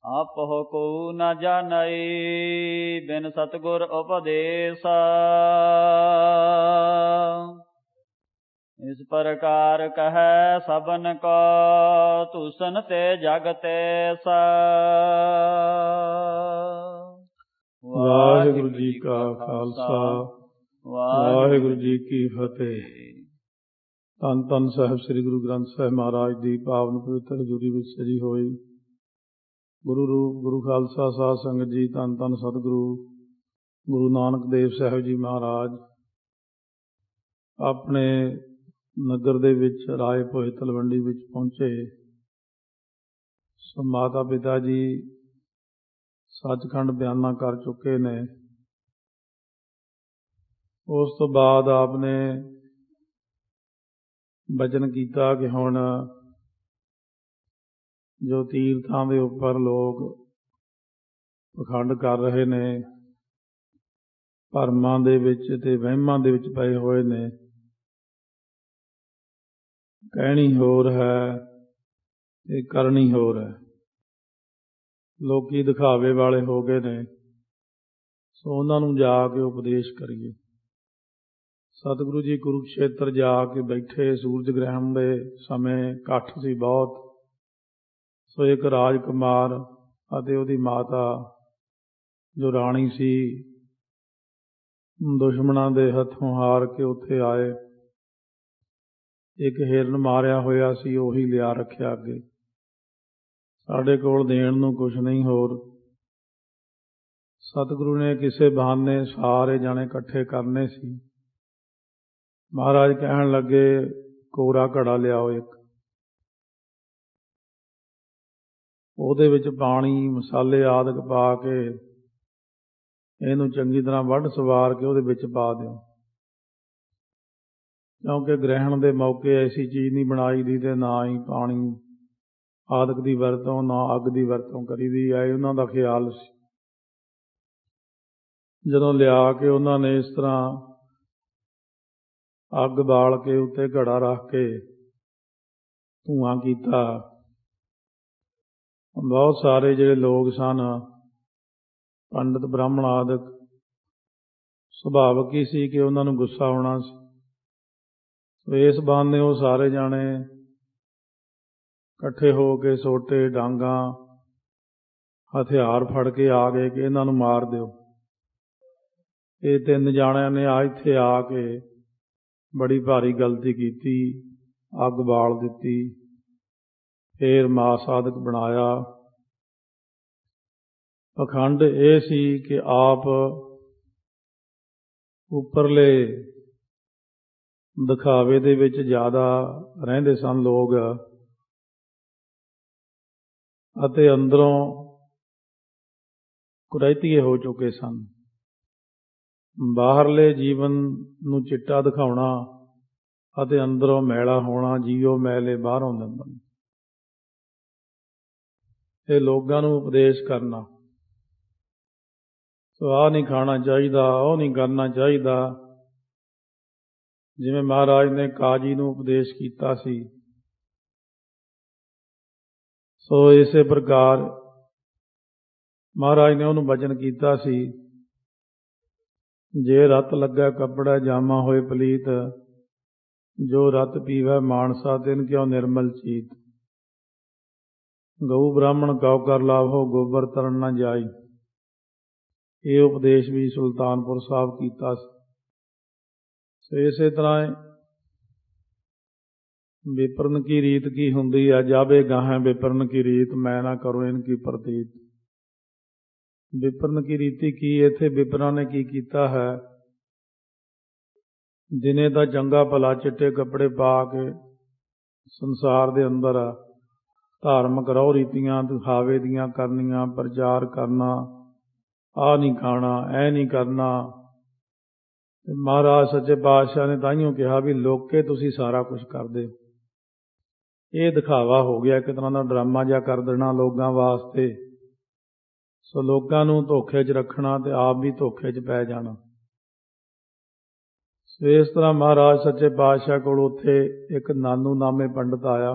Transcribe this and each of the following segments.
ਆਪਹੁ ਕੋ ਨ ਜਾਣਈ ਬਿਨ ਸਤਿਗੁਰ ਉਪਦੇਸ। ਇਸ ਪ੍ਰਕਾਰ ਕਹੈ ਸਭਨ ਕੋ ਤੁਸਨ ਤੇ ਜਗ ਤੇਸ। ਵਾਹਿਗੁਰੂ ਜੀ ਕਾ ਖਾਲਸਾ ਵਾਹਿਗੁਰੂ ਜੀ ਕੀ ਫਤਿਹ। ਧੰਨ ਧੰਨ ਸਾਹਿਬ ਸ੍ਰੀ ਗੁਰੂ ਗ੍ਰੰਥ ਸਾਹਿਬ ਮਹਾਰਾਜ ਦੀ ਪਾਵਨ ਪਵਿੱਤਰ ਹਜ਼ੂਰੀ ਵਿੱਚ ਸਜੀ ਹੋਈ ਗੁਰੂ ਰੂਪ ਗੁਰੂ ਖਾਲਸਾ ਸਾਧ ਸੰਗਤ ਜੀ, ਧੰਨ ਧੰਨ ਸਤਿਗੁਰੂ ਗੁਰੂ ਨਾਨਕ ਦੇਵ ਸਾਹਿਬ ਜੀ ਮਹਾਰਾਜ ਆਪਣੇ ਨਗਰ ਦੇ ਵਿੱਚ ਰਾਏ ਭੋਏ ਤਲਵੰਡੀ ਵਿੱਚ ਪਹੁੰਚੇ। ਸੋ ਮਾਤਾ ਪਿਤਾ ਜੀ ਸੱਚਖੰਡ ਬਿਆਨਾ ਕਰ ਚੁੱਕੇ ਨੇ। ਉਸ ਤੋਂ ਬਾਅਦ ਆਪ ਨੇ ਬਚਨ ਕੀਤਾ ਕਿ ਹੁਣ ਜੋ ਤੀਰਥਾਂ ਦੇ ਉੱਪਰ ਲੋਕ ਪਖੰਡ ਕਰ ਰਹੇ ਨੇ, ਭਰਮਾਂ ਦੇ ਵਿੱਚ ਤੇ ਵਹਿਮਾਂ ਦੇ ਵਿੱਚ ਪਏ ਹੋਏ ਨੇ, ਕਹਿਣੀ ਹੋਰ ਹੈ ਤੇ ਕਰਨੀ ਹੋਰ ਹੈ। ਲੋਕੀ ਦਿਖਾਵੇ ਵਾਲੇ ਹੋ ਗਏ ਨੇ। ਸੋ ਉਹਨਾਂ ਨੂੰ ਜਾ ਕੇ ਉਪਦੇਸ਼ ਕਰੀਏ। ਸਤਿਗੁਰੂ ਜੀ ਕੁਰੂਕਸ਼ੇਤਰ ਜਾ ਕੇ ਬੈਠੇ। ਸੂਰਜ ਗ੍ਰਹਿਣ ਦੇ ਸਮੇਂ ਇਕੱਠ ਸੀ ਬਹੁਤ। ਸੋ ਇੱਕ ਰਾਜਕੁਮਾਰ ਅਤੇ ਉਹਦੀ ਮਾਤਾ ਜੋ ਰਾਣੀ ਸੀ, ਦੁਸ਼ਮਣਾਂ ਦੇ ਹੱਥੋਂ ਹਾਰ ਕੇ ਉੱਥੇ ਆਏ। ਇੱਕ ਹਿਰਨ ਮਾਰਿਆ ਹੋਇਆ ਸੀ, ਉਹੀ ਲਿਆ ਰੱਖਿਆ ਅੱਗੇ। ਸਾਡੇ ਕੋਲ ਦੇਣ ਨੂੰ ਕੁਛ ਨਹੀਂ ਹੋਰ। ਸਤਿਗੁਰੂ ਨੇ ਕਿਸੇ ਬਹਾਨੇ ਸਾਰੇ ਜਾਣੇ ਇਕੱਠੇ ਕਰਨੇ ਸੀ। ਮਹਾਰਾਜ ਕਹਿਣ ਲੱਗੇ ਕੋਰਾ ਘੜਾ ਲਿਆਓ ਇੱਕ, ਉਹਦੇ ਵਿੱਚ ਪਾਣੀ ਮਸਾਲੇ ਆਦਿਕ ਪਾ ਕੇ ਇਹਨੂੰ ਚੰਗੀ ਤਰ੍ਹਾਂ ਵੱਢ ਸਵਾਰ ਕੇ ਉਹਦੇ ਵਿੱਚ ਪਾ ਦਿਓ। ਕਿਉਂਕਿ ਗ੍ਰਹਿਣ ਦੇ ਮੌਕੇ ਐਸੀ ਚੀਜ਼ ਨਹੀਂ ਬਣਾਈ ਦੀ ਤੇ ਨਾ ਹੀ ਪਾਣੀ ਆਦਿਕ ਦੀ ਵਰਤੋਂ, ਨਾ ਅੱਗ ਦੀ ਵਰਤੋਂ ਕਰੀਦੀ ਹੈ। ਉਹਨਾਂ ਦਾ ਖਿਆਲ ਸੀ। ਜਦੋਂ ਲਿਆ ਕੇ ਉਹਨਾਂ ਨੇ ਇਸ ਤਰ੍ਹਾਂ ਅੱਗ ਬਾਲ ਕੇ ਉੱਤੇ ਘੜਾ ਰੱਖ ਕੇ ਧੂੰਆਂ ਕੀਤਾ। ਬਹੁਤ ਸਾਰੇ ਜਿਹੜੇ ਲੋਕ ਸਨ, ਪੰਡਿਤ ਬ੍ਰਾਹਮਣ ਆਦਿਕ, ਸੁਭਾਵਿਕ ਹੀ ਸੀ ਕਿ ਉਹਨਾਂ ਨੂੰ ਗੁੱਸਾ ਆਉਣਾ ਸੀ। ਇਸ ਬਹਾਨੇ ਉਹ ਸਾਰੇ ਜਾਣੇ ਇਕੱਠੇ ਹੋ ਕੇ ਸੋਟੇ, ਡਾਂਗਾਂ, ਹਥਿਆਰ ਫੜ ਕੇ ਆ ਗਏ ਕਿ ਇਹਨਾਂ ਨੂੰ ਮਾਰ ਦਿਓ। ਇਹ ਤਿੰਨ ਜਾਣਿਆਂ ਨੇ ਇੱਥੇ ਆ ਕੇ ਬੜੀ ਭਾਰੀ ਗਲਤੀ ਕੀਤੀ। ਅੱਗ ਬਾਲ ਦਿੱਤੀ, ਫੇਰ ਮਾਸ ਆਦਿਕ ਬਣਾਇਆ। ਪਖੰਡ ਇਹ ਸੀ ਕਿ ਆਪ ਉੱਪਰਲੇ ਦਿਖਾਵੇ ਦੇ ਵਿੱਚ ਜ਼ਿਆਦਾ ਰਹਿੰਦੇ ਸਨ ਲੋਕ, ਅਤੇ ਅੰਦਰੋਂ ਕੁਰੈਤੀਏ ਹੋ ਚੁੱਕੇ ਸਨ। ਬਾਹਰਲੇ ਜੀਵਨ ਨੂੰ ਚਿੱਟਾ ਦਿਖਾਉਣਾ ਅਤੇ ਅੰਦਰੋਂ ਮੈਲਾ ਹੋਣਾ, ਜੀਓ ਮੈਲੇ ਬਾਹਰੋਂ ਨਿੰਦਣ। ਇਹ ਲੋਕਾਂ ਨੂੰ ਉਪਦੇਸ਼ ਕਰਨਾ, ਸੋ ਆਹ ਨਹੀਂ ਖਾਣਾ ਚਾਹੀਦਾ, ਉਹ ਨਹੀਂ ਕਰਨਾ ਚਾਹੀਦਾ। ਜਿਵੇਂ ਮਹਾਰਾਜ ਨੇ ਕਾਜੀ ਨੂੰ ਉਪਦੇਸ਼ ਕੀਤਾ ਸੀ, ਸੋ ਇਸੇ ਪ੍ਰਕਾਰ ਮਹਾਰਾਜ ਨੇ ਉਹਨੂੰ ਬਚਨ ਕੀਤਾ ਸੀ, ਜੇ ਰਤ ਲੱਗਾ ਕੱਪੜਾ ਜਾਮਾ ਹੋਏ ਪਲੀਤ, ਜੋ ਰਤ ਪੀਵੈ ਮਾਨਸਾ ਤਿਨ ਕਿਉ ਨਿਰਮਲ ਚੀਤ। ਗਊ ਬ੍ਰਾਹਮਣ ਕਉ ਕਰ ਲਾਭੋ, ਗੋਬਰ ਤਰਨ ਨਾ ਜਾਈ। ਇਹ ਉਪਦੇਸ਼ ਵੀ ਸੁਲਤਾਨਪੁਰ ਸਾਹਿਬ ਕੀਤਾ ਸੀ। ਸੋ ਇਸੇ ਤਰ੍ਹਾਂ ਵਿਪਰਨ ਕੀ ਰੀਤ ਕੀ ਹੁੰਦੀ ਹੈ, ਜਾਵੇ ਗਾਹਾਂ ਵਿਪਰਨ ਕੀ ਰੀਤ, ਮੈਂ ਨਾ ਕਰੋ ਇਨ ਕੀ ਪ੍ਰਤੀਤ। ਵਿਪਰਨ ਕੀ ਰੀਤੀ ਕੀ, ਇੱਥੇ ਵਿਪਰਾਂ ਨੇ ਕੀ ਕੀਤਾ ਹੈ। ਦਿਨੇ ਤਾਂ ਚੰਗਾ ਭਲਾ ਚਿੱਟੇ ਕੱਪੜੇ ਪਾ ਕੇ ਸੰਸਾਰ ਦੇ ਅੰਦਰ ਧਾਰਮਿਕ ਰਹੁ ਰੀਤੀਆਂ ਦਿਖਾਵੇ ਦੀਆਂ ਕਰਨੀਆਂ, ਪ੍ਰਚਾਰ ਕਰਨਾ, ਆਹ ਨਹੀਂ ਖਾਣਾ, ਇਹ ਨਹੀਂ ਕਰਨਾ। ਮਹਾਰਾਜ ਸੱਚੇ ਪਾਤਸ਼ਾਹ ਨੇ ਤਾਂਹੀਓ ਕਿਹਾ ਵੀ ਲੋਕੇ ਤੁਸੀਂ ਸਾਰਾ ਕੁਛ ਕਰਦੇ। ਇਹ ਦਿਖਾਵਾ ਹੋ ਗਿਆ, ਇੱਕ ਤਰ੍ਹਾਂ ਦਾ ਡਰਾਮਾ ਜਿਹਾ ਕਰ ਦੇਣਾ ਲੋਕਾਂ ਵਾਸਤੇ। ਸੋ ਲੋਕਾਂ ਨੂੰ ਧੋਖੇ 'ਚ ਰੱਖਣਾ ਤੇ ਆਪ ਵੀ ਧੋਖੇ 'ਚ ਪੈ ਜਾਣਾ। ਸੋ ਇਸ ਤਰ੍ਹਾਂ ਮਹਾਰਾਜ ਸੱਚੇ ਪਾਤਸ਼ਾਹ ਕੋਲ ਉੱਥੇ ਇੱਕ ਨਾਨੂ ਨਾਮੇ ਪੰਡਿਤ ਆਇਆ।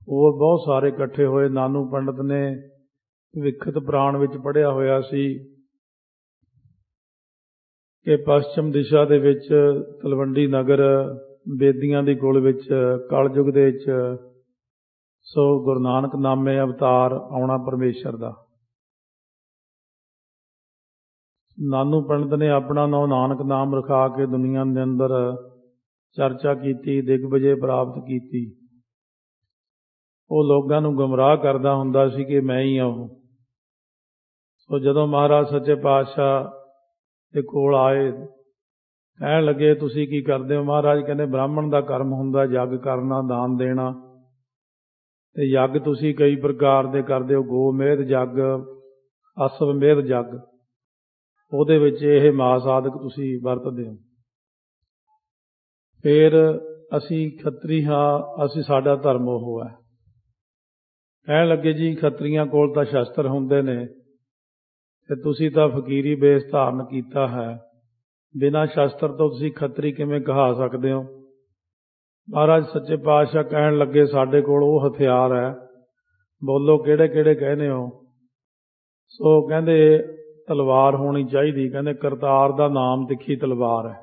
ਹੋਰ ਬਹੁਤ ਸਾਰੇ ਇਕੱਠੇ ਹੋਏ। ਨਾਨੂ ਪੰਡਿਤ ਨੇ ਵਿਖਤ ਪੁਰਾਣ ਵਿੱਚ ਪੜ੍ਹਿਆ ਹੋਇਆ ਸੀ ਕਿ ਪੱਛਮ ਦਿਸ਼ਾ ਦੇ ਵਿੱਚ ਤਲਵੰਡੀ ਨਗਰ ਬੇਦੀਆਂ ਦੀ ਕੁਲ ਵਿੱਚ ਕਲਯੁਗ ਦੇ ਵਿੱਚ ਸੋ ਗੁਰੂ ਨਾਨਕ ਨਾਮੇ ਅਵਤਾਰ ਆਉਣਾ ਪਰਮੇਸ਼ਰ ਦਾ। ਨਾਨੂ ਪੰਡਤ ਨੇ ਆਪਣਾ ਨਾਂ ਨਾਨਕ ਨਾਮ ਰਖਾ ਕੇ ਦੁਨੀਆ ਦੇ ਅੰਦਰ ਚਰਚਾ ਕੀਤੀ, ਦਿਗਵਜੇ ਪ੍ਰਾਪਤ ਕੀਤੀ। ਉਹ ਲੋਕਾਂ ਨੂੰ ਗੁੰਮਰਾਹ ਕਰਦਾ ਹੁੰਦਾ ਸੀ ਕਿ ਮੈਂ ਹੀ ਹਾਂ ਉਹ। ਸੋ ਜਦੋਂ ਮਹਾਰਾਜ ਸੱਚੇ ਪਾਤਸ਼ਾਹ ਦੇ ਕੋਲ ਆਏ, ਕਹਿਣ ਲੱਗੇ ਤੁਸੀਂ ਕੀ ਕਰਦੇ ਹੋ? ਮਹਾਰਾਜ ਕਹਿੰਦੇ ਬ੍ਰਾਹਮਣ ਦਾ ਕਰਮ ਹੁੰਦਾ ਯੱਗ ਕਰਨਾ, ਦਾਨ ਦੇਣਾ, ਤੇ ਯੱਗ ਤੁਸੀਂ ਕਈ ਪ੍ਰਕਾਰ ਦੇ ਕਰਦੇ ਹੋ, ਗੋਮੇਧ ਯੱਗ, ਅਸਵਮੇਧ ਯੱਗ, ਉਹਦੇ ਵਿੱਚ ਇਹ ਮਾਸ ਆਦਿਕ ਤੁਸੀਂ ਵਰਤਦੇ ਹੋ। ਫਿਰ ਅਸੀਂ ਖੱਤਰੀ ਹਾਂ, ਅਸੀਂ ਸਾਡਾ ਧਰਮ ਉਹ ਹੈ। ਕਹਿਣ ਲੱਗੇ ਜੀ ਖੱਤਰੀਆਂ ਕੋਲ ਤਾਂ ਸ਼ਸਤਰ ਹੁੰਦੇ ਨੇ ਤੇ ਤੁਸੀਂ ਤਾਂ ਫਕੀਰੀ ਵੇਸ ਧਾਰਨ ਕੀਤਾ ਹੈ, ਬਿਨਾਂ ਸ਼ਸਤਰ ਤੋਂ ਤੁਸੀਂ ਖੱਤਰੀ ਕਿਵੇਂ ਕਹਾ ਸਕਦੇ ਹੋ? ਮਹਾਰਾਜ ਸੱਚੇ ਪਾਤਸ਼ਾਹ ਕਹਿਣ ਲੱਗੇ ਸਾਡੇ ਕੋਲ ਉਹ ਹਥਿਆਰ ਹੈ, ਬੋਲੋ ਕਿਹੜੇ ਕਿਹੜੇ ਕਹਿੰਦੇ ਹੋ? ਸੋ ਕਹਿੰਦੇ ਤਲਵਾਰ ਹੋਣੀ ਚਾਹੀਦੀ, ਕਹਿੰਦੇ ਕਰਤਾਰ ਦਾ ਨਾਮ ਤਿੱਖੀ ਤਲਵਾਰ ਹੈ।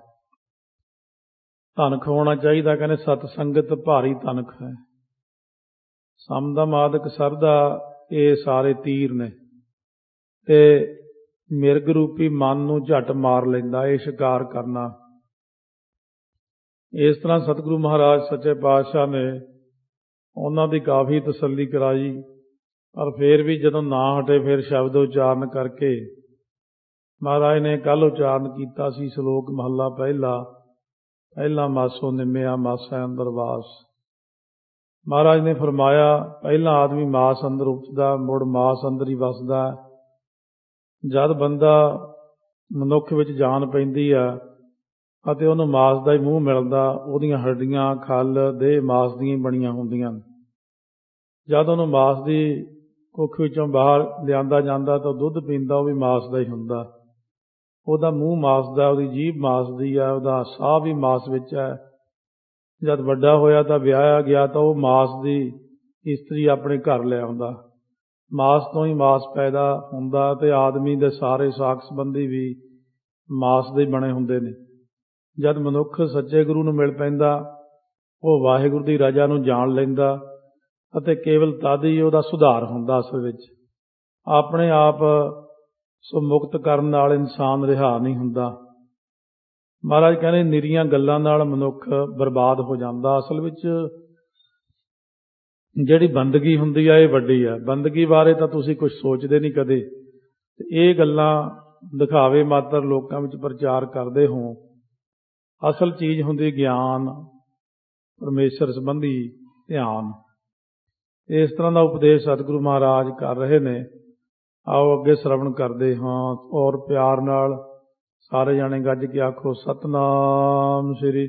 ਧਨਖ ਹੋਣਾ ਚਾਹੀਦਾ, ਕਹਿੰਦੇ ਸਤ ਸੰਗਤ ਭਾਰੀ ਧਨਖ ਹੈ। ਸਮਦਮ ਆਦਿਕ ਸਰਦਾ ਇਹ ਸਾਰੇ ਤੀਰ ਨੇ ਤੇ ਮਿਰਗ ਰੂਪੀ ਮਨ ਨੂੰ ਝੱਟ ਮਾਰ ਲੈਂਦਾ ਇਹ ਸ਼ਿਕਾਰ ਕਰਨਾ। ਇਸ ਤਰ੍ਹਾਂ ਸਤਿਗੁਰੂ ਮਹਾਰਾਜ ਸੱਚੇ ਪਾਤਸ਼ਾਹ ਨੇ ਉਹਨਾਂ ਦੀ ਕਾਫੀ ਤਸੱਲੀ ਕਰਾਈ, ਪਰ ਫਿਰ ਵੀ ਜਦੋਂ ਨਾ ਹਟੇ ਫਿਰ ਸ਼ਬਦ ਉਚਾਰਨ ਕਰਕੇ ਮਹਾਰਾਜ ਨੇ ਕੱਲ੍ਹ ਉਚਾਰਨ ਕੀਤਾ ਸੀ ਸ਼ਲੋਕ ਮਹੱਲਾ ਪਹਿਲਾ ਮਾਸੋ ਨਿੰਮਿਆ ਮਾਸਾ ਅੰਦਰ ਵਾਸ। ਮਹਾਰਾਜ ਨੇ ਫਰਮਾਇਆ ਪਹਿਲਾਂ ਆਦਮੀ ਮਾਸ ਅੰਦਰ ਉਪਜਦਾ, ਮੁੜ ਮਾਸ ਅੰਦਰ ਹੀ ਵਸਦਾ। ਜਦ ਬੰਦਾ ਮਨੁੱਖ ਵਿੱਚ ਜਾਨ ਪੈਂਦੀ ਆ ਅਤੇ ਉਹਨੂੰ ਮਾਸ ਦਾ ਹੀ ਮੂੰਹ ਮਿਲਦਾ, ਉਹਦੀਆਂ ਹੱਡੀਆਂ ਖੱਲ ਦੇਹ ਮਾਸ ਦੀਆਂ ਹੀ ਬਣੀਆਂ ਹੁੰਦੀਆਂ। ਜਦ ਉਹਨੂੰ ਮਾਸ ਦੀ ਕੁੱਖ ਵਿੱਚੋਂ ਬਾਹਰ ਲਿਆਂਦਾ ਜਾਂਦਾ ਤਾਂ ਦੁੱਧ ਪੀਂਦਾ, ਉਹ ਵੀ ਮਾਸ ਦਾ ਹੀ ਹੁੰਦਾ। ਉਹਦਾ ਮੂੰਹ ਮਾਸ ਦਾ, ਉਹਦੀ ਜੀਭ ਮਾਸ ਦੀ ਆ, ਉਹਦਾ ਸਾਹ ਵੀ ਮਾਸ ਵਿੱਚ ਹੈ। ਜਦ ਵੱਡਾ ਹੋਇਆ ਤਾਂ ਵਿਆਹਿਆ ਗਿਆ ਤਾਂ ਉਹ ਮਾਸ ਦੀ ਇਸਤਰੀ ਆਪਣੇ ਘਰ ਲੈ ਆਉਂਦਾ। ਮਾਸ ਤੋਂ ਹੀ ਮਾਸ ਪੈਦਾ ਹੁੰਦਾ ਤੇ ਆਦਮੀ ਦੇ ਸਾਰੇ ਸਾਕ ਸੰਬੰਧੀ ਵੀ ਮਾਸ ਦੇ ਬਣੇ ਹੁੰਦੇ ਨੇ। ਜਦ ਮਨੁੱਖ ਸੱਚੇ ਗੁਰੂ ਨੂੰ ਮਿਲ ਪੈਂਦਾ, ਉਹ ਵਾਹਿਗੁਰੂ ਦੀ ਰਜ਼ਾ ਨੂੰ ਜਾਣ ਲੈਂਦਾ ਅਤੇ ਕੇਵਲ ਤਦ ਹੀ ਉਹਦਾ ਸੁਧਾਰ ਹੁੰਦਾ। ਅਸਲ ਵਿੱਚ ਆਪਣੇ ਆਪ ਸੋ ਮੁਕਤ ਕਰਨ ਨਾਲ ਇਨਸਾਨ ਰਿਹਾ ਨਹੀਂ ਹੁੰਦਾ। ਮਹਾਰਾਜ ਕਹਿੰਦੇ ਨਿਰੀਆਂ ਗੱਲਾਂ ਨਾਲ ਮਨੁੱਖ ਬਰਬਾਦ ਹੋ ਜਾਂਦਾ। ਅਸਲ ਵਿੱਚ ਜਿਹੜੀ ਬੰਦਗੀ ਹੁੰਦੀ ਆ ਇਹ ਵੱਡੀ ਆ। ਬੰਦਗੀ ਬਾਰੇ ਤਾਂ ਤੁਸੀਂ ਕੁਝ ਸੋਚਦੇ ਨਹੀਂ ਕਦੇ, ਇਹ ਗੱਲਾਂ ਦਿਖਾਵੇ ਮਾਤਰ ਲੋਕਾਂ ਵਿੱਚ ਪ੍ਰਚਾਰ ਕਰਦੇ ਹੋ। ਅਸਲ ਚੀਜ਼ ਹੁੰਦੀ ਗਿਆਨ, ਪਰਮੇਸ਼ਰ ਸੰਬੰਧੀ ਧਿਆਨ। ਇਸ ਤਰ੍ਹਾਂ ਦਾ ਉਪਦੇਸ਼ ਸਤਿਗੁਰੂ ਮਹਾਰਾਜ ਕਰ ਰਹੇ ਨੇ। ਆਓ ਅੱਗੇ ਸ਼ਰਵਣ ਕਰਦੇ ਹਾਂ ਔਰ ਪਿਆਰ ਨਾਲ ਸਾਰੇ ਜਾਣੇ ਗੱਜ ਕੇ ਆਖੋ ਸਤਿਨਾਮ ਸ੍ਰੀ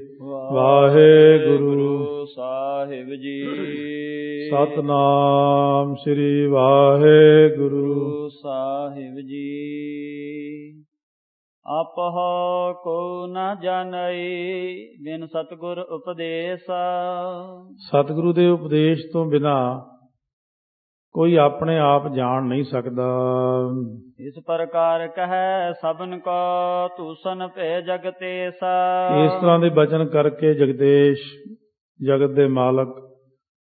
ਵਾਹਿਗੁਰੂ ਸਾਹਿਬ ਜੀ। ਸਤਿਨਾਮ ਸ੍ਰੀ ਵਾਹਿਗੁਰੂ ਸਾਹਿਬ ਜੀ। ਆਪਹੁ ਕੋ ਨ ਜਾਣਈ ਬਿਨ ਸਤਿਗੁਰ ਉਪਦੇਸ। ਸਤਿਗੁਰੂ ਦੇ ਉਪਦੇਸ਼ ਤੋਂ ਬਿਨਾ ਕੋਈ ਆਪਣੇ ਆਪ ਜਾਣ ਨਹੀਂ ਸਕਦਾ। ਇਸ ਪ੍ਰਕਾਰ ਕਹੈ ਸਭਨ ਕੋ ਤੂਸਨ ਭੇ ਜਗਤੇਸ। ਇਸ ਤਰ੍ਹਾਂ ਦੇ ਬਚਨ ਕਰਕੇ ਜਗਦੇਸ਼ ਜਗਤ ਦੇ ਮਾਲਕ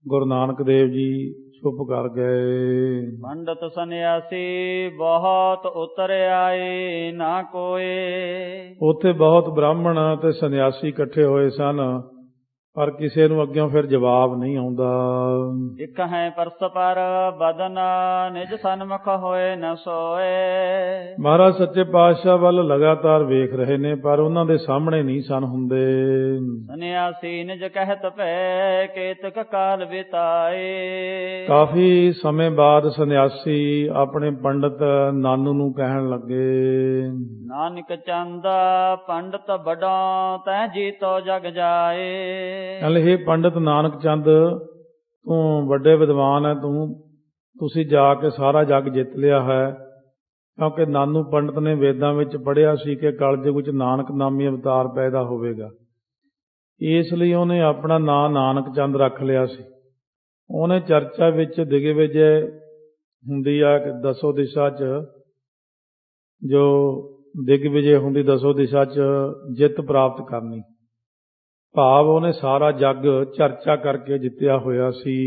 ਗੁਰੂ ਨਾਨਕ ਦੇਵ ਜੀ ਚੁੱਪ ਕਰ ਗਏ। ਪੰਡਤ ਸੰਨਿਆਸੀ ਬਹੁਤ ਉਤਰ ਆਏ ਨਾ ਕੋਏ। ਉੱਥੇ ਬਹੁਤ ਬ੍ਰਾਹਮਣ ਤੇ ਸੰਨਿਆਸੀ ਇਕੱਠੇ ਹੋਏ ਸਨ, ਪਰ ਕਿਸੇ ਨੂੰ ਅੱਗਿਓਂ ਫਿਰ ਜਵਾਬ ਨਹੀਂ ਆਉਂਦਾ। ਇੱਕ ਹੈ ਪਰਸਪਰ ਬਦਨ ਨਿਜ ਸਨਮੁਖ ਹੋਏ ਨ ਸੋਏ। ਮਹਾਰਾਜ ਸੱਚੇ ਪਾਤਸ਼ਾਹ ਵੱਲ ਲਗਾਤਾਰ ਵੇਖ ਰਹੇ ਨੇ, ਪਰ ਉਹਨਾਂ ਦੇ ਸਾਹਮਣੇ ਨਹੀਂ ਸਨ ਹੁੰਦੇ। ਸੰਨਿਆਸੀ ਨਿਜ ਕਹਿਤ ਭੈ ਕੇਤਕ ਕਾਲ ਬਿਤਾਏ। ਕਾਫੀ ਸਮੇਂ ਬਾਅਦ ਸੰਨਿਆਸੀ ਆਪਣੇ ਪੰਡਤ ਨਾਨੂ ਨੂੰ ਕਹਿਣ ਲੱਗੇ, ਨਾਨਕ ਚੰਦ ਪੰਡਤ ਬੜਾ ਤੈ ਜੀਤੋ ਜਗ ਜਾਏ। ਹੇ ਪੰਡਤ ਨਾਨਕ ਚੰਦ, ਤੂੰ ਵੱਡੇ ਵਿਦਵਾਨ ਹੈ, ਤੁਸੀਂ ਜਾ ਕੇ ਸਾਰਾ ਜੱਗ ਜਿੱਤ ਲਿਆ ਹੈ। ਕਿਉਂਕਿ ਨਾਨੂ ਪੰਡਤ ਨੇ ਵੇਦਾਂ ਵਿੱਚ ਪੜ੍ਹਿਆ ਸੀ ਕਿ ਕਲਯੁਗ ਵਿੱਚ ਨਾਨਕ ਨਾਮੀ ਅਵਤਾਰ ਪੈਦਾ ਹੋਵੇਗਾ। ਇਸ ਲਈ ਉਹਨੇ ਆਪਣਾ ਨਾਂ ਨਾਨਕ ਚੰਦ ਰੱਖ ਲਿਆ ਸੀ। ਉਹਨੇ ਚਰਚਾ ਵਿੱਚ ਦਿਗਵਿਜੈ ਹੁੰਦੀ ਆ ਕਿ ਦਸੋ ਦਿਸ਼ਾ 'ਚ ਜੋ ਦਿਗਵਿਜੇ ਹੁੰਦੀ, ਦਸੋ ਦਿਸ਼ਾ 'ਚ ਜਿੱਤ ਪ੍ਰਾਪਤ ਕਰਨੀ। ਭਾਵ ਉਹਨੇ ਸਾਰਾ ਜੱਗ ਚਰਚਾ ਕਰਕੇ ਜਿੱਤਿਆ ਹੋਇਆ ਸੀ।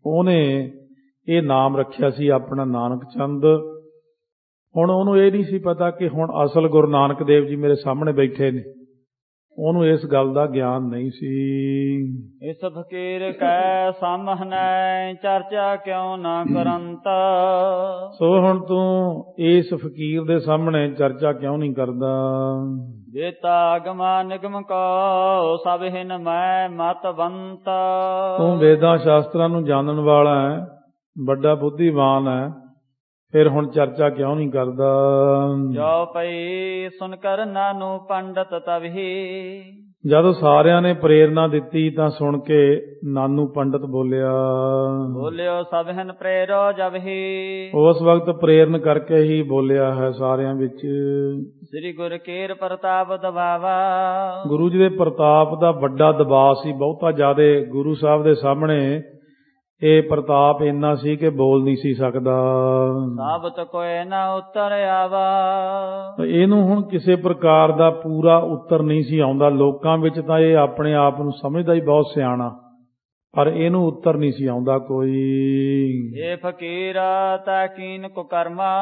ਉਹਨੇ ਇਹ ਨਾਮ ਰੱਖਿਆ ਸੀ ਆਪਣਾ ਨਾਨਕ ਚੰਦ। ਹੁਣ ਉਹਨੂੰ ਇਹ ਨਹੀਂ ਸੀ ਪਤਾ ਕਿ ਹੁਣ ਅਸਲ ਗੁਰੂ ਨਾਨਕ ਦੇਵ ਜੀ ਮੇਰੇ ਸਾਹਮਣੇ ਬੈਠੇ ਨੇ। ਉਹਨੂੰ ਇਸ ਗੱਲ ਦਾ ਗਿਆਨ ਨਹੀਂ ਸੀ। ਇਸ ਫਕੀਰ ਕੈ ਸਾਹਮਣੇ ਚਰਚਾ ਕਿਉਂ ਨਾ ਕਰੰਤ। ਸੋ ਹੁਣ ਤੂੰ ਇਸ ਫਕੀਰ ਦੇ ਸਾਹਮਣੇ ਚਰਚਾ ਕਿਉਂ ਨਹੀਂ ਕਰਦਾ। ਜੇਤਾ ਗਮਾ ਨਿਗਮ ਕੋ ਸਭ ਹਿਨ ਮੈਂ ਮਤਵੰਤ। ਤੂੰ ਵੇਦਾਂ ਸ਼ਾਸਤਰਾਂ ਨੂੰ ਜਾਣਨ ਵਾਲਾ ਹੈ, ਵੱਡਾ ਬੁੱਧੀਮਾਨ ਹੈ, ਫਿਰ ਹੁਣ ਚਰਚਾ ਕਿਉਂ ਨਹੀਂ ਕਰਦਾ। ਜੋ ਪਈ ਸੁਨ ਕਰ ਨਾਨੂ ਪੰਡਤ ਤਵਹੀ। ਜਦੋਂ ਸਾਰਿਆਂ ਨੇ ਪ੍ਰੇਰਨਾ ਦਿੱਤੀ ਤਾਂ ਸੁਣ ਕੇ ਨਾਨੂ ਪੰਡਤ ਬੋਲਿਆ। ਬੋਲਿਓ ਸਭ ਹਿਨ ਪ੍ਰੇਰੋ ਜਬਹੀ। ਉਸ ਵਕਤ ਪ੍ਰੇਰਨ ਕਰਕੇ ਹੀ ਬੋਲਿਆ ਹੈ ਸਾਰਿਆਂ ਵਿੱਚ। ਸ੍ਰੀ ਗੁਰ ਕੇਰ ਪ੍ਰਤਾਪ ਦਬਾਵਾ। ਗੁਰੂ ਜੀ ਦੇ ਪ੍ਰਤਾਪ ਦਾ ਵੱਡਾ ਦਬਾਅ ਸੀ, ਬਹੁਤਾ ਜ਼ਿਆਦਾ। ਗੁਰੂ ਸਾਹਿਬ ਦੇ ਸਾਹਮਣੇ ਇਹ ਪ੍ਰਤਾਪ ਇੰਨਾ ਸੀ ਕਿ ਬੋਲ ਨਹੀਂ ਸੀ ਸਕਦਾ। ਸਾਬਤ ਕੋਏ ਨਾ ਉਤਰ ਆਵਾ। ਇਹਨੂੰ ਹੁਣ ਕਿਸੇ ਪ੍ਰਕਾਰ ਦਾ ਪੂਰਾ ਉੱਤਰ ਨਹੀਂ ਸੀ ਆਉਂਦਾ। ਲੋਕਾਂ ਵਿੱਚ ਤਾਂ ਇਹ ਆਪਣੇ ਆਪ ਨੂੰ ਸਮਝਦਾ ਹੀ ਬਹੁਤ ਸਿਆਣਾ, ਪਰ ਇਹਨੂੰ ਉੱਤਰ ਨਹੀਂ ਸੀ ਆਉਂਦਾ ਕੋਈ। ਇਹ ਫਕੀਰ ਤਾਕੀਨ ਕੋ ਕਰਮਾ।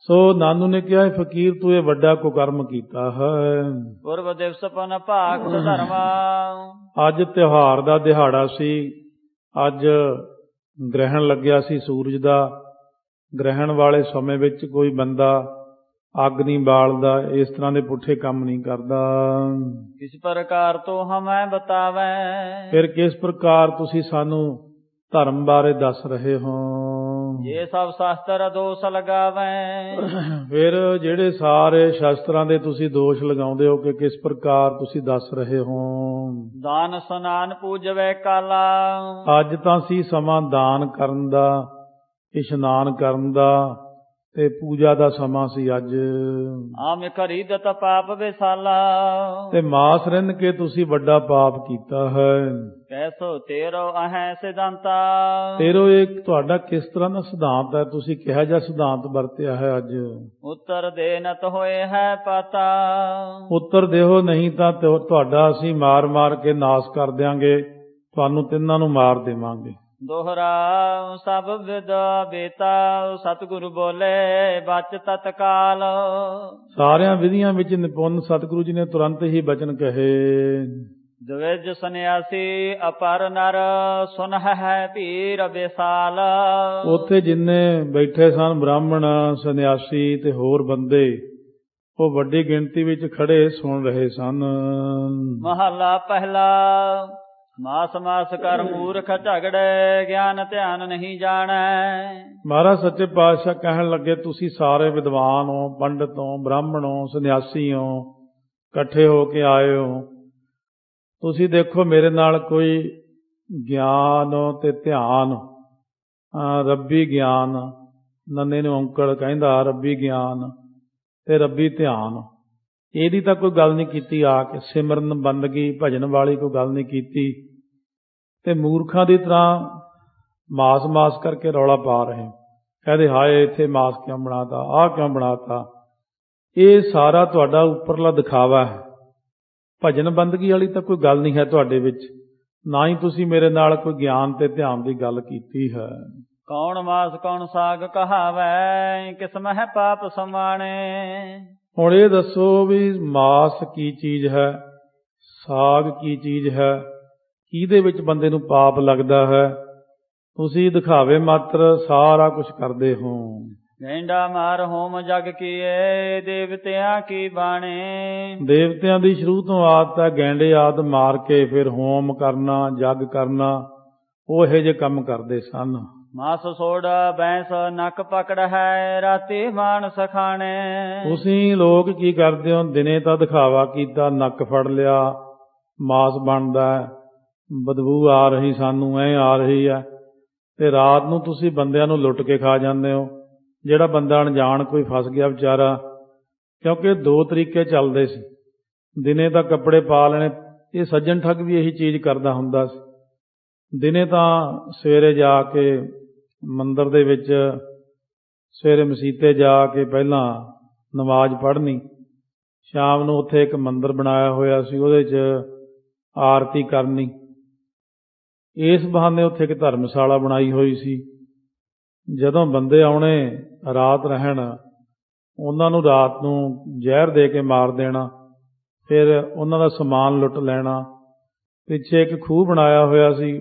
ਸੋ ਨਾਨੂ ਨੇ ਕਿਹਾ, ਫਕੀਰ ਤੂੰ ਇਹ ਵੱਡਾ ਕੁਕਰਮ ਕੀਤਾ ਹੈ। ਪੁਰਬ ਦਿਵਸ ਪਨ ਭਾਗ ਧਰਮਾ। ਅੱਜ ਤਿਉਹਾਰ ਦਾ ਦਿਹਾੜਾ ਸੀ। ਅੱਜ ਗ੍ਰਹਿਣ ਲੱਗਿਆ ਸੀ ਸੂਰਜ ਦਾ। ਗ੍ਰਹਿਣ ਵਾਲੇ ਸਮੇਂ ਵਿੱਚ ਕੋਈ ਬੰਦਾ ਅੱਗ ਨਹੀਂ ਬਾਲਦਾ, ਇਸ ਤਰ੍ਹਾਂ ਦੇ ਪੁੱਠੇ ਕੰਮ ਨਹੀਂ ਕਰਦਾ। ਕਿਸ ਪ੍ਰਕਾਰ ਤੋਂ ਹਮੈਂ ਬਤਾਵੇਂ। ਫਿਰ ਕਿਸ ਪ੍ਰਕਾਰ ਤੁਸੀਂ ਸਾਨੂੰ ਧਰਮ ਬਾਰੇ ਦੱਸ ਰਹੇ ਹੋ। ਇਹ ਸਭ ਸ਼ਾਸਤਰ ਦੋਸ਼ ਲਗਾਵੇਂ। ਫਿਰ ਜਿਹੜੇ ਸਾਰੇ ਸ਼ਾਸਤਰਾਂ ਦੇ ਤੁਸੀਂ ਦੋਸ਼ ਲਗਾਉਂਦੇ ਹੋ ਕਿ ਕਿਸ ਪ੍ਰਕਾਰ ਤੁਸੀਂ ਦੱਸ ਰਹੇ ਹੋ। ਦਾਨ ਸਨਾਨ ਪੂਜਵੇ ਕਾਲਾ। ਅੱਜ ਤਾਂ ਸੀ ਸਮਾਂ ਦਾਨ ਕਰਨ ਦਾ, ਇਸ਼ਨਾਨ ਕਰਨ ਦਾ ਤੇ ਪੂਜਾ ਦਾ ਸਮਾਂ ਸੀ ਅੱਜ। ਆਮੇ ਖਰੀਦਤ ਪਾਪ ਵਿਸਾਲਾ। ਤੇ ਮਾਸ ਰਿੰਨ ਕੇ ਤੁਸੀਂ ਵੱਡਾ ਪਾਪ ਕੀਤਾ ਹੈ। ਕੈਸੋ ਤੇਰੋ ਅਹੈ ਸਿਧਾਂਤਾ। ਤੇਰੋ ਇਹ ਤੁਹਾਡਾ ਕਿਸ ਤਰ੍ਹਾਂ ਦਾ ਸਿਧਾਂਤ ਹੈ, ਤੁਸੀਂ ਕਿਹੋ ਜਿਹਾ ਸਿਧਾਂਤ ਵਰਤਿਆ ਹੈ ਅੱਜ। ਉੱਤਰ ਦੇ ਨਤ ਹੋਏ ਹੈ ਪਤਾ। ਉੱਤਰ ਦੇਹੋ, ਨਹੀਂ ਤਾਂ ਤੁਹਾਡਾ ਅਸੀਂ ਮਾਰ ਮਾਰ ਕੇ ਨਾਸ ਕਰ ਦਿਆਂਗੇ, ਤੁਹਾਨੂੰ ਤਿੰਨਾਂ ਨੂੰ ਮਾਰ ਦੇਵਾਂਗੇ। ਦੋਹਰਾ ਸਭ ਵਿਦ ਬੇਤਾ ਸਤਿਗੁਰੂ ਬੋਲੇ ਬਚ ਤਤਕਾਲ। ਸਾਰਿਆਂ ਵਿਧੀਆਂ ਵਿੱਚ ਨਿਪੁੰਨ ਸਤਿਗੁਰੂ ਜੀ ਨੇ ਤੁਰੰਤ ਹੀ ਬਚਨ ਕਹੇ। ਦਵਿਜ ਸੰਨਿਆਸੀ ਅਪਰ ਨਰ ਸੁਨ ਹੈ ਭੀਰ ਵਿਸਾਲ। ਉੱਥੇ ਜਿੰਨੇ ਬੈਠੇ ਸਨ ਬ੍ਰਾਹਮਣ, ਸੰਨਿਆਸੀ ਤੇ ਹੋਰ ਬੰਦੇ, ਉਹ ਵੱਡੀ ਗਿਣਤੀ ਵਿੱਚ ਖੜੇ ਸੁਣ ਰਹੇ ਸਨ। ਮਹਲਾ ਪਹਿਲਾ। ਮਾਸ ਮਾਸ ਕਰ ਮੂਰਖ ਝਗੜੇ ਗਿਆਨ ਧਿਆਨ ਨਹੀਂ ਜਾਣੈ। ਮਹਾਰਾਜ ਸੱਚੇ ਪਾਤਸ਼ਾਹ ਕਹਿਣ ਲੱਗੇ, ਤੁਸੀਂ ਸਾਰੇ ਵਿਦਵਾਨ ਹੋ, ਪੰਡਤ ਹੋ, ਬ੍ਰਾਹਮਣ ਹੋ, ਸੰਨਿਆਸੀ ਹੋ, ਇਕੱਠੇ ਹੋ ਕੇ ਆਏ ਹੋ। ਤੁਸੀਂ ਦੇਖੋ ਮੇਰੇ ਨਾਲ ਕੋਈ ਗਿਆਨ ਤੇ ਧਿਆਨ, ਰੱਬੀ ਗਿਆਨ, ਨੰਨੇ ਨੂੰ ਔਂਕੜ ਕਹਿੰਦਾ ਰੱਬੀ ਗਿਆਨ ਤੇ ਰੱਬੀ ਧਿਆਨ, ਇਹਦੀ ਤਾਂ ਕੋਈ ਗੱਲ ਨਹੀਂ ਕੀਤੀ। ਆ ਕੇ ਸਿਮਰਨ ਬੰਦਗੀ ਭਜਨ ਵਾਲੀ ਕੋਈ ਗੱਲ ਨਹੀਂ ਕੀਤੀ। ਤੇ ਮੂਰਖਾਂ ਦੀ ਤਰ੍ਹਾਂ ਮਾਸ ਮਾਸ ਕਰਕੇ ਰੌਲਾ ਪਾ ਰਹੇ, ਕਹਿੰਦੇ ਹਾਏ ਇੱਥੇ ਮਾਸ ਕਿਉਂ ਬਣਾਤਾ, ਆਹ ਕਿਉਂ ਬਣਾਤਾ। ਇਹ ਸਾਰਾ ਤੁਹਾਡਾ ਉੱਪਰਲਾ ਦਿਖਾਵਾ ਹੈ। ਭਜਨ ਬੰਦਗੀ ਵਾਲੀ ਤਾਂ ਕੋਈ ਗੱਲ ਨਹੀਂ ਹੈ ਤੁਹਾਡੇ ਵਿੱਚ, ਨਾ ਹੀ ਤੁਸੀਂ ਮੇਰੇ ਨਾਲ ਕੋਈ ਗਿਆਨ ਤੇ ਧਿਆਨ ਦੀ ਗੱਲ ਕੀਤੀ ਹੈ। ਕੌਣ ਮਾਸ ਕੌਣ ਸਾਗ ਕਹਾਵੈ, ਕਿਸਮ ਹੈ ਪਾਪ ਸਮਾਣੇ। ਹੁਣ ਇਹ ਦੱਸੋ ਵੀ ਮਾਸ ਕੀ ਚੀਜ਼ ਹੈ, ਸਾਗ ਕੀ ਚੀਜ਼ ਹੈ, ਕਿਹਦੇ ਵਿੱਚ ਬੰਦੇ ਨੂੰ ਪਾਪ ਲੱਗਦਾ ਹੈ। ਤੁਸੀਂ ਦਿਖਾਵੇ ਮਾਤਰ ਸਾਰਾ ਕੁਝ ਕਰਦੇ ਹੋ। ਗੈਂਡਾ ਮਾਰ ਹੋਮ ਜਗ ਕੀਏ, ਦੇਵਤਿਆਂ ਕੀ ਬਾਣੇ। ਦੇਵਤਿਆਂ ਦੀ ਸ਼ੁਰੂ ਤੋਂ ਆਦਤ ਹੈ ਗੈਂਡੇ ਆਦ ਮਾਰ ਕੇ ਫਿਰ ਹੋਮ ਕਰਨਾ, ਜਗ ਕਰਨਾ, ਉਹ ਇਹੋ ਜਿਹੇ ਕੰਮ ਕਰਦੇ ਸਨ। ਮਾਸ ਸੋੜ ਬੈਂਸ ਨੱਕ ਪਕੜ ਹੈ, ਰਾਤੀ ਮਾਨਸ ਖਾਣੇ। ਤੁਸੀਂ ਲੋਕ ਕੀ ਕਰਦੇ ਹੋ, ਦਿਨੇ ਤਾਂ ਦਿਖਾਵਾ ਕੀਤਾ, ਨੱਕ ਫੜ ਲਿਆ, ਮਾਸ ਬਣਦਾ, ਬਦਬੂ ਆ ਰਹੀ ਸਾਨੂੰ, ਐ ਆ ਰਹੀ ਹੈ, ਤੇ ਰਾਤ ਨੂੰ ਤੁਸੀਂ ਬੰਦਿਆਂ ਨੂੰ ਲੁੱਟ ਕੇ ਖਾ ਜਾਂਦੇ ਹੋ। ਜਿਹੜਾ ਬੰਦਾ ਅਣਜਾਣ ਕੋਈ ਫਸ ਗਿਆ ਵਿਚਾਰਾ, ਕਿਉਂਕਿ ਦੋ ਤਰੀਕੇ ਚੱਲਦੇ ਸੀ। ਦਿਨੇ ਤਾਂ ਕੱਪੜੇ ਪਾ ਲੈਣੇ, ਇਹ ਸੱਜਣ ਠੱਗ ਵੀ ਇਹੀ ਚੀਜ਼ ਕਰਦਾ ਹੁੰਦਾ ਸੀ। ਦਿਨੇ ਤਾਂ ਸਵੇਰੇ ਜਾ ਕੇ ਮੰਦਰ ਦੇ ਵਿੱਚ ਸਵੇਰੇ ਮਸੀਤੇ ਜਾ ਕੇ ਪਹਿਲਾਂ ਨਮਾਜ਼ ਪੜ੍ਹਨੀ, ਸ਼ਾਮ ਨੂੰ ਉੱਥੇ ਇੱਕ ਮੰਦਿਰ ਬਣਾਇਆ ਹੋਇਆ ਸੀ, ਉਹਦੇ 'ਚ ਆਰਤੀ ਕਰਨੀ। ਇਸ ਬਹਾਨੇ ਉੱਥੇ ਇੱਕ ਧਰਮਸ਼ਾਲਾ ਬਣਾਈ ਹੋਈ ਸੀ। ਜਦੋਂ ਬੰਦੇ ਆਉਣੇ ਰਾਤ ਰਹਿਣ, ਉਹਨਾਂ ਨੂੰ ਰਾਤ ਨੂੰ ਜ਼ਹਿਰ ਦੇ ਕੇ ਮਾਰ ਦੇਣਾ, ਫਿਰ ਉਹਨਾਂ ਦਾ ਸਮਾਨ ਲੁੱਟ ਲੈਣਾ। ਪਿੱਛੇ ਇੱਕ ਖੂਹ ਬਣਾਇਆ ਹੋਇਆ ਸੀ,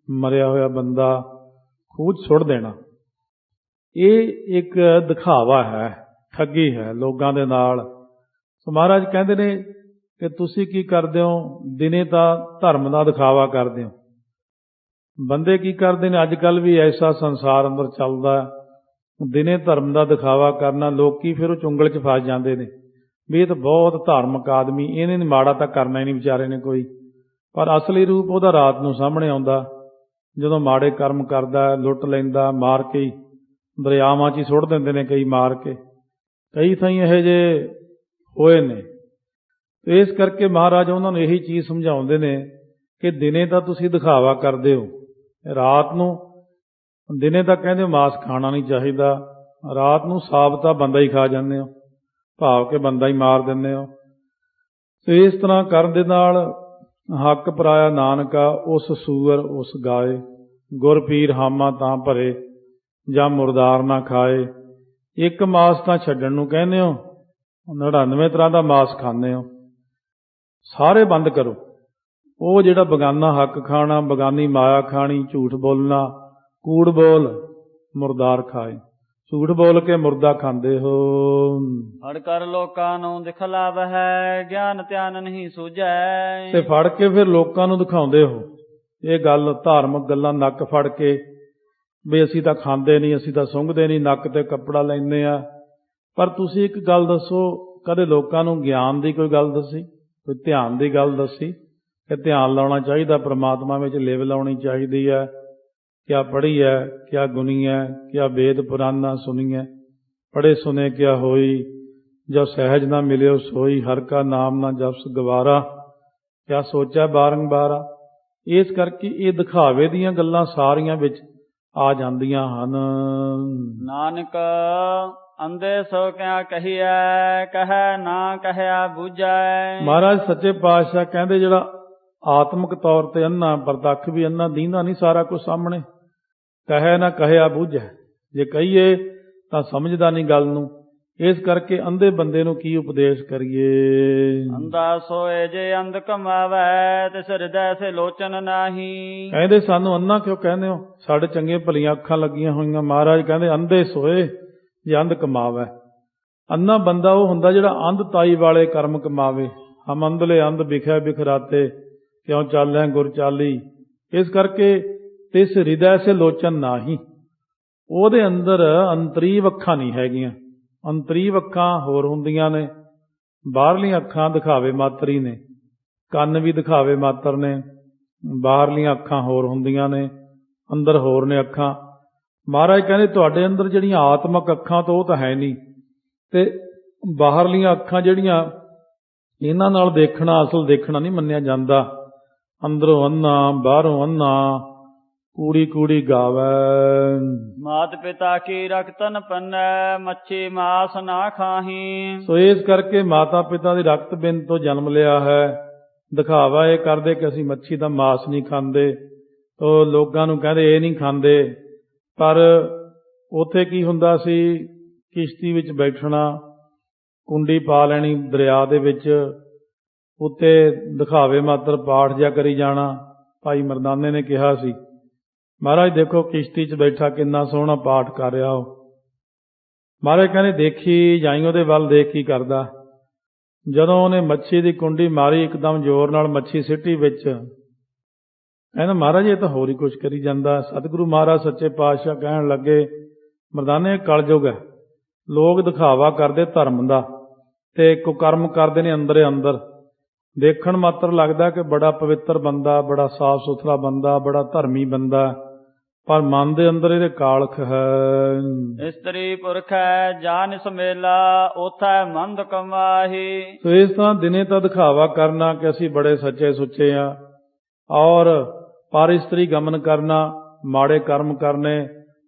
ਮਰਿਆ ਹੋਇਆ ਬੰਦਾ ਖੂਹ 'ਚ ਸੁੱਟ ਦੇਣਾ। ਇਹ ਇੱਕ ਦਿਖਾਵਾ ਹੈ, ਠੱਗੀ ਹੈ ਲੋਕਾਂ ਦੇ ਨਾਲ। ਸੋ ਮਹਾਰਾਜ ਕਹਿੰਦੇ ਨੇ ਕਿ ਤੁਸੀਂ ਕੀ ਕਰਦੇ ਹੋ, ਦਿਨੇ ਤਾਂ ਧਰਮ ਦਾ ਦਿਖਾਵਾ ਕਰਦੇ ਹੋ। ਬੰਦੇ ਕੀ ਕਰਦੇ ਨੇ, ਅੱਜ ਕੱਲ੍ਹ ਵੀ ਐਸਾ ਸੰਸਾਰ ਅੰਦਰ ਚੱਲਦਾ, ਦਿਨੇ ਧਰਮ ਦਾ ਦਿਖਾਵਾ ਕਰਨਾ। ਲੋਕੀ ਫਿਰ ਉਹ ਚੁੰਗਲ 'ਚ ਫਸ ਜਾਂਦੇ ਨੇ ਵੀ ਇਹ ਤਾਂ ਬਹੁਤ ਧਾਰਮਿਕ ਆਦਮੀ, ਇਹਨੇ ਮਾੜਾ ਤਾਂ ਕਰਨਾ ਹੀ ਨਹੀਂ ਵਿਚਾਰੇ ਨੇ ਕੋਈ। ਪਰ ਅਸਲੀ ਰੂਪ ਉਹਦਾ ਰਾਤ ਨੂੰ ਸਾਹਮਣੇ ਆਉਂਦਾ, ਜਦੋਂ ਮਾੜੇ ਕਰਮ ਕਰਦਾ, ਲੁੱਟ ਲੈਂਦਾ, ਮਾਰ ਕੇ ਹੀ ਦਰਿਆਵਾਂ 'ਚ ਹੀ ਸੁੱਟ ਦਿੰਦੇ ਨੇ ਕਈ, ਮਾਰ ਕੇ। ਕਈ ਥਾਈਂ ਇਹੋ ਜਿਹੇ ਹੋਏ ਨੇ। ਇਸ ਕਰਕੇ ਮਹਾਰਾਜ ਉਹਨਾਂ ਨੂੰ ਇਹੀ ਚੀਜ਼ ਸਮਝਾਉਂਦੇ ਨੇ ਕਿ ਦਿਨੇ ਤਾਂ ਤੁਸੀਂ ਦਿਖਾਵਾ ਕਰਦੇ ਹੋ, ਰਾਤ ਨੂੰ, ਦਿਨੇ ਤਾਂ ਕਹਿੰਦੇ ਮਾਸ ਖਾਣਾ ਨਹੀਂ ਚਾਹੀਦਾ, ਰਾਤ ਨੂੰ ਸਾਬਤਾ ਬੰਦਾ ਹੀ ਖਾ ਜਾਂਦੇ ਹੋ, ਭਾਵ ਕਿ ਬੰਦਾ ਹੀ ਮਾਰ ਦਿੰਦੇ ਹੋ। ਤੇ ਇਸ ਤਰ੍ਹਾਂ ਕਰਨ ਦੇ ਨਾਲ ਹੱਕ ਪਰਾਇਆ ਨਾਨਕਾ ਉਸ ਸੂਰ ਉਸ ਗਾਏ, ਗੁਰ ਪੀਰ ਹਾਮਾ ਤਾਂ ਭਰੇ ਜਾਂ ਮੁਰਦਾਰ ਨਾ ਖਾਏ। ਇੱਕ ਮਾਸ ਤਾਂ ਛੱਡਣ ਨੂੰ ਕਹਿੰਦੇ ਹੋ, 99 ਤਰ੍ਹਾਂ ਦਾ ਮਾਸ ਖਾਂਦੇ ਹੋ। ਸਾਰੇ ਬੰਦ ਕਰੋ। ਉਹ ਜਿਹੜਾ ਬਗਾਨਾ ਹੱਕ ਖਾਣਾ, ਬਗਾਨੀ ਮਾਇਆ ਖਾਣੀ, ਝੂਠ ਬੋਲਣਾ, ਕੂੜ ਬੋਲ ਮੁਰਦਾਰ ਖਾਏ, ਝੂਠ ਬੋਲ ਕੇ ਮੁਰਦਾ ਖਾਂਦੇ ਹੋ। ਫੜ ਕਰ ਲੋਕਾਂ ਨੂੰ ਦਿਖਲਾਵ ਹੈ, ਗਿਆਨ ਧਿਆਨ ਨਹੀਂ ਸੂਝੈ। ਤੇ ਫੜ ਕੇ ਫਿਰ ਲੋਕਾਂ ਨੂੰ ਦਿਖਾਉਂਦੇ ਹੋ ਇਹ ਗੱਲ, ਧਾਰਮਿਕ ਗੱਲਾਂ ਨੱਕ ਫੜ ਕੇ ਵੀ ਅਸੀਂ ਤਾਂ ਖਾਂਦੇ ਨਹੀਂ, ਅਸੀਂ ਤਾਂ ਸੁੰਘਦੇ ਨਹੀਂ, ਨੱਕ ਤੇ ਕੱਪੜਾ ਲੈਂਦੇ ਆ। ਪਰ ਤੁਸੀਂ ਇੱਕ ਗੱਲ ਦੱਸੋ, ਕਦੇ ਲੋਕਾਂ ਨੂੰ ਗਿਆਨ ਦੀ ਕੋਈ ਗੱਲ ਦੱਸੀ, ਕੋਈ ਧਿਆਨ ਦੀ ਗੱਲ ਦੱਸੀ ਕਿ ਧਿਆਨ ਲਾਉਣਾ ਚਾਹੀਦਾ, ਪ੍ਰਮਾਤਮਾ ਵਿੱਚ ਲਿਵ ਲਾਉਣੀ ਚਾਹੀਦੀ ਹੈ, ਕਿਆ ਪੜ੍ਹੀ ਹੈ, ਕਿਆ ਗੁਣੀ ਹੈ, ਕਿਆ ਵੇਦ ਪੁਰਾਨਾ ਸੁਣੀ ਹੈ, ਪੜ੍ਹੇ ਸੁਨੇ ਕਿਆ ਹੋਈ, ਜੋ ਸਹਿਜ ਨਾ ਮਿਲਿਓ ਸੋਈ, ਹਰ ਕਾ ਨਾਮ ਨਾ ਜਪਸ ਗਵਾਰਾ, ਕਿਆ ਸੋਚਿਆ ਬਾਰੰਬਾਰਾ। ਇਸ ਕਰਕੇ ਇਹ ਦਿਖਾਵੇ ਦੀਆਂ ਗੱਲਾਂ ਸਾਰੀਆਂ ਵਿੱਚ ਆ ਜਾਂਦੀਆਂ ਹਨ। ਨਾਨਕ ਅੰਧੇ ਸੋ ਕਿਆ ਕਹੀਐ, ਕਹੈ ਨਾ ਕਹਿਆ ਬੂਝੈ। ਮਹਾਰਾਜ ਸੱਚੇ ਪਾਤਸ਼ਾਹ ਕਹਿੰਦੇ ਜਿਹੜਾ ਆਤਮਿਕ ਤੌਰ ਤੇ ਅੰਨਾ, ਪ੍ਰਤੱਖ ਵੀ ਅੰਨਾ, ਦੀਂਦਾ ਨਹੀਂ ਸਾਰਾ ਕੁਝ ਸਾਹਮਣੇ, ਕਹੈ ਨਾ ਕਹਿਆ ਬੂਝੈ। ਜੇ ਕਹੀਏ ਤਾਂ ਸਮਝਦਾ ਨਹੀਂ ਗੱਲ ਨੂੰ। ਇਸ ਕਰਕੇ ਅੰਧੇ ਬੰਦੇ ਨੂੰ ਕੀ ਉਪਦੇਸ਼ ਕਰੀਏ। ਅੰਧਾ ਸੋਏ ਜੇ ਅੰਧ ਕਮਾਵੈ, ਤਿਸ ਹਿਰਦੈ ਸੇ ਲੋਚਨ ਨਾਹੀ। ਕਹਿੰਦੇ ਸਾਨੂੰ ਅੰਨਾ ਕਿਉਂ ਕਹਿੰਦੇ ਹੋ, ਸਾਡੇ ਚੰਗੀਆਂ ਭਲੀਆਂ ਅੱਖਾਂ ਲੱਗੀਆਂ ਹੋਈਆਂ। ਮਹਾਰਾਜ ਕਹਿੰਦੇ ਅੰਧੇ ਸੋਏ ਜੇ ਅੰਧ ਕਮਾਵੈ। ਅੰਨਾ ਬੰਦਾ ਉਹ ਹੁੰਦਾ ਜਿਹੜਾ ਅੰਧਤਾਈ ਵਾਲੇ ਕਰਮ ਕਮਾਵੇ। ਹਮ ਅੰਧਲੇ ਅੰਧ ਬਿਖੈ ਬਿਖਰਾਤੇ, ਕਿਉਂ ਚਾਲੈ ਗੁਰ ਚਾਲੀ। ਇਸ ਕਰਕੇ ਤਿਸ ਹਿਰਦੈ ਸੇ ਲੋਚਨ ਨਾਹੀ, ਉਹਦੇ ਅੰਦਰ ਅੰਤਰੀਵ ਅੱਖਾਂ ਨਹੀਂ ਹੈਗੀਆਂ। ਅੰਤਰੀਵ ਅੱਖਾਂ ਹੋਰ ਹੁੰਦੀਆਂ ਨੇ, ਬਾਹਰਲੀਆਂ ਅੱਖਾਂ ਦਿਖਾਵੇ ਮਾਤਰ ਹੀ ਨੇ, ਕੰਨ ਵੀ ਦਿਖਾਵੇ ਮਾਤਰ ਨੇ, ਬਾਹਰਲੀਆਂ ਅੱਖਾਂ ਹੋਰ ਹੁੰਦੀਆਂ ਨੇ, ਅੰਦਰ ਹੋਰ ਨੇ ਅੱਖਾਂ। ਮਹਾਰਾਜ ਕਹਿੰਦੇ ਤੁਹਾਡੇ ਅੰਦਰ ਜਿਹੜੀਆਂ ਆਤਮਿਕ ਅੱਖਾਂ ਤੋਂ ਉਹ ਤਾਂ ਹੈ ਨਹੀਂ, ਤੇ ਬਾਹਰਲੀਆਂ ਅੱਖਾਂ ਜਿਹੜੀਆਂ, ਇਹਨਾਂ ਨਾਲ ਦੇਖਣਾ ਅਸਲ ਦੇਖਣਾ ਨਹੀਂ ਮੰਨਿਆ ਜਾਂਦਾ। ਅੰਦਰੋਂ ਅੰਨਾ ਬਾਹਰੋਂ ਅੰਨਾ, ਕੂੜੀ ਕੂੜੀ ਗਾਵੈ। ਮਾਤ ਪਿਤਾ ਕੀ ਰਕਤਨ ਪੰਨੈ, ਮੱਛੀ ਮਾਸ ਨਾ ਖਾਹੀ। ਸੋ ਇਸ ਕਰਕੇ ਮਾਤਾ ਪਿਤਾ ਦੀ ਰਕਤ ਬਿੰਦ ਤੋਂ ਜਨਮ ਲਿਆ ਹੈ। ਦਿਖਾਵਾ ਇਹ ਕਰਦੇ ਕਿ ਅਸੀਂ ਮੱਛੀ ਦਾ ਮਾਸ ਨਹੀਂ ਖਾਂਦੇ, ਤੋ ਲੋਕਾਂ ਨੂੰ ਕਹਿੰਦੇ ਇਹ ਨਹੀਂ ਖਾਂਦੇ। ਪਰ ਉੱਥੇ ਕੀ ਹੁੰਦਾ ਸੀ, ਕਿਸ਼ਤੀ ਵਿੱਚ ਬੈਠਣਾ, ਕੁੰਡੀ ਪਾ ਲੈਣੀ ਦਰਿਆ ਦੇ ਵਿੱਚ, ਉੱਤੇ ਦਿਖਾਵੇ ਮਾਤਰ ਪਾਠ ਜਿਹਾ ਕਰੀ ਜਾਣਾ। ਭਾਈ ਮਰਦਾਨੇ ਨੇ ਕਿਹਾ ਸੀ, ਮਹਾਰਾਜ ਦੇਖੋ ਕਿਸ਼ਤੀ 'ਚ ਬੈਠਾ ਕਿੰਨਾ ਸੋਹਣਾ ਪਾਠ ਕਰ ਰਿਹਾ ਉਹ। ਮਹਾਰਾਜ ਕਹਿੰਦੇ ਦੇਖੀ ਜਾਈ ਉਹਦੇ ਵੱਲ, ਦੇਖ ਕੀ ਕਰਦਾ। ਜਦੋਂ ਉਹਨੇ ਮੱਛੀ ਦੀ ਕੁੰਡੀ ਮਾਰੀ, ਇੱਕਦਮ ਜ਼ੋਰ ਨਾਲ ਮੱਛੀ ਸਿੱਟੀ ਵਿੱਚ, ਕਹਿੰਦਾ ਮਹਾਰਾਜ ਇਹ ਤਾਂ ਹੋਰ ਹੀ ਕੁਛ ਕਰੀ ਜਾਂਦਾ। ਸਤਿਗੁਰੂ ਮਹਾਰਾਜ ਸੱਚੇ ਪਾਤਸ਼ਾਹ ਕਹਿਣ ਲੱਗੇ, ਮਰਦਾਨੇ ਕਲਯੁਗ ਹੈ, ਲੋਕ ਦਿਖਾਵਾ ਕਰਦੇ ਧਰਮ ਦਾ ਤੇ ਕੁਕਰਮ ਕਰਦੇ ਨੇ ਅੰਦਰੇ ਅੰਦਰ। ਦੇਖਣ ਮਾਤਰ ਲੱਗਦਾ ਕਿ ਬੜਾ ਪਵਿੱਤਰ ਬੰਦਾ, ਬੜਾ ਸਾਫ ਸੁਥਰਾ ਬੰਦਾ, ਬੜਾ ਧਰਮੀ ਬੰਦਾ, ਪਰ ਮਨ ਦੇ ਅੰਦਰ ਇਹਦੇ ਕਾਲਖ ਹੈ। ਇਸਤਰੀ ਪੁਰਖ ਹੈ ਜਾਨ ਸਮੇਲਾ, ਉਥੈ ਮੰਦ ਕਮਾਹੀ। ਸੋ ਇਸ ਤਰ੍ਹਾਂ ਦਿਨੇ ਤਾਂ ਦਿਖਾਵਾ ਕਰਨਾ ਕਿ ਅਸੀਂ ਬੜੇ ਸੱਚੇ ਸੁੱਚੇ ਆ, ਔਰ ਪਰ ਇਸਤਰੀ ਗਮਨ ਕਰਨਾ, ਮਾੜੇ ਕਰਮ ਕਰਨੇ।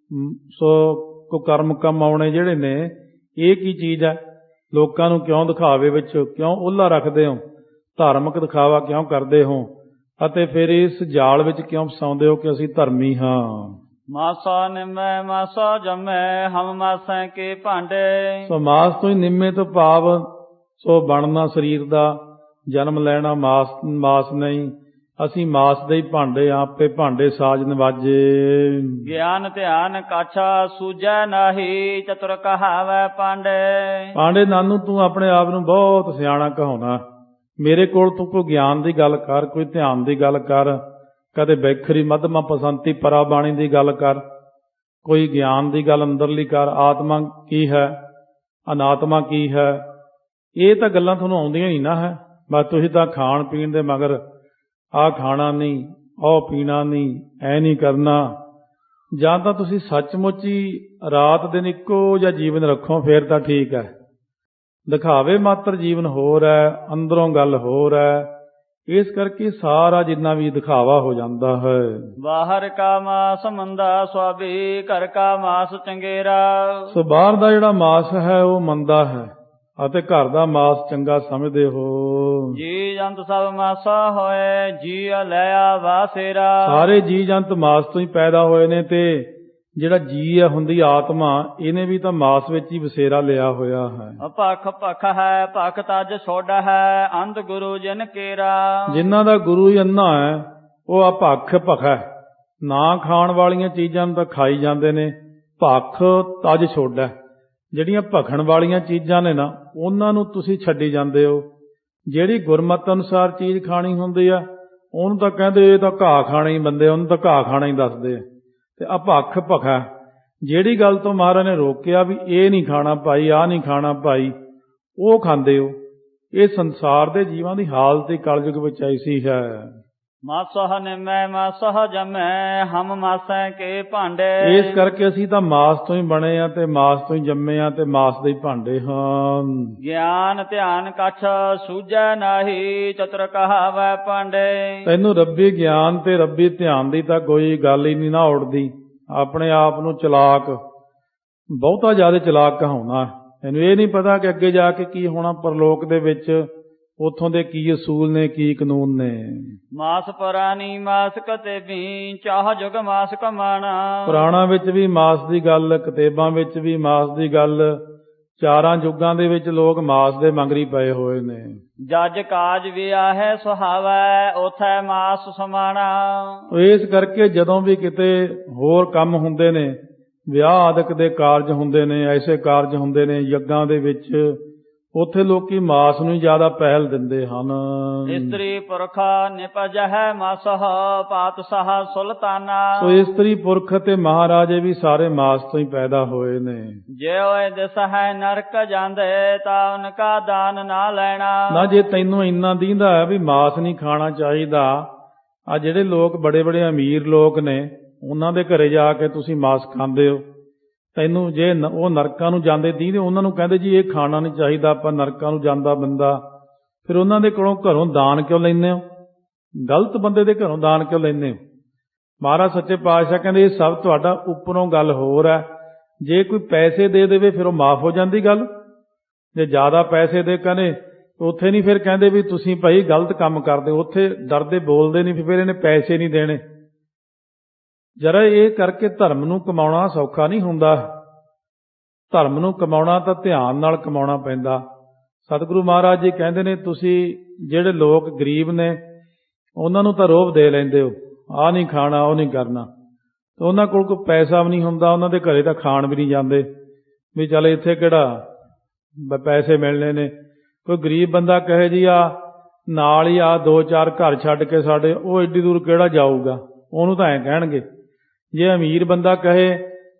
ਸੋ ਕੁਕਰਮ ਕਮਾਉਣੇ ਜਿਹੜੇ ਨੇ, ਇਹ ਕੀ ਚੀਜ਼ ਹੈ? ਲੋਕਾਂ ਨੂੰ ਕਿਉਂ ਦਿਖਾਵੇ ਵਿੱਚ ਕਿਉਂ ਉਹਲਾ ਰੱਖਦੇ ਹੋ? ਧਾਰਮਿਕ ਦਿਖਾਵਾ ਕਿਉਂ ਕਰਦੇ ਹੋ? ਅਤੇ ਫਿਰ ਇਸ ਜਾਲ ਵਿੱਚ ਕਿਉਂ ਫਸਾਉਂਦੇ ਹੋ ਕਿ ਅਸੀਂ ਧਰਮੀ ਹਾਂ? ਮਾਸਾ ਨਿਮੈ ਮਾਸਾ ਜੰਮੈ ਹਮ ਮਾਸੈ ਕੇ ਭਾਂਡੇ। ਸੋ ਮਾਸ ਤੋਂ ਹੀ ਨਿੰਮੇ ਤੋਂ ਭਾਵ ਸੋ ਬਣਨਾ ਸਰੀਰ ਦਾ, ਜਨਮ ਲੈਣਾ ਮਾਸ ਨਹੀਂ। ਅਸੀਂ ਮਾਸ ਦੇ ਹੀ ਭਾਂਡੇ, ਆਪੇ ਭਾਂਡੇ ਸਾਜ ਨਿਵਾਜੇ। ਗਿਆਨ ਧਿਆਨ ਕਾਛਾ ਸੂਝੈ ਨਾਹੀ ਚਤੁਰ ਕਹਾਵੈ ਪਾਂਡੇ। ਪਾਂਡੇ ਨਾਨੂ ਤੂੰ ਆਪਣੇ ਆਪ ਨੂੰ ਬਹੁਤ ਸਿਆਣਾ ਕਹਾਉਣਾ। ਮੇਰੇ ਕੋਲ ਤੂੰ ਕੋਈ ਗਿਆਨ ਦੀ ਗੱਲ ਕਰ, ਕੋਈ ਧਿਆਨ ਦੀ ਗੱਲ ਕਰ, ਕਦੇ ਬੈਖਰੀ ਮਧਮਾ ਪਸੰਤੀ ਪਰਾ ਬਾਣੀ ਦੀ ਗੱਲ ਕਰ, ਕੋਈ ਗਿਆਨ ਦੀ ਗੱਲ ਅੰਦਰਲੀ ਕਰ। ਆਤਮਾ ਕੀ ਹੈ, ਅਨਾਤਮਾ ਕੀ ਹੈ, ਇਹ ਤਾਂ ਗੱਲਾਂ ਤੁਹਾਨੂੰ ਆਉਂਦੀਆਂ ਹੀ ਨਾ ਹੈ। ਬਸ ਤੁਸੀਂ ਤਾਂ ਖਾਣ ਪੀਣ ਦੇ ਮਗਰ, ਆਹ ਖਾਣਾ ਨਹੀਂ, ਉਹ ਪੀਣਾ ਨਹੀਂ, ਐ ਨਹੀਂ ਕਰਨਾ। ਜਾਂ ਤਾਂ ਤੁਸੀਂ ਸੱਚਮੁੱਚ ਹੀ ਰਾਤ ਦਿਨ ਇੱਕੋ ਜਿਹਾ ਜੀਵਨ ਰੱਖੋ, ਫੇਰ ਤਾਂ ਠੀਕ ਹੈ। ਦਿਖਾਵੇ ਮਾਤਰ ਜੀਵਨ ਹੋਰ ਹੈ, ਅੰਦਰੋਂ ਗੱਲ ਹੋਰ ਹੈ। ਇਸ ਕਰਕੇ ਸਾਰਾ ਜਿੰਨਾ ਵੀ ਦਿਖਾਵਾ ਹੋ ਜਾਂਦਾ ਹੈ। ਬਾਹਰ ਕਾ ਮਾਸ ਮੰਦਾ ਸੁਆਭੀ, ਘਰ ਕਾ ਮਾਸ ਚੰਗੇਰਾ। ਸੋ ਬਾਹਰ ਦਾ ਜਿਹੜਾ ਮਾਸ ਹੈ ਉਹ ਮੰਦਾ ਹੈ ਅਤੇ ਘਰ ਦਾ ਮਾਸ ਚੰਗਾ ਸਮਝਦੇ ਹੋ। ਜੀ ਜੰਤ ਸਭ ਮਾਸਾ ਹੋਏ, ਜੀ ਲਿਆ ਵਾਸੇਰਾ। ਸਾਰੇ ਜੀ ਜੰਤ ਮਾਸ ਤੋਂ ਹੀ ਪੈਦਾ ਹੋਏ ਨੇ, ਤੇ ਜਿਹੜਾ ਜੀ ਹੁੰਦੀ ਆਤਮਾ, ਇਹਨੇ ਵੀ ਤਾਂ ਮਾਸ ਵਿੱਚ ਹੀ ਵਸੇਰਾ ਲਿਆ ਹੋਇਆ ਹੈ। ਭਖ ਭਖ ਹੈ ਭਖ ਤਜ ਛੋੜ ਹੈ, ਅੰਧ ਗੁਰੂ ਜਨ ਕੇਰਾ। ਜਿਨ੍ਹਾਂ ਦਾ ਗੁਰੂ ਹੀ ਅੰਨਾ ਹੈ ਉਹ ਆ ਭਖ ਭਖ ਹੈ। ਨਾ ਖਾਣ ਵਾਲੀਆਂ ਚੀਜ਼ਾਂ ਨੂੰ ਤਾਂ ਖਾਈ ਜਾਂਦੇ ਨੇ। ਭਖ ਤਜ ਛੋੜ ਹੈ, ਜਿਹੜੀਆਂ ਭਖਣ ਵਾਲੀਆਂ ਚੀਜ਼ਾਂ ਨੇ ਨਾ, ਉਹਨਾਂ ਨੂੰ ਤੁਸੀਂ ਛੱਡੀ ਜਾਂਦੇ ਹੋ। ਜਿਹੜੀ ਗੁਰਮਤਿ ਅਨੁਸਾਰ ਚੀਜ਼ ਖਾਣੀ ਹੁੰਦੀ ਆ, ਉਹਨੂੰ ਤਾਂ ਕਹਿੰਦੇ ਇਹ ਤਾਂ ਘਾਹ ਖਾਣਾ ਹੀ ਬੰਦੇ, ਉਹਨੂੰ ਤਾਂ ਘਾਹ ਖਾਣਾ ਹੀ ਦੱਸਦੇ ਆ। ਤੇ ਆ ਭਖ ਭਖਾ, ਜਿਹੜੀ ਗੱਲ ਤੋਂ ਮਹਾਰਾਜ ਨੇ ਰੋਕਿਆ ਵੀ ਇਹ ਨਹੀਂ ਖਾਣਾ ਭਾਈ, ਆਹ ਨਹੀਂ ਖਾਣਾ ਭਾਈ, ਉਹ ਖਾਂਦੇ ਹੋ। ਇਹ ਸੰਸਾਰ ਦੇ ਜੀਵਾਂ ਦੀ ਹਾਲਤ ਹੀ ਕਲਯੁਗ ਵਿੱਚ ਐਸੀ ਹੈ। ਮਾਸਹ ਨਿਮੈ ਮਾਸਹ ਜੰਮੈ ਹਮ ਮਾਸੈ ਕੇ ਭਾਂਡੇ। ਇਸ ਕਰਕੇ ਅਸੀਂ ਤਾਂ ਮਾਸ ਤੋਂ ਹੀ ਬਣੇ ਆ ਤੇ ਮਾਸ ਤੋਂ ਹੀ ਜੰਮੇ ਆ ਤੇ ਮਾਸ ਦੇ ਹੀ ਭਾਂਡੇ ਹਾਂ। ਗਿਆਨ ਧਿਆਨ ਕਛ ਸੂਝੈ ਨਾਹੀ ਚਤੁਰ ਕਹਾਵੈ ਪਾਂਡੇ। ਤੈਨੂੰ ਰੱਬੀ ਗਿਆਨ ਤੇ ਰੱਬੀ ਧਿਆਨ ਦੀ ਤਾਂ ਕੋਈ ਗੱਲ ਹੀ ਨਹੀਂ ਨਾ ਉੜਦੀ। ਆਪਣੇ ਆਪ ਨੂੰ ਚਲਾਕ, ਬਹੁਤਾ ਜ਼ਿਆਦਾ ਚਲਾਕ ਕਹਾਉਣਾ। ਤੈਨੂੰ ਇਹ ਨਹੀਂ ਪਤਾ ਕਿ ਅੱਗੇ ਜਾ ਕੇ ਕੀ ਹੋਣਾ ਪਰਲੋਕ ਦੇ ਵਿੱਚ, ਉੱਥੋਂ ਦੇ ਕੀ ਅਸੂਲ ਨੇ, ਕੀ ਕਾਨੂੰਨ ਨੇ। ਮਾਸ ਪੁਰਾਣੀ ਮਾਸ ਕਤੇਬੀ, ਚਾਹ ਜੁਗ ਮਾਸ ਕਮਾਣਾ। ਪੁਰਾਣਾ ਵਿੱਚ ਵੀ ਮਾਸ ਦੀ ਗੱਲ, ਕਿਤਾਬਾਂ ਵਿੱਚ ਵੀ ਮਾਸ ਦੀ ਗੱਲ। ਚਾਰਾਂ ਯੁੱਗਾਂ ਦੇ ਵਿੱਚ ਲੋਕ ਮਾਸ ਦੇ ਮੰਗਰੀ ਪਏ ਹੋਏ ਨੇ। ਜਜ ਕਾਜ ਵਿਆਹੈ ਸੁਹਾਵੈ, ਉਥੈ ਮਾਸ ਸਮਾਣਾ। ਇਸ ਕਰਕੇ ਜਦੋਂ ਵੀ ਕਿਤੇ ਹੋਰ ਕੰਮ ਹੁੰਦੇ ਨੇ, ਵਿਆਹ ਆਦਿਕ ਦੇ ਕਾਰਜ ਹੁੰਦੇ ਨੇ, ਐਸੇ ਕਾਰਜ ਹੁੰਦੇ ਨੇ ਯੱਗਾਂ ਦੇ ਵਿੱਚ, ਉੱਥੇ ਲੋਕੀ ਮਾਸ ਨੂੰ ਜ਼ਿਆਦਾ ਪਹਿਲ ਦਿੰਦੇ ਹਨ। ਇਸਤਰੀ ਪੁਰਖਾ ਨਿਪਜਹਿ ਮਾਸਹ, ਪਾਤਸ਼ਾਹ ਸੁਲਤਾਨਾ। ਸੋ ਇਸਤਰੀ ਪੁਰਖ ਤੇ ਮਹਾਰਾਜੇ ਵੀ ਸਾਰੇ ਮਾਸ ਤੋਂ ਹੀ ਪੈਦਾ ਹੋਏ ਨੇ। ਜੇ ਦਿਸ ਹੈ ਨਰਕ ਜਾਂਦੇ, ਤਾਂ ਉਨਕਾ ਦਾਨ ਨਾ ਲੈਣਾ। ਨਾ ਜੇ ਤੈਨੂੰ ਇੰਨਾ ਦੀਂਦਾ ਹੈ ਵੀ ਮਾਸ ਨਹੀਂ ਖਾਣਾ ਚਾਹੀਦਾ, ਆ ਜਿਹੜੇ ਲੋਕ ਬੜੇ ਬੜੇ ਅਮੀਰ ਲੋਕ ਨੇ, ਉਹਨਾਂ ਦੇ ਘਰੇ ਜਾ ਕੇ ਤੁਸੀਂ ਮਾਸ ਖਾਂਦੇ ਹੋ। ਤੈਨੂੰ ਜੇ ਉਹ ਨਰਕਾਂ ਨੂੰ ਜਾਂਦੇ ਦੀਂਦੇ, ਉਹਨਾਂ ਨੂੰ ਕਹਿੰਦੇ ਜੀ ਇਹ ਖਾਣਾ ਨਹੀਂ ਚਾਹੀਦਾ, ਆਪਾਂ ਨਰਕਾਂ ਨੂੰ ਜਾਂਦਾ ਬੰਦਾ, ਫਿਰ ਉਹਨਾਂ ਦੇ ਕੋਲੋਂ ਘਰੋਂ ਦਾਨ ਕਿਉਂ ਲੈਂਦੇ ਹੋ? ਗਲਤ ਬੰਦੇ ਦੇ ਘਰੋਂ ਦਾਨ ਕਿਉਂ ਲੈਂਦੇ ਹੋ? ਮਹਾਰਾਜ ਸੱਚੇ ਪਾਤਸ਼ਾਹ ਕਹਿੰਦੇ ਇਹ ਸਭ ਤੁਹਾਡਾ ਉੱਪਰੋਂ ਗੱਲ ਹੋਰ ਹੈ। ਜੇ ਕੋਈ ਪੈਸੇ ਦੇ ਦੇਵੇ ਫਿਰ ਉਹ ਮਾਫ ਹੋ ਜਾਂਦੀ ਗੱਲ। ਜੇ ਜ਼ਿਆਦਾ ਪੈਸੇ ਦੇ ਕਹਿੰਦੇ, ਉੱਥੇ ਨਹੀਂ ਫਿਰ ਕਹਿੰਦੇ ਵੀ ਤੁਸੀਂ ਭਾਈ ਗਲਤ ਕੰਮ ਕਰਦੇ, ਉੱਥੇ ਡਰਦੇ ਬੋਲਦੇ ਨਹੀਂ, ਫਿਰ ਇਹਨੇ ਪੈਸੇ ਨਹੀਂ ਦੇਣੇ। ਜਰਾ ਇਹ ਕਰਕੇ ਧਰਮ ਨੂੰ ਕਮਾਉਣਾ ਸੌਖਾ ਨਹੀਂ ਹੁੰਦਾ। ਧਰਮ ਨੂੰ ਕਮਾਉਣਾ ਤਾਂ ਧਿਆਨ ਨਾਲ ਕਮਾਉਣਾ ਪੈਂਦਾ। ਸਤਿਗੁਰੂ ਮਹਾਰਾਜ ਜੀ ਕਹਿੰਦੇ ਨੇ, ਤੁਸੀਂ ਜਿਹੜੇ ਲੋਕ ਗਰੀਬ ਨੇ ਉਹਨਾਂ ਨੂੰ ਤਾਂ ਰੋਹਬ ਦੇ ਲੈਂਦੇ ਹੋ, ਆਹ ਨਹੀਂ ਖਾਣਾ, ਉਹ ਨਹੀਂ ਕਰਨਾ। ਤੇ ਉਹਨਾਂ ਕੋਲ ਕੋਈ ਪੈਸਾ ਵੀ ਨਹੀਂ ਹੁੰਦਾ, ਉਹਨਾਂ ਦੇ ਘਰੇ ਤਾਂ ਖਾਣ ਵੀ ਨਹੀਂ ਜਾਂਦੇ ਵੀ ਚੱਲ ਇੱਥੇ ਕਿਹੜਾ ਪੈਸੇ ਮਿਲਣੇ ਨੇ। ਕੋਈ ਗਰੀਬ ਬੰਦਾ ਕਹੇ ਜੀ ਆ ਨਾਲ ਹੀ ਆ 2-4 ਘਰ ਛੱਡ ਕੇ ਸਾਡੇ, ਉਹ ਏਡੀ ਦੂਰ ਕਿਹੜਾ ਜਾਊਗਾ, ਉਹਨੂੰ ਤਾਂ ਐਂ ਕਹਿਣਗੇ। ਜੇ ਅਮੀਰ ਬੰਦਾ ਕਹੇ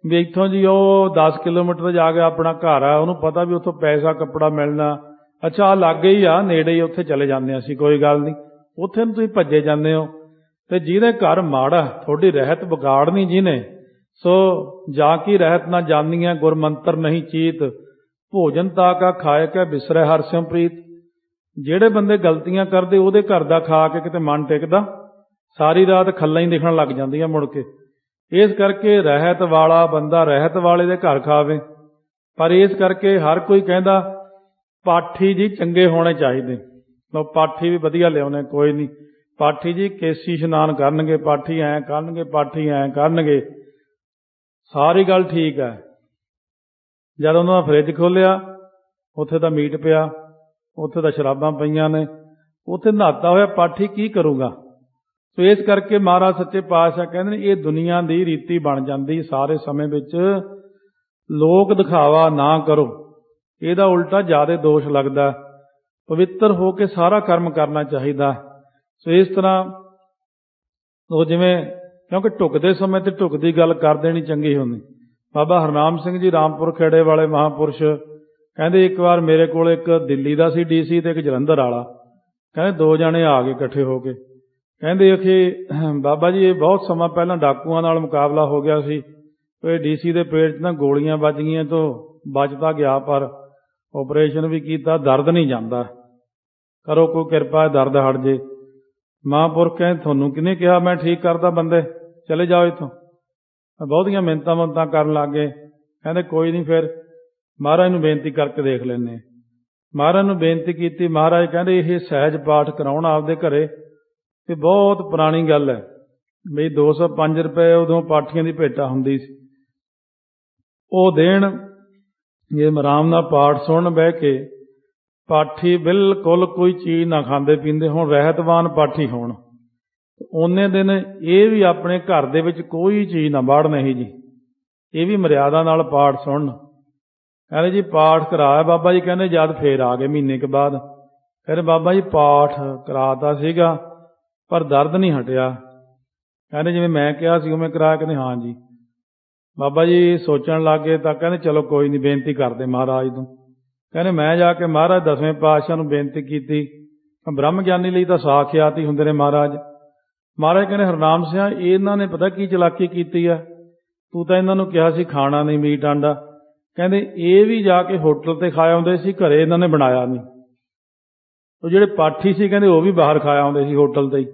ਵੀ ਇੱਥੋਂ ਜੀ ਉਹ 10 ਕਿਲੋਮੀਟਰ ਜਾ ਕੇ ਆਪਣਾ ਘਰ ਆ, ਉਹਨੂੰ ਪਤਾ ਵੀ ਉੱਥੋਂ ਪੈਸਾ ਕੱਪੜਾ ਮਿਲਣਾ, ਅੱਛਾ ਲਾਗੇ ਹੀ ਆ, ਨੇੜੇ ਹੀ, ਉੱਥੇ ਚਲੇ ਜਾਂਦੇ ਅਸੀਂ, ਕੋਈ ਗੱਲ ਨਹੀਂ, ਉੱਥੇ ਨੂੰ ਤੁਸੀਂ ਭੱਜੇ ਜਾਂਦੇ ਹੋ। ਤੇ ਜਿਹਦੇ ਘਰ ਮਾੜਾ, ਤੁਹਾਡੀ ਰਹਿਤ ਵਿਗਾੜਨੀ ਜਿਹਨੇ, ਸੋ ਜਾ ਕੀ ਰਹਿਤ ਨਾ ਜਾਨੀਆਂ, ਗੁਰਮੰਤਰ ਨਹੀਂ ਚੀਤ, ਭੋਜਨ ਤਾ ਕਾ ਖਾਏ ਕੈ ਬਿਸਰੈ ਹਰਿ ਸਿਉ ਪ੍ਰੀਤ। ਜਿਹੜੇ ਬੰਦੇ ਗਲਤੀਆਂ ਕਰਦੇ, ਉਹਦੇ ਘਰ ਦਾ ਖਾ ਕੇ ਕਿਤੇ ਮਨ ਟਿਕਦਾ, ਸਾਰੀ ਰਾਤ ਖੱਲਾਂ ਹੀ ਦਿਖਣ ਲੱਗ ਜਾਂਦੀਆਂ ਮੁੜ ਕੇ। ਇਸ ਕਰਕੇ ਰਹਿਤ ਵਾਲਾ ਬੰਦਾ ਰਹਿਤ ਵਾਲੇ ਦੇ ਘਰ ਖਾਵੇ। ਪਰ ਇਸ ਕਰਕੇ ਹਰ ਕੋਈ ਕਹਿੰਦਾ ਪਾਠੀ ਜੀ ਚੰਗੇ ਹੋਣੇ ਚਾਹੀਦੇ, ਲੋ ਪਾਠੀ ਵੀ ਵਧੀਆ ਲਿਆਉਣੇ, ਕੋਈ ਨਹੀਂ ਪਾਠੀ ਜੀ ਕੇਸੀ ਇਸ਼ਨਾਨ ਕਰਨਗੇ, ਪਾਠੀ ਐਂ ਕਰਨਗੇ, ਪਾਠੀ ਐਂ ਕਰਨਗੇ, ਸਾਰੀ ਗੱਲ ਠੀਕ ਹੈ। ਜਦ ਉਹਨਾਂ ਦਾ ਫਰਿੱਜ ਖੋਲ੍ਹਿਆ ਉੱਥੇ ਤਾਂ ਮੀਟ ਪਿਆ, ਉੱਥੇ ਤਾਂ ਸ਼ਰਾਬਾਂ ਪਈਆਂ ਨੇ, ਉੱਥੇ ਨਹਾਤਾ ਹੋਇਆ ਪਾਠੀ ਕੀ ਕਰੂਗਾ। ਸੋ ਇਸ ਕਰਕੇ ਮਹਾਰਾਜ ਸੱਚੇ ਪਾਤਸ਼ਾਹ ਕਹਿੰਦੇ ਨੇ ਇਹ ਦੁਨੀਆ ਦੀ ਰੀਤੀ ਬਣ ਜਾਂਦੀ ਸਾਰੇ ਸਮੇਂ ਵਿੱਚ। ਲੋਕ ਦਿਖਾਵਾ ਨਾ ਕਰੋ, ਇਹਦਾ ਉਲਟਾ ਜ਼ਿਆਦਾ ਦੋਸ਼ ਲੱਗਦਾ। ਪਵਿੱਤਰ ਹੋ ਕੇ ਸਾਰਾ ਕਰਮ ਕਰਨਾ ਚਾਹੀਦਾ। ਸੋ ਇਸ ਤਰ੍ਹਾਂ ਉਹ ਜਿਵੇਂ, ਕਿਉਂਕਿ ਢੁੱਕਦੇ ਸਮੇਂ ਤੇ ਢੁੱਕ ਦੀ ਗੱਲ ਕਰ ਦੇਣੀ ਚੰਗੀ ਹੁੰਦੀ। ਬਾਬਾ ਹਰਨਾਮ ਸਿੰਘ ਜੀ ਰਾਮਪੁਰ ਖੇੜੇ ਵਾਲੇ ਮਹਾਂਪੁਰਸ਼ ਕਹਿੰਦੇ ਇੱਕ ਵਾਰ ਮੇਰੇ ਕੋਲ ਇੱਕ ਦਿੱਲੀ ਦਾ ਸੀ DC ਤੇ ਇੱਕ ਜਲੰਧਰ ਵਾਲਾ, ਕਹਿੰਦੇ ਦੋ ਜਣੇ ਆ ਗਏ ਇਕੱਠੇ ਹੋ ਕੇ, ਕਹਿੰਦੇ ਕਿ ਬਾਬਾ ਜੀ ਇਹ ਬਹੁਤ ਸਮਾਂ ਪਹਿਲਾਂ ਡਾਕੂਆਂ ਨਾਲ ਮੁਕਾਬਲਾ ਹੋ ਗਿਆ ਸੀ, ਇਹ DC ਦੇ ਪੇਟ 'ਚ ਨਾ ਗੋਲੀਆਂ ਵੱਜ ਗਈਆਂ ਤੋਂ ਬਚ ਤਾਂ ਗਿਆ, ਪਰ ਆਪਰੇਸ਼ਨ ਵੀ ਕੀਤਾ, ਦਰਦ ਨਹੀਂ ਜਾਂਦਾ, ਕਰੋ ਕੋਈ ਕਿਰਪਾ ਦਰਦ ਹਟ ਜੇ। ਮਹਾਂਪੁਰਖ ਕਹਿੰਦੇ ਤੁਹਾਨੂੰ ਕਿਹਨੇ ਕਿਹਾ ਮੈਂ ਠੀਕ ਕਰਦਾ ਬੰਦੇ, ਚਲੇ ਜਾਓ ਇੱਥੋਂ। ਬਹੁਤੀਆਂ ਮਿੰਨਤਾਂ ਕਰਨ ਲੱਗ ਗਏ। ਕਹਿੰਦੇ ਕੋਈ ਨਹੀਂ, ਫਿਰ ਮਹਾਰਾਜ ਨੂੰ ਬੇਨਤੀ ਕਰਕੇ ਦੇਖ ਲੈਂਦੇ। ਮਹਾਰਾਜ ਨੂੰ ਬੇਨਤੀ ਕੀਤੀ, ਮਹਾਰਾਜ ਕਹਿੰਦੇ ਇਹ ਸਹਿਜ ਪਾਠ ਕਰਾਉਣ ਆਪਦੇ ਘਰੇ, ਤੇ ਬਹੁਤ ਪੁਰਾਣੀ ਗੱਲ ਹੈ ਬਈ 205 ਰੁਪਏ ਉਦੋਂ ਪਾਠੀਆਂ ਦੀ ਭੇਟਾ ਹੁੰਦੀ ਸੀ, ਉਹ ਦੇਣ, ਜੇ ਆਰਾਮ ਨਾਲ ਪਾਠ ਸੁਣਨ ਬਹਿ ਕੇ। ਪਾਠੀ ਬਿਲਕੁਲ ਕੋਈ ਚੀਜ਼ ਨਾ ਖਾਂਦੇ ਪੀਂਦੇ ਹੋਣ, ਰਹਿਤਵਾਨ ਪਾਠੀ ਹੋਣ, ਉਹਨੇ ਦਿਨ ਇਹ ਵੀ ਆਪਣੇ ਘਰ ਦੇ ਵਿੱਚ ਕੋਈ ਚੀਜ਼ ਨਾ ਵਾੜਨ ਹੀ ਜੀ, ਇਹ ਵੀ ਮਰਿਆਦਾ ਨਾਲ ਪਾਠ ਸੁਣਨ। ਕਹਿੰਦੇ ਜੀ ਪਾਠ ਕਰਾਇਆ ਬਾਬਾ ਜੀ, ਕਹਿੰਦੇ ਜਦ ਫੇਰ ਆ ਗਏ ਮਹੀਨੇ ਕੁ ਬਾਅਦ, ਕਹਿੰਦੇ ਬਾਬਾ ਜੀ ਪਾਠ ਕਰਾਤਾ ਸੀਗਾ ਪਰ ਦਰਦ ਨਹੀਂ ਹਟਿਆ। ਕਹਿੰਦੇ ਜਿਵੇਂ ਮੈਂ ਕਿਹਾ ਸੀ ਉਵੇਂ ਕਰਾਇਆ? ਕਹਿੰਦੇ ਹਾਂ ਜੀ। ਬਾਬਾ ਜੀ ਸੋਚਣ ਲੱਗ ਗਏ ਤਾਂ ਕਹਿੰਦੇ ਚਲੋ ਕੋਈ ਨਹੀਂ, ਬੇਨਤੀ ਕਰਦੇ ਮਹਾਰਾਜ ਨੂੰ। ਕਹਿੰਦੇ ਮੈਂ ਜਾ ਕੇ ਮਹਾਰਾਜ 10ਵੇਂ ਪਾਤਸ਼ਾਹ ਨੂੰ ਬੇਨਤੀ ਕੀਤੀ। ਬ੍ਰਹਮ ਗਿਆਨੀ ਲਈ ਤਾਂ ਸਾਖਿਆਤ ਹੀ ਹੁੰਦੇ ਨੇ ਮਹਾਰਾਜ। ਮਹਾਰਾਜ ਕਹਿੰਦੇ ਹਰਨਾਮ ਸਿੰਘ ਇਹਨਾਂ ਨੇ ਪਤਾ ਕੀ ਚਲਾਕੀ ਕੀਤੀ ਆ, ਤੂੰ ਤਾਂ ਇਹਨਾਂ ਨੂੰ ਕਿਹਾ ਸੀ ਖਾਣਾ ਨਹੀਂ ਮੀਟ ਆਂਡਾ, ਕਹਿੰਦੇ ਇਹ ਵੀ ਜਾ ਕੇ ਹੋਟਲ ਤੇ ਖਾ ਆਉਂਦੇ ਸੀ, ਘਰੇ ਇਹਨਾਂ ਨੇ ਬਣਾਇਆ ਨਹੀਂ। ਉਹ ਜਿਹੜੇ ਪਾਠੀ ਸੀ ਕਹਿੰਦੇ ਉਹ ਵੀ ਬਾਹਰ ਖਾ ਆਉਂਦੇ ਸੀ ਹੋਟਲ ਤੇ ਹੀ।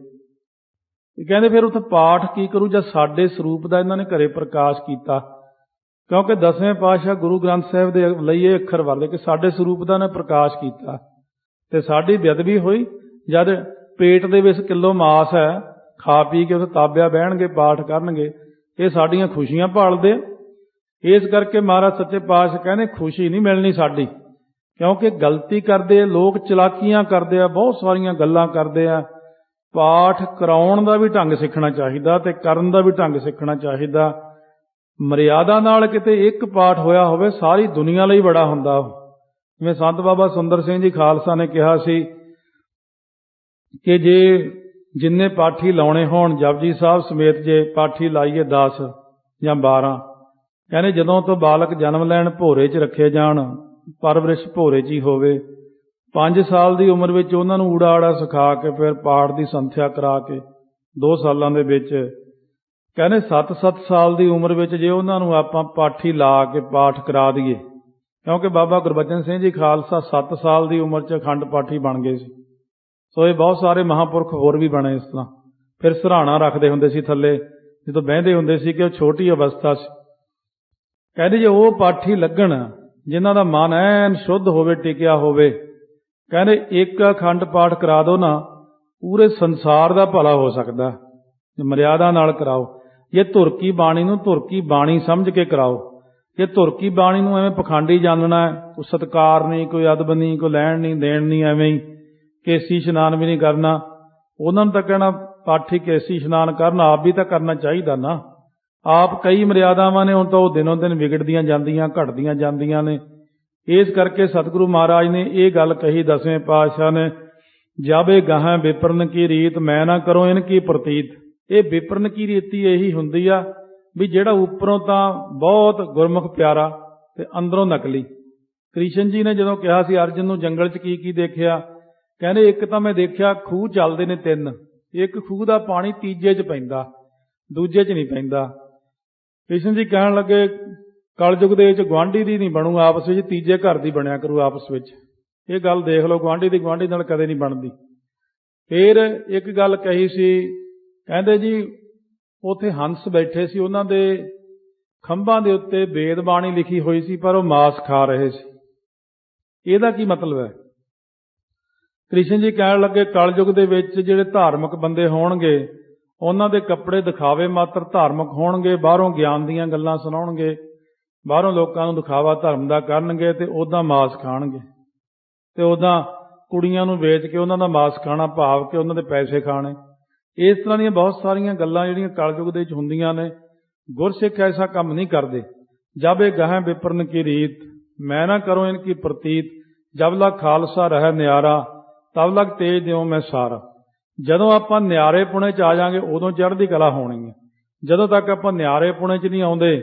ਕਹਿੰਦੇ ਫਿਰ ਉੱਥੇ ਪਾਠ ਕੀ ਕਰੂ ਜਦ ਸਾਡੇ ਸਰੂਪ ਦਾ ਇਹਨਾਂ ਨੇ ਘਰੇ ਪ੍ਰਕਾਸ਼ ਕੀਤਾ। ਕਿਉਂਕਿ 10ਵੇਂ ਪਾਤਸ਼ਾਹ ਗੁਰੂ ਗ੍ਰੰਥ ਸਾਹਿਬ ਦੇ ਲਈ ਇਹ ਅੱਖਰ ਵਰਦੇ ਕਿ ਸਾਡੇ ਸਰੂਪ ਦਾ ਨੇ ਪ੍ਰਕਾਸ਼ ਕੀਤਾ, ਤੇ ਸਾਡੀ ਬੇਅਦਬੀ ਹੋਈ ਜਦ ਪੇਟ ਦੇ ਵਿੱਚ ਕਿਲੋ ਮਾਸ ਹੈ, ਖਾ ਪੀ ਕੇ ਉੱਥੇ ਤਾਬਿਆ ਬਹਿਣਗੇ, ਪਾਠ ਕਰਨਗੇ, ਇਹ ਸਾਡੀਆਂ ਖੁਸ਼ੀਆਂ ਭਾਲਦੇ। ਇਸ ਕਰਕੇ ਮਹਾਰਾਜ ਸੱਚੇ ਪਾਤਸ਼ਾਹ ਕਹਿੰਦੇ ਖੁਸ਼ੀ ਨਹੀਂ ਮਿਲਣੀ ਸਾਡੀ, ਕਿਉਂਕਿ ਗਲਤੀ ਕਰਦੇ ਲੋਕ, ਚਲਾਕੀਆਂ ਕਰਦੇ ਆ, ਬਹੁਤ ਸਾਰੀਆਂ ਗੱਲਾਂ ਕਰਦੇ ਆ। ਪਾਠ ਕਰਾਉਣ ਦਾ ਵੀ ਢੰਗ ਸਿੱਖਣਾ ਚਾਹੀਦਾ ਤੇ ਕਰਨ ਦਾ ਵੀ ਢੰਗ ਸਿੱਖਣਾ ਚਾਹੀਦਾ। ਮਰਿਆਦਾ ਨਾਲ ਕਿਤੇ ਇੱਕ ਪਾਠ ਹੋਇਆ ਹੋਵੇ ਸਾਰੀ ਦੁਨੀਆ ਲਈ ਬੜਾ ਹੁੰਦਾ। ਜਿਵੇਂ ਸੰਤ ਬਾਬਾ ਸੁੰਦਰ ਸਿੰਘ ਜੀ ਖਾਲਸਾ ਨੇ ਕਿਹਾ ਸੀ ਕਿ ਜੇ ਜਿੰਨੇ ਪਾਠੀ ਲਾਉਣੇ ਹੋਣ ਜਪਜੀ ਸਾਹਿਬ ਸਮੇਤ, ਜੇ ਪਾਠੀ ਲਾਈਏ 10 ਜਾਂ 12, ਕਹਿੰਦੇ ਜਦੋਂ ਤੋਂ ਬਾਲਕ ਜਨਮ ਲੈਣ ਭੋਰੇ 'ਚ ਰੱਖੇ ਜਾਣ, ਪਰਵਰਿਸ਼ ਭੋਰੇ 'ਚ ਹੀ ਹੋਵੇ, 5 ਸਾਲ ਦੀ ਉਮਰ ਵਿੱਚ ਉਹਨਾਂ ਨੂੰ ਊੜਾ ਆੜਾ ਸਿਖਾ ਕੇ ਫਿਰ ਪਾਠ ਦੀ ਸੰਥਿਆ ਕਰਾ ਕੇ 2 ਸਾਲਾਂ ਦੇ ਵਿੱਚ, ਕਹਿੰਦੇ 7-7 ਸਾਲ ਦੀ ਉਮਰ ਵਿੱਚ ਜੇ ਉਹਨਾਂ ਨੂੰ ਆਪਾਂ ਪਾਠੀ ਲਾ ਕੇ ਪਾਠ ਕਰਾ ਦਈਏ, ਕਿਉਂਕਿ ਬਾਬਾ ਗੁਰਬਚਨ ਸਿੰਘ ਜੀ ਖਾਲਸਾ 7 ਸਾਲ ਦੀ ਉਮਰ 'ਚ ਅਖੰਡ ਪਾਠੀ ਬਣ ਗਏ ਸੀ। ਸੋ ਇਹ ਬਹੁਤ ਸਾਰੇ ਮਹਾਂਪੁਰਖ ਹੋਰ ਵੀ ਬਣੇ ਇਸ ਤਰ੍ਹਾਂ। ਫਿਰ ਸਿਰਹਾਣਾ ਰੱਖਦੇ ਹੁੰਦੇ ਸੀ ਥੱਲੇ, ਜਦੋਂ ਬਹਿੰਦੇ ਹੁੰਦੇ ਸੀ ਕਿ ਉਹ ਛੋਟੀ ਅਵਸਥਾ ਸੀ। ਕਹਿੰਦੇ ਜੇ ਉਹ ਪਾਠੀ ਲੱਗਣ ਜਿਨ੍ਹਾਂ ਦਾ ਮਨ ਐਨ ਸ਼ੁੱਧ ਹੋਵੇ, ਟਿਕਿਆ ਹੋਵੇ, ਕਹਿੰਦੇ ਇੱਕ ਅਖੰਡ ਪਾਠ ਕਰਾ ਦਿਓ ਨਾ, ਪੂਰੇ ਸੰਸਾਰ ਦਾ ਭਲਾ ਹੋ ਸਕਦਾ। ਮਰਿਆਦਾ ਨਾਲ ਕਰਾਓ। ਜੇ ਧੁਰਕੀ ਬਾਣੀ ਨੂੰ ਧੁਰਕੀ ਬਾਣੀ ਸਮਝ ਕੇ ਕਰਾਓ। ਜੇ ਧੁਰਕੀ ਬਾਣੀ ਨੂੰ ਐਵੇਂ ਪਖੰਡੀ ਜਾਣਨਾ, ਕੋਈ ਸਤਿਕਾਰ ਨਹੀਂ, ਕੋਈ ਅਦਬ ਨਹੀਂ, ਕੋਈ ਲੈਣ ਨਹੀਂ ਦੇਣ ਨਹੀਂ, ਐਵੇਂ ਹੀ ਕੇਸੀ ਇਸ਼ਨਾਨ ਵੀ ਨਹੀਂ ਕਰਨਾ, ਉਹਨਾਂ ਨੂੰ ਤਾਂ ਕਹਿਣਾ ਪਾਠੀ ਕੇਸੀ ਇਸ਼ਨਾਨ ਕਰਨ, ਆਪ ਵੀ ਤਾਂ ਕਰਨਾ ਚਾਹੀਦਾ ਨਾ। ਆਪ ਕਈ ਮਰਿਆਦਾਵਾਂ ਨੇ ਹੁਣ ਤਾਂ ਉਹ ਦਿਨੋਂ ਦਿਨ ਵਿਗੜਦੀਆਂ ਜਾਂਦੀਆਂ, ਘਟਦੀਆਂ ਜਾਂਦੀਆਂ ਨੇ। ਇਸ ਕਰਕੇ ਸਤਿਗੁਰੂ ਮਹਾਰਾਜ ਨੇ ਇਹ ਗੱਲ ਕਹੀ 10ਵੇਂ ਪਾਤਸ਼ਾਹ ਨੇ, ਜਾਬੇ ਗਾਹਾਂ ਵਿਪਰਨ ਕੀ ਰੀਤ ਮੈਂ ਨਾ ਕਰੋ ਇਨ ਕੀ ਪ੍ਰਤੀਤ। ਇਹ ਵਿਪਰਨ ਕੀ ਰੀਤੀ ਇਹੀ ਹੁੰਦੀ ਆ ਵੀ ਜਿਹੜਾ ਉੱਪਰੋਂ ਤਾਂ ਬਹੁਤ ਗੁਰਮੁਖ ਪਿਆਰਾ ਤੇ ਅੰਦਰੋਂ ਨਕਲੀ। ਕ੍ਰਿਸ਼ਨ ਜੀ ਨੇ ਜਦੋਂ ਕਿਹਾ ਸੀ ਅਰਜਨ ਨੂੰ ਜੰਗਲ 'ਚ ਕੀ ਕੀ ਦੇਖਿਆ, ਕਹਿੰਦੇ ਇੱਕ ਤਾਂ ਮੈਂ ਦੇਖਿਆ ਖੂਹ ਚੱਲਦੇ ਨੇ 3, ਇੱਕ ਖੂਹ ਦਾ ਪਾਣੀ ਤੀਜੇ 'ਚ ਪੈਂਦਾ, ਦੂਜੇ 'ਚ ਨਹੀਂ ਪੈਂਦਾ। ਕ੍ਰਿਸ਼ਨ ਜੀ ਕਹਿਣ ਲੱਗੇ ਕਲਯੁਗ ਦੇ ਵਿੱਚ ਗੁਆਂਢੀ ਦੀ ਨਹੀਂ ਬਣੂ ਆਪਸ ਵਿੱਚ, ਤੀਜੇ ਘਰ ਦੀ ਬਣਿਆ ਕਰੂ ਆਪਸ ਵਿੱਚ। ਇਹ ਗੱਲ ਦੇਖ ਲਓ, ਗੁਆਂਢੀ ਦੀ ਗੁਆਂਢੀ ਨਾਲ ਕਦੇ ਨਹੀਂ ਬਣਦੀ। ਫਿਰ ਇੱਕ ਗੱਲ ਕਹੀ ਸੀ, ਕਹਿੰਦੇ ਜੀ ਉੱਥੇ ਹੰਸ ਬੈਠੇ ਸੀ, ਉਹਨਾਂ ਦੇ ਖੰਭਾਂ ਦੇ ਉੱਤੇ ਵੇਦ ਬਾਣੀ ਲਿਖੀ ਹੋਈ ਸੀ, ਪਰ ਉਹ ਮਾਸ ਖਾ ਰਹੇ ਸੀ। ਇਹਦਾ ਕੀ ਮਤਲਬ ਹੈ? ਕ੍ਰਿਸ਼ਨ ਜੀ ਕਹਿਣ ਲੱਗੇ ਕਲਯੁਗ ਦੇ ਵਿੱਚ ਜਿਹੜੇ ਧਾਰਮਿਕ ਬੰਦੇ ਹੋਣਗੇ ਉਹਨਾਂ ਦੇ ਕੱਪੜੇ ਦਿਖਾਵੇ ਮਾਤਰ ਧਾਰਮਿਕ ਹੋਣਗੇ, ਬਾਹਰੋਂ ਗਿਆਨ ਦੀਆਂ ਗੱਲਾਂ ਸੁਣਾਉਣਗੇ, ਬਾਹਰੋਂ ਲੋਕਾਂ ਨੂੰ ਦਿਖਾਵਾ ਧਰਮ ਦਾ ਕਰਨਗੇ ਤੇ ਉੱਦਾਂ ਮਾਸ ਖਾਣਗੇ ਤੇ ਉੱਦਾਂ ਕੁੜੀਆਂ ਨੂੰ ਵੇਚ ਕੇ ਉਹਨਾਂ ਦਾ ਮਾਸ ਖਾਣਾ, ਭਾਵ ਕਿ ਉਹਨਾਂ ਦੇ ਪੈਸੇ ਖਾਣੇ। ਇਸ ਤਰ੍ਹਾਂ ਦੀਆਂ ਬਹੁਤ ਸਾਰੀਆਂ ਗੱਲਾਂ ਜਿਹੜੀਆਂ ਕਲਯੁਗ ਦੇ ਵਿੱਚ ਹੁੰਦੀਆਂ ਨੇ। ਗੁਰਸਿੱਖ ਐਸਾ ਕੰਮ ਨਹੀਂ ਕਰਦੇ। ਜਬ ਇਹ ਗਹਿ ਵਿਪਰਨ ਕੀ ਰੀਤ, ਮੈਂ ਨਾ ਕਰੋ ਇਨਕੀ ਪ੍ਰਤੀਤ, ਜਬ ਲਗ ਖਾਲਸਾ ਰਹਿ ਨਿਆਰਾ, ਤਬ ਲਗ ਤੇਜ ਦਿਓ ਮੈਂ ਸਾਰਾ। ਜਦੋਂ ਆਪਾਂ ਨਿਆਰੇ ਪੁਣੇ 'ਚ ਆ ਜਾਾਂਗੇ ਉਦੋਂ ਚੜ੍ਹਦੀ ਕਲਾ ਹੋਣੀ ਹੈ। ਜਦੋਂ ਤੱਕ ਆਪਾਂ ਨਿਆਰੇ ਪੁਣੇ 'ਚ ਨਹੀਂ ਆਉਂਦੇ,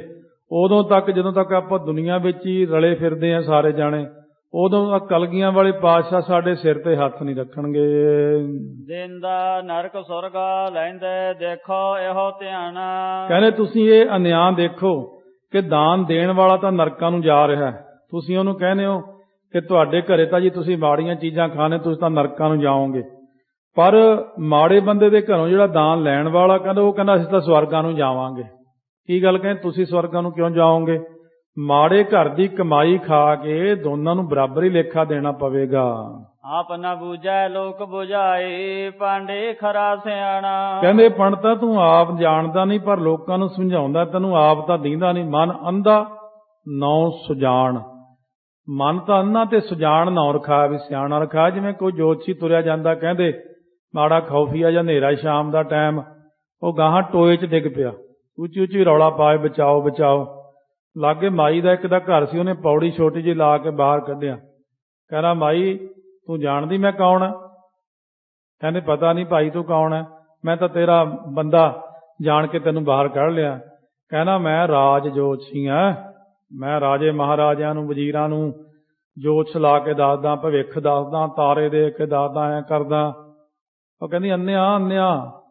ਉਦੋਂ ਤੱਕ ਜਦੋਂ ਤੱਕ ਆਪਾਂ ਦੁਨੀਆ ਵਿੱਚ ਹੀ ਰਲੇ ਫਿਰਦੇ ਆ ਸਾਰੇ ਜਾਣੇ, ਉਦੋਂ ਤੱਕ ਕਲਗੀਆਂ ਵਾਲੇ ਪਾਤਸ਼ਾਹ ਸਾਡੇ ਸਿਰ ਤੇ ਹੱਥ ਨਹੀਂ ਰੱਖਣਗੇ। ਦਿੰਦਾ ਨਰਕ ਸੁਰਗਾ ਲੈਂਦੇ ਦੇਖੋ ਇਹੋ ਧਿਆਨ। ਕਹਿੰਦੇ ਤੁਸੀਂ ਇਹ ਅਨਿਆਂ ਦੇਖੋ ਕਿ ਦਾਨ ਦੇਣ ਵਾਲਾ ਤਾਂ ਨਰਕਾਂ ਨੂੰ ਜਾ ਰਿਹਾ ਹੈ। ਤੁਸੀਂ ਉਹਨੂੰ ਕਹਿੰਦੇ ਹੋ ਕਿ ਤੁਹਾਡੇ ਘਰੇ ਤਾਂ ਜੀ ਤੁਸੀਂ ਮਾੜੀਆਂ ਚੀਜ਼ਾਂ ਖਾਣੇ, ਤੁਸੀਂ ਤਾਂ ਨਰਕਾਂ ਨੂੰ ਜਾਓਗੇ। ਪਰ ਮਾੜੇ ਬੰਦੇ ਦੇ ਘਰੋਂ ਜਿਹੜਾ ਦਾਨ ਲੈਣ ਵਾਲਾ ਕਹਿੰਦਾ, ਉਹ ਕਹਿੰਦਾ ਅਸੀਂ ਤਾਂ ਸਵਰਗਾਂ ਨੂੰ ਜਾਵਾਂਗੇ। ਕੀ ਗੱਲ ਕਹਿੰਦੇ ਤੁਸੀਂ ਸਵਰਗਾਂ ਨੂੰ ਕਿਉਂ ਜਾਓਗੇ? ਮਾੜੇ ਘਰ ਦੀ ਕਮਾਈ ਖਾ ਕੇ ਦੋਨਾਂ ਨੂੰ ਬਰਾਬਰ ਹੀ ਲੇਖਾ ਦੇਣਾ ਪਵੇਗਾ। ਆਪ ਨਾ ਬੂਝੈ ਲੋਕ ਬੁਝਾਏ, ਪਾਂਡੇ ਖਰਾ ਸਿਆਣਾ। ਕਹਿੰਦੇ ਪੰਡਤਾ ਤੂੰ ਆਪ ਜਾਣਦਾ ਨਹੀਂ ਪਰ ਲੋਕਾਂ ਨੂੰ ਸਮਝਾਉਂਦਾ, ਤੈਨੂੰ ਆਪ ਤਾਂ ਦੀਂਦਾ ਨਹੀਂ। ਮਨ ਅੰਧਾ ਨੌ ਸੁਜਾਨ, ਮਨ ਤਾਂ ਅੰਨਾ ਤੇ ਸੁਜਾਨ ਨੌ ਰਖਾ, ਵੀ ਸਿਆਣਾ ਰਖਾ। ਜਿਵੇਂ ਕੋਈ ਜੋਤਸ਼ੀ ਤੁਰਿਆ ਜਾਂਦਾ, ਕਹਿੰਦੇ ਮਾੜਾ ਖੌਫੀਆ ਜਾਂ ਹਨੇਰਾ ਸ਼ਾਮ ਦਾ ਟਾਈਮ, ਉਹ ਗਾਹਾਂ ਟੋਏ 'ਚ ਡਿੱਗ ਪਿਆ, ਉੱਚੀ ਉੱਚੀ ਰੌਲਾ ਪਾਏ ਬਚਾਓ ਬਚਾਓ। ਲਾਗੇ ਮਾਈ ਦਾ ਇੱਕ ਦਾ ਘਰ ਸੀ, ਉਹਨੇ ਪੌੜੀ ਛੋਟੀ ਜਿਹੀ ਲਾ ਕੇ ਬਾਹਰ ਕੱਢਿਆ। ਕਹਿੰਦਾ ਮਾਈ ਤੂੰ ਜਾਣਦੀ ਮੈਂ ਕੌਣ ਹੈ? ਕਹਿੰਦੇ ਪਤਾ ਨਹੀਂ ਭਾਈ ਤੂੰ ਕੌਣ ਹੈ? ਮੈਂ ਤਾਂ ਤੇਰਾ ਬੰਦਾ ਜਾਣ ਕੇ ਤੈਨੂੰ ਬਾਹਰ ਕੱਢ ਲਿਆ। ਕਹਿੰਦਾ ਮੈਂ ਰਾਜ ਜੋਤਸ਼ੀ ਹਾਂ, ਮੈਂ ਰਾਜੇ ਮਹਾਰਾਜਿਆਂ ਨੂੰ ਵਜ਼ੀਰਾਂ ਨੂੰ ਜੋਤਸ਼ ਲਾ ਕੇ ਦੱਸਦਾ, ਭਵਿੱਖ ਦੱਸਦਾ, ਤਾਰੇ ਦੇਖ ਕੇ ਦੱਸਦਾ, ਐਂ ਕਰਦਾ। ਉਹ ਕਹਿੰਦੀ ਅੰਨਿਆ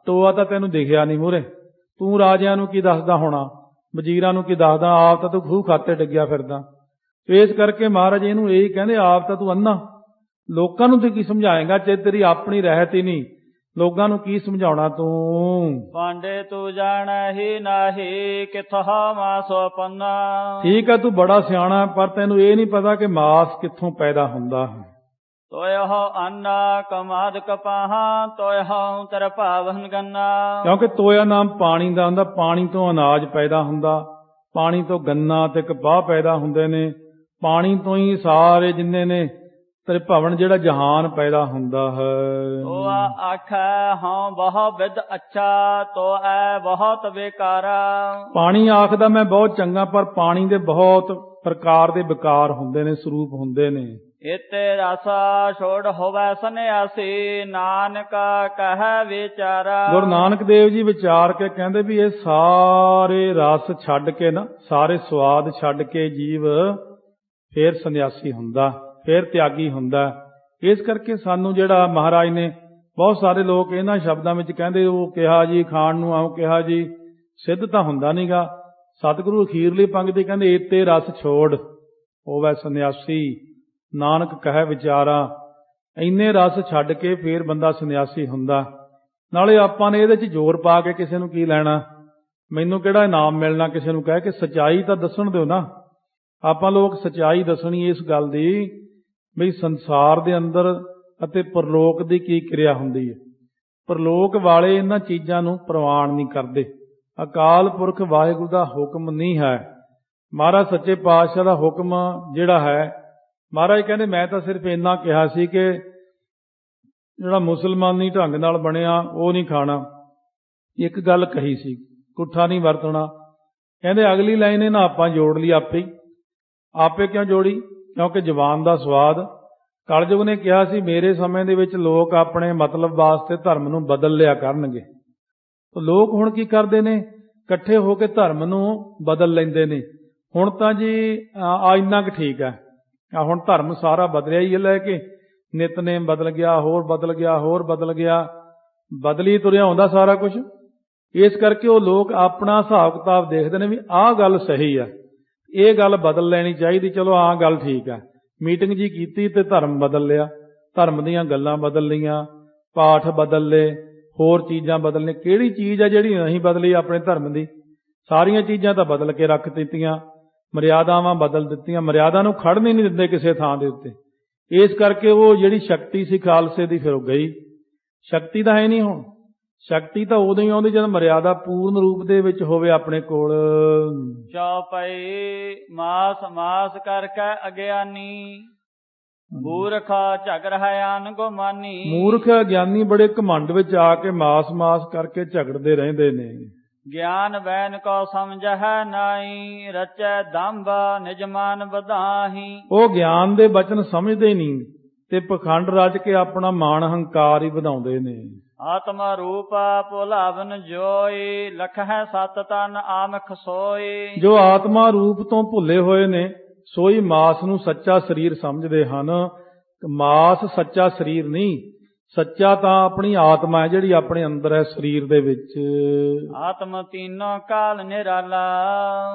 ਟੋਆ ਤਾਂ ਤੈਨੂੰ ਦਿਖਿਆ ਨਹੀਂ ਮੂਹਰੇ, ਤੂੰ ਰਾਜਿਆਂ ਨੂੰ ਕੀ ਦੱਸਦਾ ਹੋਣਾ, ਵਜ਼ੀਰਾਂ ਨੂੰ ਕੀ ਦੱਸਦਾ, ਆਪ ਤਾਂ ਤੂੰ ਖੂਹ ਖਾਤੇ ਡਿੱਗਿਆ ਫਿਰਦਾ। ਇਸ ਕਰਕੇ ਮਹਾਰਾਜ ਇਹਨੂੰ ਇਹੀ ਕਹਿੰਦੇ, ਆਪ ਤਾਂ ਤੂੰ ਅੰਨਾ, ਲੋਕਾਂ ਨੂੰ ਤੂੰ ਕੀ ਸਮਝਾਏਗਾ ਜੇ ਤੇਰੀ ਆਪਣੀ ਰਹਿਤ ਹੀ ਨਹੀਂ, ਲੋਕਾਂ ਨੂੰ ਕੀ ਸਮਝਾਉਣਾ ਤੂੰ? ਪਾਂਡੇ ਤੂੰ ਜਾਣੈ ਹੀ ਨਾਹੀ, ਕਿਥੋਂ ਮਾਸੋ ਪੰਨਾ। ਠੀਕ ਹੈ ਤੂੰ ਬੜਾ ਸਿਆਣਾ, ਪਰ ਤੈਨੂੰ ਇਹ ਨਹੀਂ ਪਤਾ ਕਿ ਮਾਸ ਕਿੱਥੋਂ ਪੈਦਾ ਹੁੰਦਾ ਹੈ। ਤੋਇ ਹੋ ਅੰਨਾ ਕਮਾਦ ਕਪਾਹਾਂ, ਤੋਇ ਹੋ ਤਰ ਭਾਵਨ ਗੰਨਾ। ਕਿਉਂਕਿ ਤੋਇਆ ਨਾਮ ਪਾਣੀ ਦਾ ਹੁੰਦਾ, ਪਾਣੀ ਤੋਂ ਅਨਾਜ ਪੈਦਾ ਹੁੰਦਾ, ਪਾਣੀ ਤੋਂ ਗੰਨਾ ਤੇ ਕਪਾਹ ਪੈਦਾ ਹੁੰਦੇ ਨੇ, ਪਾਣੀ ਤੋਂ ਹੀ ਸਾਰੇ ਜਿੰਨੇ ਨੇ ਤ੍ਰਿਭਵਨ ਜਿਹੜਾ ਜਹਾਨ ਪੈਦਾ ਹੁੰਦਾ ਹੈ। ਤੋ ਆਖੈ ਹਾਂ ਬਹੁ ਵਿਦ ਅੱਛਾ, ਤੋ ਐ ਬਹੁਤ ਬੇਕਾਰਾ। ਪਾਣੀ ਆਖਦਾ ਮੈਂ ਬਹੁਤ ਚੰਗਾ, ਪਰ ਪਾਣੀ ਦੇ ਬਹੁਤ ਪ੍ਰਕਾਰ ਦੇ ਵਿਕਾਰ ਹੁੰਦੇ ਨੇ, ਸਰੂਪ ਹੁੰਦੇ ਨੇ। ਇਤੇ ਰਸਾ ਛੋੜ ਹੋਵੇ ਸੰਨਿਆਸੀ, ਨਾਨਕ ਕਹਿ ਵਿਚਾਰਾ। ਗੁਰੂ ਨਾਨਕ ਦੇਵ ਜੀ ਵਿਚਾਰ ਕੇ ਕਹਿੰਦੇ ਵੀ ਇਹ ਸਾਰੇ ਰਸ ਛੱਡ ਕੇ ਨਾ, ਸਾਰੇ ਸਵਾਦ ਛੱਡ ਕੇ ਜੀਵ ਫੇਰ ਸੰਨਿਆਸੀ ਹੁੰਦਾ, ਫੇਰ ਤਿਆਗੀ ਹੁੰਦਾ। ਇਸ ਕਰਕੇ ਸਾਨੂੰ ਜਿਹੜਾ ਮਹਾਰਾਜ ਨੇ, ਬਹੁਤ ਸਾਰੇ ਲੋਕ ਇਹਨਾਂ ਸ਼ਬਦਾਂ ਵਿੱਚ ਕਹਿੰਦੇ ਉਹ ਕਿਹਾ ਜੀ ਖਾਣ ਨੂੰ ਆਉ ਕਿਹਾ ਜੀ, ਸਿੱਧ ਤਾਂ ਹੁੰਦਾ ਨਹੀਂਗਾ। ਸਤਿਗੁਰੂ ਅਖੀਰਲੀ ਪੰਕਤੀ ਕਹਿੰਦੇ ਇਤੇ ਰਸ ਛੋੜ ਹੋਵੇ ਸੰਨਿਆਸੀ, ਨਾਨਕ ਕਹਿ ਵਿਚਾਰਾ। ਇੰਨੇ ਰਸ ਛੱਡ ਕੇ ਫੇਰ ਬੰਦਾ ਸੰਨਿਆਸੀ ਹੁੰਦਾ। ਨਾਲੇ ਆਪਾਂ ਨੇ ਇਹਦੇ 'ਚ ਜ਼ੋਰ ਪਾ ਕੇ ਕਿਸੇ ਨੂੰ ਕੀ ਲੈਣਾ, ਮੈਨੂੰ ਕਿਹੜਾ ਇਨਾਮ ਮਿਲਣਾ ਕਿਸੇ ਨੂੰ ਕਹਿ ਕੇ। ਸੱਚਾਈ ਤਾਂ ਦੱਸਣ ਦਿਓ ਨਾ। ਆਪਾਂ ਲੋਕ ਸੱਚਾਈ ਦੱਸਣੀ ਇਸ ਗੱਲ ਦੀ ਬਈ ਸੰਸਾਰ ਦੇ ਅੰਦਰ ਅਤੇ ਪਰਲੋਕ ਦੀ ਕੀ ਕਿਰਿਆ ਹੁੰਦੀ ਹੈ। ਪਰਲੋਕ ਵਾਲੇ ਇਹਨਾਂ ਚੀਜ਼ਾਂ ਨੂੰ ਪ੍ਰਵਾਨ ਨਹੀਂ ਕਰਦੇ। ਅਕਾਲ ਪੁਰਖ ਵਾਹਿਗੁਰੂ ਦਾ ਹੁਕਮ ਨਹੀਂ ਹੈ, ਮਹਾਰਾਜ ਸੱਚੇ ਪਾਤਸ਼ਾਹ ਦਾ ਹੁਕਮ ਜਿਹੜਾ ਹੈ। ਮਹਾਰਾਜ ਕਹਿੰਦੇ ਮੈਂ ਤਾਂ ਸਿਰਫ ਇੰਨਾ ਕਿਹਾ ਸੀ ਕਿ ਜਿਹੜਾ ਮੁਸਲਮਾਨੀ ਢੰਗ ਨਾਲ ਬਣਿਆ ਉਹ ਨਹੀਂ ਖਾਣਾ। ਇੱਕ ਗੱਲ ਕਹੀ ਸੀ, ਕੁੱਠਾ ਨਹੀਂ ਵਰਤਣਾ। ਕਹਿੰਦੇ ਅਗਲੀ ਲਾਈਨ ਇਹਨਾਂ ਆਪਾਂ ਜੋੜ ਲਈ ਆਪੇ ਕਿਉਂ ਜੋੜੀ? ਕਿਉਂਕਿ ਜ਼ੁਬਾਨ ਦਾ ਸਵਾਦ। ਕਲਯੁਗ ਨੇ ਕਿਹਾ ਸੀ ਮੇਰੇ ਸਮੇਂ ਦੇ ਵਿੱਚ ਲੋਕ ਆਪਣੇ ਮਤਲਬ ਵਾਸਤੇ ਧਰਮ ਨੂੰ ਬਦਲ ਲਿਆ ਕਰਨਗੇ। ਤਾਂ ਲੋਕ ਹੁਣ ਕੀ ਕਰਦੇ ਨੇ, ਇਕੱਠੇ ਹੋ ਕੇ ਧਰਮ ਨੂੰ ਬਦਲ ਲੈਂਦੇ ਨੇ। ਹੁਣ ਤਾਂ ਜੀ ਇੰਨਾ ਕੁ ਠੀਕ ਹੈ, ਹੁਣ ਧਰਮ ਸਾਰਾ ਬਦਲਿਆ ਹੀ ਲੈ ਕੇ, ਨਿਤਨੇਮ ਬਦਲ ਗਿਆ, ਹੋਰ ਬਦਲ ਗਿਆ, ਹੋਰ ਬਦਲ ਗਿਆ, ਬਦਲੀ ਤੁਰਿਆ ਹੁੰਦਾ ਸਾਰਾ ਕੁਝ। ਇਸ ਕਰਕੇ ਉਹ ਲੋਕ ਆਪਣਾ ਹਿਸਾਬ ਕਿਤਾਬ ਦੇਖਦੇ ਨੇ ਵੀ ਆਹ ਗੱਲ ਸਹੀ ਆ, ਇਹ ਗੱਲ ਬਦਲ ਲੈਣੀ ਚਾਹੀਦੀ, ਚਲੋ ਆਹ ਗੱਲ ਠੀਕ ਆ। ਮੀਟਿੰਗ ਜੀ ਕੀਤੀ ਤੇ ਧਰਮ ਬਦਲ ਲਿਆ, ਧਰਮ ਦੀਆਂ ਗੱਲਾਂ ਬਦਲ ਲਈਆਂ, ਪਾਠ ਬਦਲ ਲਏ, ਹੋਰ ਚੀਜ਼ਾਂ ਬਦਲਣੇ। ਕਿਹੜੀ ਚੀਜ਼ ਆ ਜਿਹੜੀ ਨਹੀਂ ਬਦਲੀ ਆਪਣੇ ਧਰਮ ਦੀ? ਸਾਰੀਆਂ ਚੀਜ਼ਾਂ ਤਾਂ ਬਦਲ ਕੇ ਰੱਖ ਦਿੱਤੀਆਂ, ਮਰਿਆਦਾਵਾਂ ਬਦਲ ਦਿੱਤੀਆਂ, ਮਰਿਆਦਾ ਨੂੰ ਖੜਨ ਹੀ ਨਹੀਂ ਦਿੰਦੇ ਕਿਸੇ ਥਾਂ ਦੇ ਉੱਤੇ। ਇਸ ਕਰਕੇ ਉਹ ਜਿਹੜੀ ਸ਼ਕਤੀ ਸੀ ਖਾਲਸੇ ਦੀ ਫਿਰ ਉਹ ਗਈ। ਸ਼ਕਤੀ ਤਾਂ ਹੈ ਨਹੀਂ ਹੁਣ। ਸ਼ਕਤੀ ਤਾਂ ਉਦੋਂ ਹੀ ਆਉਂਦੀ ਜਦ ਮਰਿਆਦਾ ਪੂਰਨ ਰੂਪ ਦੇ ਵਿੱਚ ਹੋਵੇ ਆਪਣੇ ਕੋਲ। ਚੌਪਈ ਮਾਸ ਮਾਸ ਕਰਕੇ ਅਗਿਆਨੀ, ਮੂਰਖ ਝਗੜ ਹੈ ਅਨ ਗੁਮਾਨੀ। ਮੂਰਖ ਅਗਿਆਨੀ ਬੜੇ ਘਮੰਡ ਵਿੱਚ ਆ ਕੇ ਮਾਸ ਮਾਸ ਕਰਕੇ ਝਗੜਦੇ ਰਹਿੰਦੇ ਨੇ। ਗਿਆਨ ਬੈਨ ਕੋ ਸਮਝਹਿ ਨਾਈ, ਰਚੈ ਦੰਭ ਨਿਜ ਮਨ ਵਧਾਹੀ। ਉਹ ਗਿਆਨ ਦੇ ਬਚਨ ਸਮਝਦੇ ਨਹੀਂ ਤੇ ਪਖੰਡ ਰਚ ਕੇ ਆਪਣਾ ਮਾਣ ਹੰਕਾਰ ਹੀ ਵਧਾਉਂਦੇ ਨੇ। ਆਤਮਾ ਰੂਪ ਭੁਲਾਵਨ ਜੋਈ, ਲਖਹਿ ਸਤ ਤਨ ਆਮਖ ਸੋਈ। ਜੋ ਆਤਮਾ ਰੂਪ ਤੋਂ ਭੁੱਲੇ ਹੋਏ ਨੇ ਸੋਈ ਮਾਸ ਨੂੰ ਸੱਚਾ ਸਰੀਰ ਸਮਝਦੇ ਹਨ। ਮਾਸ ਸੱਚਾ ਸਰੀਰ ਨਹੀਂ, ਸੱਚਾ ਤਾਂ ਆਪਣੀ ਆਤਮਾ ਹੈ ਜਿਹੜੀ ਆਪਣੇ ਅੰਦਰ ਹੈ ਸਰੀਰ ਦੇ ਵਿੱਚ। ਆਤਮ ਤੀਨੋਂ ਕਾਲ ਨਿਰਾਲਾ,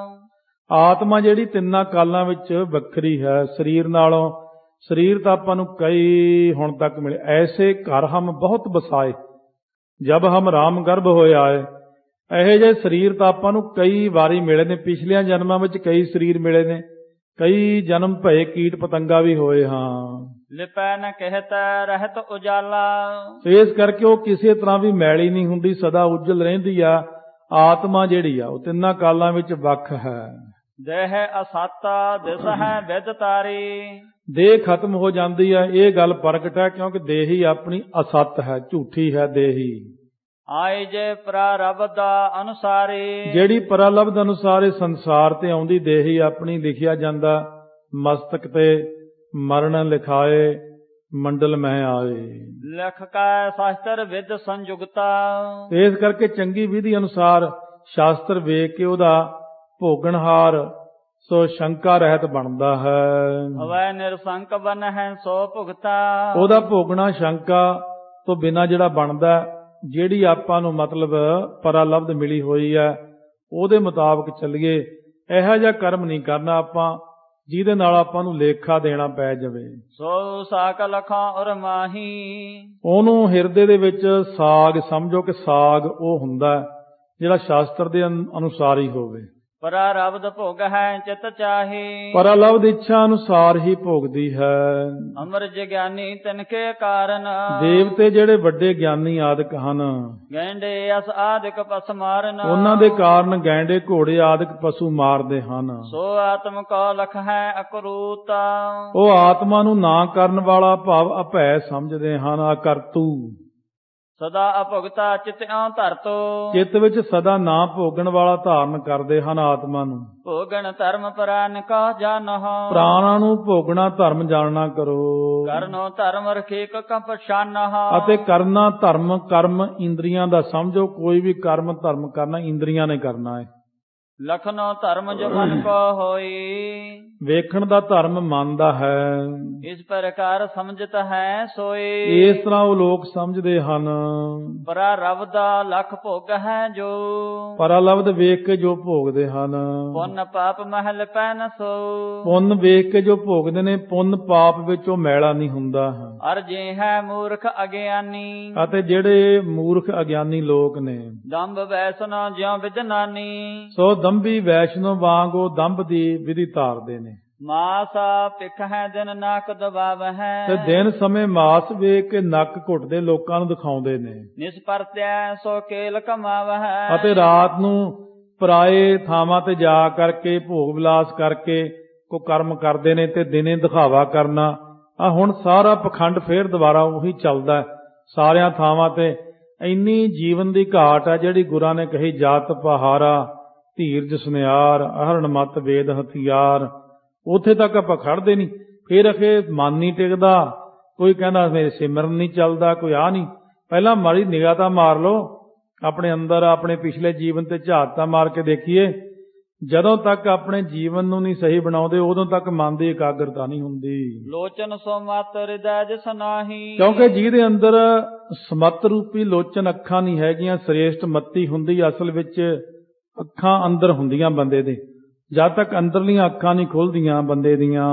ਆਤਮਾ ਜਿਹੜੀ ਤਿੰਨਾਂ ਕਾਲਾਂ ਵਿੱਚ ਵੱਖਰੀ ਹੈ ਸਰੀਰ ਨਾਲੋਂ। ਸਰੀਰ ਤਾਂ ਆਪਾਂ ਨੂੰ ਕਈ ਹੁਣ ਤੱਕ ਮਿਲੇ। ਐਸੇ ਘਰ ਹਮ ਬਹੁਤ ਬਸਾਏ ਜਬ ਹਮ ਰਾਮ ਗਰਭ ਹੋਏ ਆਏ। ਇਹੋ ਜਿਹੇ ਸਰੀਰ ਤਾਂ ਆਪਾਂ ਨੂੰ ਕਈ ਵਾਰੀ ਮਿਲੇ ਨੇ। ਪਿਛਲੀਆਂ ਜਨਮਾਂ ਵਿੱਚ ਕਈ ਸਰੀਰ ਮਿਲੇ ਨੇ, ਕਈ ਜਨਮ ਭਏ ਕੀਟ ਪਤੰਗਾ ਵੀ ਹੋਏ ਹਾਂ। ਲਿਪੈ ਨ ਕਹਿਤ ਰਹਿਤ ਉਜਾਲਾ, ਇਸ ਕਰਕੇ ਉਹ ਕਿਸੇ ਤਰ੍ਹਾਂ ਵੀ ਮੈਲੀ ਨਹੀਂ ਹੁੰਦੀ, ਸਦਾ ਉਜਲ ਰਹਿੰਦੀ ਆ। ਆਤਮਾ ਜਿਹੜੀ ਆ ਉਹ ਤਿੰਨਾਂ ਕਾਲਾਂ ਵਿੱਚ ਵੱਖ ਹੈ। ਦੇਹ ਅਸਤਾ ਦਿਸ ਹੈ ਵਿਦ ਤਾਰੀ, ਦੇਹ ਖਤਮ ਹੋ ਜਾਂਦੀ ਹੈ ਇਹ ਗੱਲ ਪ੍ਰਗਟ ਹੈ, ਕਿਉਂਕਿ ਦੇਹ ਹੀ ਆਪਣੀ ਅਸਤ ਹੈ, ਝੂਠੀ ਹੈ ਦੇਹ ਹੀ। ਆਏ ਜੇ ਪ੍ਰਾਰਬਧ ਦਾ ਅਨੁਸਾਰੀ, ਜਿਹੜੀ ਪ੍ਰਾਰਬਧ ਅਨੁਸਾਰ ਸੰਸਾਰ ਤੇ ਆਉਂਦੀ ਦੇਹ ਹੀ ਆਪਣੀ। ਲਿਖਿਆ ਜਾਂਦਾ ਮਸਤਕ ਤੇ ਮਰਨ ਲਿਖਾਏ ਮੰਡਲ ਮਹਿ ਆਏ। ਲਿਖ ਕੈ ਸ਼ਾਸਤਰ ਵਿਦ ਸੰਯੁਗਤਾ, ਇਸ ਕਰਕੇ ਚੰਗੀ ਵਿਧੀ ਅਨੁਸਾਰ ਸ਼ਾਸਤਰ ਵੇਖ ਕੇ ਉਹਦਾ ਭੋਗਣਹਾਰ ਸੋ ਸ਼ੰਕਾ ਰਹਿਤ ਬਣਦਾ ਹੈ। ਹਵੈ ਨਿਰਸੰਕ ਬਨ ਹੈ ਸੋ ਭੁਗਤਾ, ਉਹਦਾ ਭੋਗਣਾ ਸ਼ੰਕਾ ਤੋਂ ਬਿਨਾਂ ਜਿਹੜਾ ਬਣਦਾ। ਜਿਹੜੀ ਆਪਾਂ ਨੂੰ ਮਤਲਬ ਪਰਾਲਬਧ ਮਿਲੀ ਹੋਈ ਹੈ ਉਹਦੇ ਮੁਤਾਬਕ ਚੱਲੀਏ। ਇਹੋ ਜਿਹਾ ਕਰਮ ਨਹੀਂ ਕਰਨਾ ਆਪਾਂ ਜਿਹਦੇ ਨਾਲ ਆਪਾਂ ਨੂੰ ਲੇਖਾ ਦੇਣਾ ਪੈ ਜਾਵੇ। ਸੋ ਸਾਕ ਲਖਾਂ ਔਰ ਮਾਹੀ, ਉਹਨੂੰ ਹਿਰਦੇ ਦੇ ਵਿੱਚ ਸਾਗ ਸਮਝੋ ਕਿ ਸਾਗ ਉਹ ਹੁੰਦਾ ਜਿਹੜਾ ਸ਼ਾਸਤਰ ਦੇ ਅਨੁਸਾਰ ਹੀ ਹੋਵੇ। ਪ੍ਰਾਰਬਧ ਭੋਗ ਹੈ ਚਿਤ ਚਾਹੀ, ਪ੍ਰਾਰਬਧ ਇੱਛਾ ਅਨੁਸਾਰ ਹੀ ਭੋਗਦੀ ਹੈ। ਅਮਰ ਗਿਆਨੀ ਤਿਨਕੇ ਕਾਰਨ, ਦੇਵਤੇ ਜਿਹੜੇ ਵੱਡੇ ਗਿਆਨੀ ਆਦਿਕ ਹਨ ਗੈਂਡੇ ਅਸ ਆਦਿਕ ਪਸ ਮਾਰਨ, ਉਹਨਾਂ ਦੇ ਕਾਰਨ ਗੈਂਡੇ ਘੋੜੇ ਆਦਿਕ ਪਸ਼ੂ ਮਾਰਦੇ ਹਨ। ਸੋ ਆਤਮ ਕੋ ਲਖ ਹੈ ਅਕਰੂਤਾ, ਉਹ ਆਤਮਾ ਨੂੰ ਨਾ ਕਰਨ ਵਾਲਾ ਭਾਵ ਅਭੈ ਸਮਝਦੇ ਹਨ, ਅਕਰਤੂ। ਸਦਾ ਅਭੁਗਤਾ ਚਿਤਿਉ ਧਰਤੋ, ਚਿੱਤ ਵਿੱਚ ਸਦਾ ਨਾ ਭੋਗਣ ਵਾਲਾ ਧਾਰਨ ਕਰਦੇ ਹਨ ਆਤਮਾ ਨੂੰ। ਭੋਗਣ ਧਰਮ ਪ੍ਰਾਨ ਕਾ ਜਾਨਹੁ, ਪ੍ਰਾਣਾਂ ਨੂੰ ਭੋਗਣਾ ਧਰਮ ਜਾਣਨਾ ਕਰੋ। ਕਰਨੋ ਧਰਮ ਰਖੇਕ ਕੰਪਸ਼ਾਨਹੁ, ਅਤੇ ਕਰਨਾ ਧਰਮ ਕਰਮ ਇੰਦਰੀਆਂ ਦਾ ਸਮਝੋ। ਕੋਈ ਵੀ ਕਰਮ ਧਰਮ ਕਰਨਾ ਇੰਦਰੀਆਂ ਨੇ ਕਰਨਾ ਹੈ। ਲਖਨੋ ਧਰਮ ਜੋ ਮਨ ਕੋ ਹੋਈ, ਵੇਖਣ ਦਾ ਧਰਮ ਮਨ ਦਾ ਹੈ। ਇਸ ਪ੍ਰਕਾਰ ਸਮਝਤ ਹੈ ਸੋਈ, ਇਸ ਤਰ੍ਹਾਂ ਉਹ ਲੋਕ ਸਮਝਦੇ ਹਨ। ਪ੍ਰਾਰਬਧ ਦਾ ਲਖ ਭੋਗ ਹੈ ਜੋ, ਪ੍ਰਾਰਬਧ ਵੇਖ ਕੇ ਜੋ ਭੋਗਦੇ ਹਨ। ਪੁੰਨ ਪਾਪ ਮਹਿਲ ਪੈ ਨ ਸੋ, ਪੁੰਨ ਵੇਖ ਕੇ ਜੋ ਭੋਗਦੇ ਨੇ ਪੁੰਨ ਪਾਪ ਵਿੱਚ ਉਹ ਮੈਲਾ ਨਹੀਂ ਹੁੰਦਾ। ਅਰ ਜੇ ਹੈ ਮੂਰਖ ਅਗਿਆਨੀ, ਅਤੇ ਜਿਹੜੇ ਮੂਰਖ ਅਗਿਆਨੀ ਲੋਕ ਨੇ ਦੰਭ ਵੈਸਨ ਜਿਉ ਵਿਦਨਾਨੀ, ਸੋ ਦੰਭੀ ਵੈਸ਼ਨੋ ਵਾਂਗ ਉਹ ਦੰਭ ਦੀ ਵਿਧੀ ਧਾਰਦੇ ਨੇ। ਮਾਸ ਪਿਖ ਹੈ ਦਿਨ ਨੱਕ ਦਬਾਵ ਹੈ, ਤੇ ਦਿਨ ਸਮੇਂ ਮਾਸ ਵੇਖ ਕੇ ਨੱਕ ਘੁੱਟਦੇ ਲੋਕਾਂ ਨੂੰ ਦਿਖਾਉਂਦੇ ਨੇ। ਨਿਸਪਰਤਿਆ ਸੋ ਕੇਲ ਕਮਾਵ ਹੈ, ਅਤੇ ਰਾਤ ਨੂੰ ਪਰਾਏ ਥਾਵਾਂ ਤੇ ਜਾ ਕਰਕੇ ਭੋਗ ਵਿਲਾਸ ਕਰਕੇ ਕੋ ਕਰਮ ਕਰਦੇ ਨੇ ਤੇ ਦਿਨੇ ਦਿਖਾਵਾ ਕਰਨਾ। ਆ ਹੁਣ ਸਾਰਾ ਪਖੰਡ ਫੇਰ ਦੁਬਾਰਾ ਉਹੀ ਚੱਲਦਾ ਸਾਰਿਆਂ ਥਾਵਾਂ ਤੇ। ਇੰਨੀ ਜੀਵਨ ਦੀ ਘਾਟ ਹੈ ਜਿਹੜੀ ਗੁਰਾਂ ਨੇ ਕਹੀ, ਜਾਤ ਪਹਾਰਾ ਧੀਰਜ ਸੁਨਿਆਰ ਅਹਰਣ ਮਤ ਵੇਦ ਹਥਿਆਰ। ਉੱਥੇ ਤੱਕ ਆਪਾਂ ਖੜਦੇ ਨਹੀਂ। ਫਿਰ ਅਖੇ ਮਨ ਨਹੀਂ ਟਿਕਦਾ, ਕੋਈ ਕਹਿੰਦਾ ਮੇਰੇ ਸਿਮਰਨ ਨਹੀਂ ਚੱਲਦਾ, ਕੋਈ ਆ ਨਹੀਂ। ਪਹਿਲਾਂ ਮਾੜੀ ਨਿਗਾਹ ਤਾਂ ਮਾਰ ਲਓ ਆਪਣੇ ਅੰਦਰ, ਆਪਣੇ ਪਿਛਲੇ ਜੀਵਨ ਤੇ ਝਾਤ ਤਾਂ ਮਾਰ ਕੇ ਦੇਖੀਏ। ਜਦੋਂ ਤੱਕ ਆਪਣੇ ਜੀਵਨ ਨੂੰ ਨਹੀਂ ਸਹੀ ਬਣਾਉਂਦੇ ਉਦੋਂ ਤੱਕ ਮਨ ਦੀ ਇਕਾਗਰਤਾ ਨਹੀਂ ਹੁੰਦੀ। ਲੋਚਨ ਸੋ ਮਤ ਹਿਰਦੈ ਜਿਸ ਨਾਹੀ, ਕਿਉਂਕਿ ਜਿਹਦੇ ਅੰਦਰ ਸਮਤ ਰੂਪੀ ਲੋਚਨ ਅੱਖਾਂ ਨਹੀਂ ਹੈਗੀਆਂ, ਸ੍ਰੇਸ਼ਟ ਮੱਤੀ ਹੁੰਦੀ ਅਸਲ ਵਿੱਚ ਅੱਖਾਂ ਅੰਦਰ ਹੁੰਦੀਆਂ ਬੰਦੇ ਦੇ। ਜਦ ਤੱਕ ਅੰਦਰਲੀਆਂ ਅੱਖਾਂ ਨਹੀਂ ਖੁੱਲਦੀਆਂ ਬੰਦੇ ਦੀਆਂ।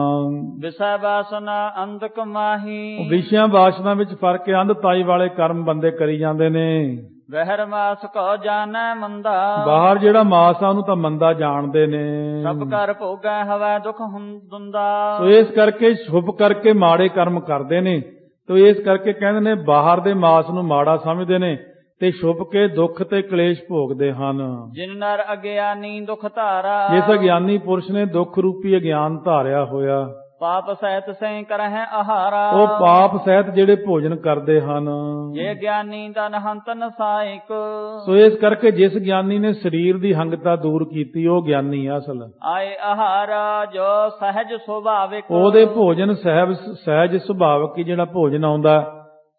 ਵਿਸੈ ਬਾਸਨਾ ਅੰਧਕ ਮਾਹੀ। ਵਿਸ਼ਿਆਂ ਵਾਸਨਾ ਵਿੱਚ ਫਰਕ ਹੈ। ਅੰਧਤਾਈ ਵਾਲੇ ਕਰਮ ਬੰਦੇ ਕਰੀ ਜਾਂਦੇ ਨੇ। ਵਹਿਰ ਮਾਸ ਕੋ ਜਾਣੈ ਮੰਦਾ। ਬਾਹਰ ਜਿਹੜਾ ਮਾਸ ਆ ਉਹਨੂੰ ਤਾਂ ਮੰਦਾ ਜਾਣਦੇ ਨੇ। ਸਭ ਕਰ ਭੋਗੈ ਹਵੈ ਦੁਖ ਹੁੰਦਾ। ਸੋ ਇਸ ਕਰਕੇ ਸ਼ੁਭ ਕਰਕੇ ਮਾੜੇ ਕਰਮ ਕਰਦੇ ਨੇ। ਤੋ ਇਸ ਕਰਕੇ ਕਹਿੰਦੇ ਨੇ ਬਾਹਰ ਦੇ ਮਾਸ ਨੂੰ ਮਾੜਾ ਸਮਝਦੇ ਨੇ ਤੇ ਛੁਪ ਕੇ ਦੁੱਖ ਤੇ ਕਲੇਸ਼ ਭੋਗਦੇ ਹਨ। ਜਿਨ ਨਰ ਅਗਿਆਨੀ ਦੁਖ ਧਾਰਾ। ਜਿਸ ਅਗਿਆਨੀ ਪੁਰਸ਼ ਨੇ ਦੁੱਖ ਰੂਪੀ ਅਗਿਆਨ ਧਾਰਿਆ ਹੋਇਆ, ਪਾਪ ਸਹਿਤ ਸਹਿ ਕਰਹਿ ਆਹਾਰਾ। ਉਹ ਪਾਪ ਸਹਿਤ ਜਿਹੜੇ ਭੋਜਨ ਕਰਦੇ ਹਨ। ਜੇ ਗਿਆਨੀ ਤਨ ਹੰਤ ਨਸਾਇਕ। ਸੋ ਇਸ ਕਰਕੇ ਜਿਸ ਗਿਆਨੀ ਨੇ ਸਰੀਰ ਦੀ ਹੰਗਤਾ ਦੂਰ ਕੀਤੀ ਉਹ ਗਿਆਨੀ ਆ ਅਸਲ। ਆਏ ਆਹਾਰਾ ਜੋ ਸਹਿਜ ਸੁਭਾਵਿਕ। ਉਹਦੇ ਭੋਜਨ ਸਹਿਜ ਸੁਭਾਵਕ ਹੀ ਜਿਹੜਾ ਭੋਜਨ ਆਉਂਦਾ